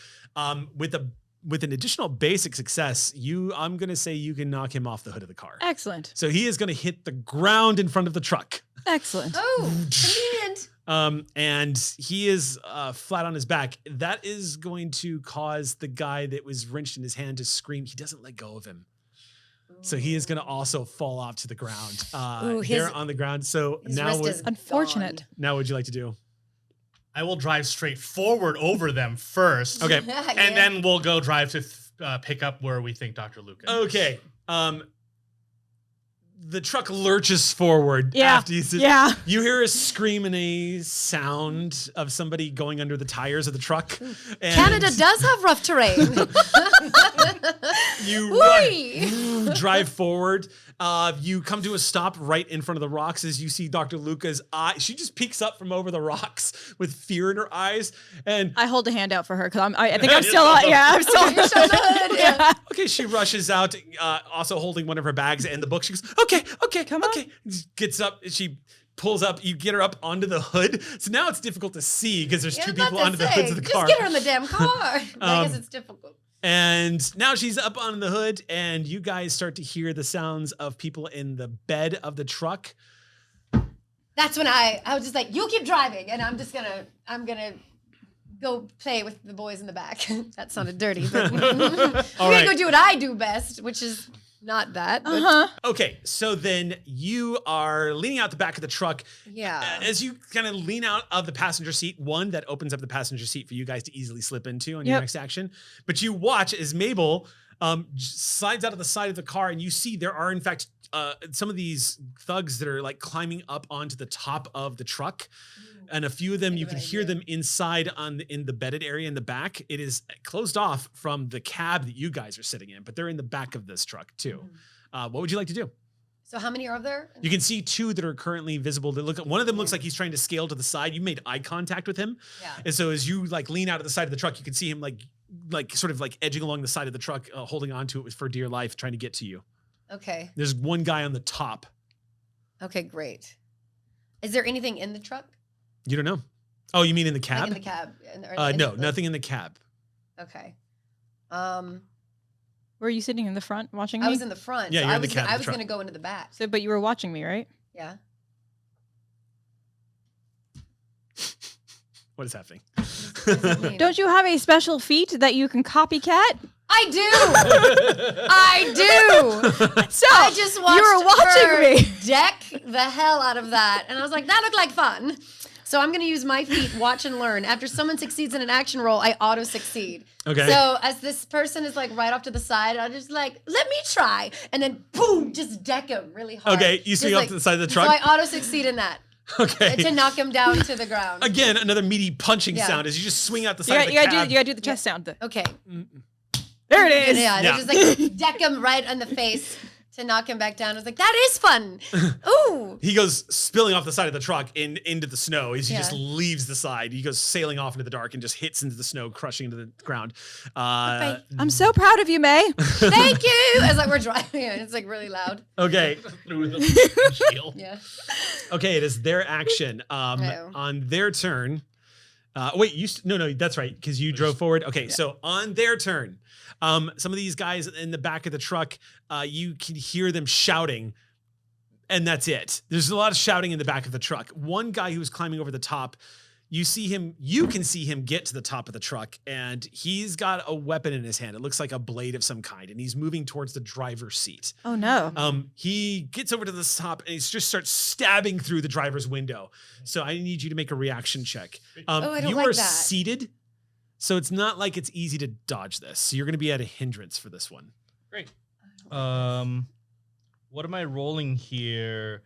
With an additional basic success, I'm gonna say you can knock him off the hood of the car. Excellent. So he is gonna hit the ground in front of the truck. Excellent. Oh, convenient. And he is flat on his back. That is going to cause the guy that was wrenched in his hand to scream. He doesn't let go of him. So he is going to also fall off to the ground. They're on the ground. So now unfortunate. Now what would you like to do? I will drive straight forward over them first. Okay. And then we'll go drive to pick up where we think Dr. Luca is. Okay. The truck lurches forward after you You hear a scream and a sound of somebody going under the tires of the truck. And Canada does have rough terrain. You drive forward. You come to a stop right in front of the rocks as you see Dr. Luca's eye. She just peeks up from over the rocks with fear in her eyes. And I hold a hand out for her because I think I'm still on. Yeah, I'm still on the hood. Yeah. Okay, she rushes out, also holding one of her bags and the book. She goes, okay, come on. Gets up, she pulls up, you get her up onto the hood. So now it's difficult to see because there's two people onto the hoods of the car. Just get her in the damn car. I guess it's difficult. And now she's up on the hood, and you guys start to hear the sounds of people in the bed of the truck. That's when I was just like, you keep driving, and I'm gonna go play with the boys in the back. That sounded dirty, but I'm gonna go do what I do best, which is not that. Okay, so then you are leaning out the back of the truck. Yeah. As you kind of lean out of the passenger seat, one that opens up the passenger seat for you guys to easily slip into on your next action. But you watch as Mabel slides out of the side of the car, and you see there are in fact some of these thugs that are like climbing up onto the top of the truck. And a few of them, you can hear them inside in the bedded area in the back. It is closed off from the cab that you guys are sitting in, but they're in the back of this truck too. What would you like to do? So how many are there? You can see two that are currently visible. One of them looks like he's trying to scale to the side. You made eye contact with him. Yeah. And so as you like lean out of the side of the truck, you can see him like sort of like edging along the side of the truck, holding onto it for dear life, trying to get to you. Okay. There's one guy on the top. Okay, great. Is there anything in the truck? You don't know. Oh, you mean in the cab? Like in the cab. No, nothing in the cab. Okay. Were you sitting in the front watching me? I was in the front. Yeah, so you're in the cab. I was going to go into the back. So, but you were watching me, right? Yeah. What is happening? Don't you have a special feat that you can copycat? I do. I do. So I just watched you were watching me deck the hell out of that, and I was like, that looked like fun. So I'm going to use my feat, watch and learn. After someone succeeds in an action roll, I auto succeed. Okay. So as this person is like right off to the side, I'm just like, let me try, and then boom, just deck him really hard. Okay, you swing off to the side of the truck. So I auto succeed in that. Okay. To knock him down to the ground. Again, another meaty punching sound as you just swing out the side of the cab. You gotta do the chest sound. Okay. There it is. Yeah, they just like deck him right on the face to knock him back down. I was like, that is fun. Ooh. He goes spilling off the side of the truck into the snow as he just leaves the side. He goes sailing off into the dark and just hits into the snow, crushing into the ground. I'm so proud of you, May. Thank you. It's like we're driving and it's like really loud. Okay. Through the shield. Yeah. Okay, it is their action. On their turn. Wait, no, that's right, because you drove forward. Okay, so on their turn, some of these guys in the back of the truck, you can hear them shouting, and that's it. There's a lot of shouting in the back of the truck. One guy who was climbing over the top, you can see him get to the top of the truck, and he's got a weapon in his hand. It looks like a blade of some kind, and he's moving towards the driver's seat. Oh no. He gets over to the top and he just starts stabbing through the driver's window. So I need you to make a reaction check. I don't you like are that. seated, so it's not like it's easy to dodge this. So you're going to be at a hindrance for this one. Great. What am I rolling here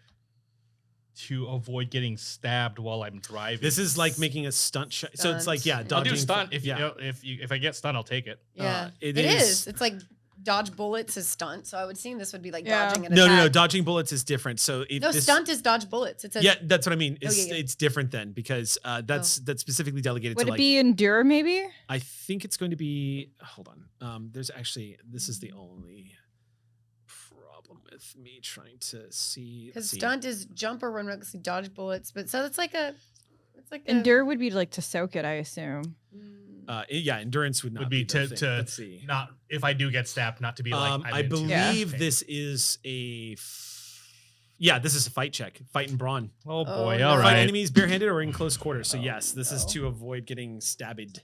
to avoid getting stabbed while I'm driving? This is like making a stunt shot. So it's like, I'll dodging. do stunt. If I get stunned, I'll take it. Yeah. It is. It's like dodge bullets is stunt. So I would assume this would be like dodging an No. attack. Dodging bullets is different. So stunt is dodge bullets. It says that's what I mean. It's different then because that's specifically delegated Would to it be endure maybe? I think it's going to be, hold on. This is the only problem with me trying to see. Because stunt is jump or run recklessly, dodge bullets. But so it's like endure would be like to soak it, I assume. Endurance would be the to thing. Let's see. not if I do get stabbed, not to be like. I believe this is a. Yeah, this is a fight check. Fight and brawn. Oh boy, no. all Fight right. enemies barehanded or in close quarters. So yes, this is no. to avoid getting stabbed.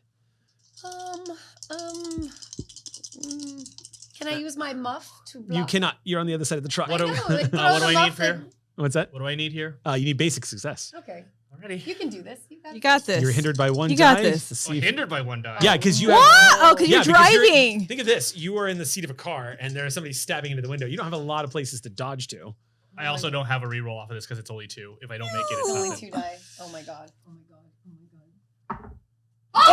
Can I use my muff to block? You cannot. You're on the other side of the truck. I know, like, throw what the do I need muff for you? and- What's that? What do I need here? You need basic success. Okay. Already. You can do this. You got this. You're hindered by one You got die. this. Let's Oh, see if- hindered by one die. Yeah, because you What? have. Oh, because you're because driving. think of this. You are in the seat of a car, and there's somebody stabbing into the window. You don't have a lot of places to dodge to. I also don't have a reroll off of this because it's only 2. If I don't make it, it's Only nothing. 2 die. Oh my god. Oh my god. Oh my god. Oh!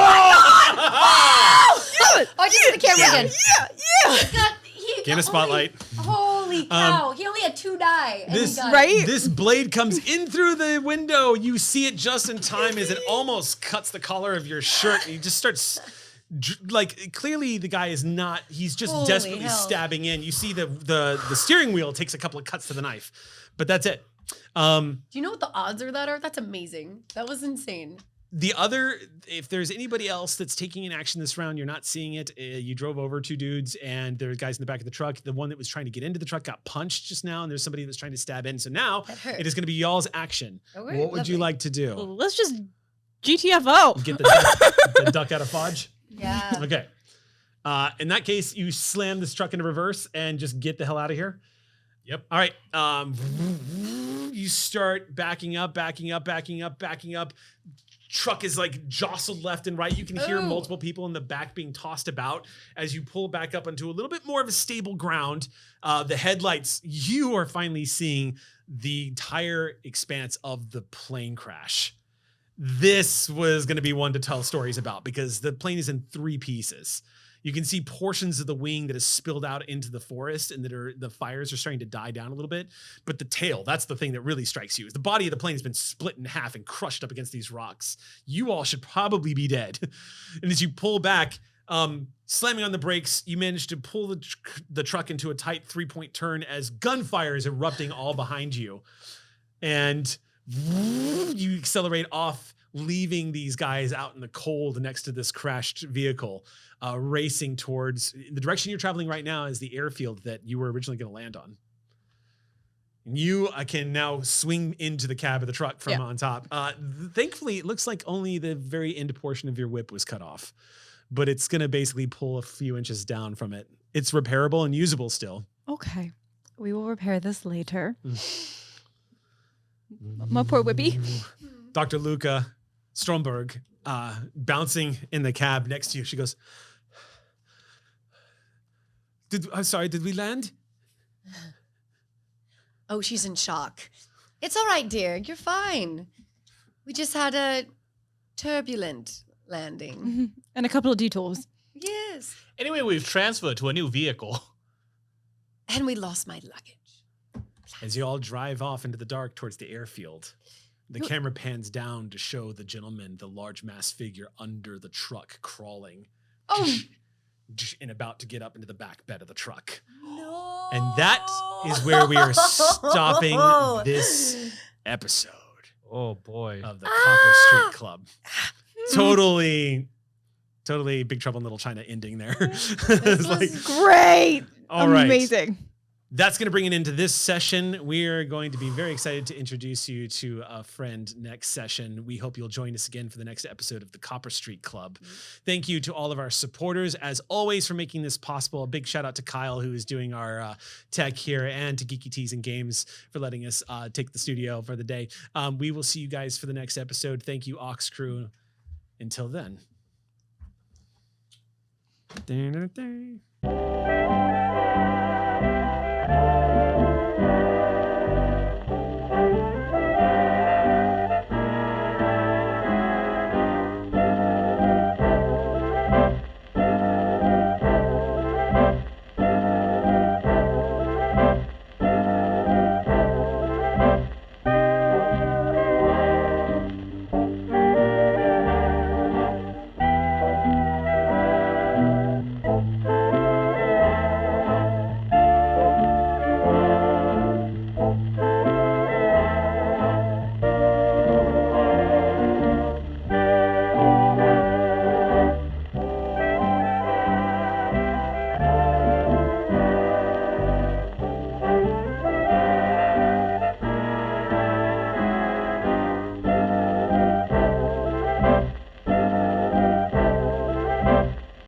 Oh, just for the camera again. Yeah. Gain a spotlight. Holy cow. He only had 2 die. And This- he got Right? This blade comes in through the window. You see it just in time as it almost cuts the collar of your shirt. And he just starts, like, clearly the guy is not. He's just Holy desperately hell. stabbing in. You see the steering wheel takes a couple of cuts to the knife, but that's it. Do you know what the odds are that are? That's amazing. That was insane. The other, if there's anybody else that's taking an action this round, you're not seeing it. You drove over 2 dudes, and there's guys in the back of the truck. The one that was trying to get into the truck got punched just now, and there's somebody that's trying to stab in. So now That hurt. it is going to be y'all's action. Okay, What would you lovely. like to do? Let's just GTFO. Get the duck out of Fodge? Yeah. Okay. In that case, you slam this truck into reverse and just get the hell out of here. Yep. All right. You start backing up. Truck is like jostled left and right. You can hear Ooh. multiple people in the back being tossed about as you pull back up onto a little bit more of a stable ground. The headlights, you are finally seeing the entire expanse of the plane crash. This was going to be one to tell stories about because the plane is in 3 pieces. You can see portions of the wing that is spilled out into the forest and the fires are starting to die down a little bit. But the tail, that's the thing that really strikes you. Is the body of the plane has been split in half and crushed up against these rocks. You all should probably be dead. And as you pull back, slamming on the brakes, you manage to pull the truck into a tight 3-point turn as gunfire is erupting all behind you. And you accelerate off, leaving these guys out in the cold next to this crashed vehicle, racing towards the direction you're traveling right now is the airfield that you were originally going to land on. And you can now swing into the cab of the truck from on top. Thankfully, it looks like only the very end portion of your whip was cut off, but it's going to basically pull a few inches down from it. It's repairable and usable still. Okay. We will repair this later. My poor whippy. Dr. Luca Stromberg, bouncing in the cab next to you. She goes, I'm sorry, did we land? Oh, she's in shock. It's all right, dear. You're fine. We just had a turbulent landing. And a couple of detours. Yes. Anyway, we've transferred to a new vehicle. And we lost my luggage. As you all drive off into the dark towards the airfield, the camera pans down to show the gentleman, the large mass figure under the truck crawling Oh, and about to get up into the back bed of the truck. no. And that is where we are stopping this episode Oh boy. of the Copper Street Club. Totally Big Trouble in Little China ending there. It's like, Great. all right. Amazing. That's going to bring it into this session. We're going to be very excited to introduce you to a friend next session. We hope you'll join us again for the next episode of the Copper Street Club. Thank you to all of our supporters, as always, for making this possible. A big shout out to Kyle, who is doing our tech here, and to Geeky Teas and Games for letting us take the studio for the day. We will see you guys for the next episode. Thank you, Ox Crew. Until then.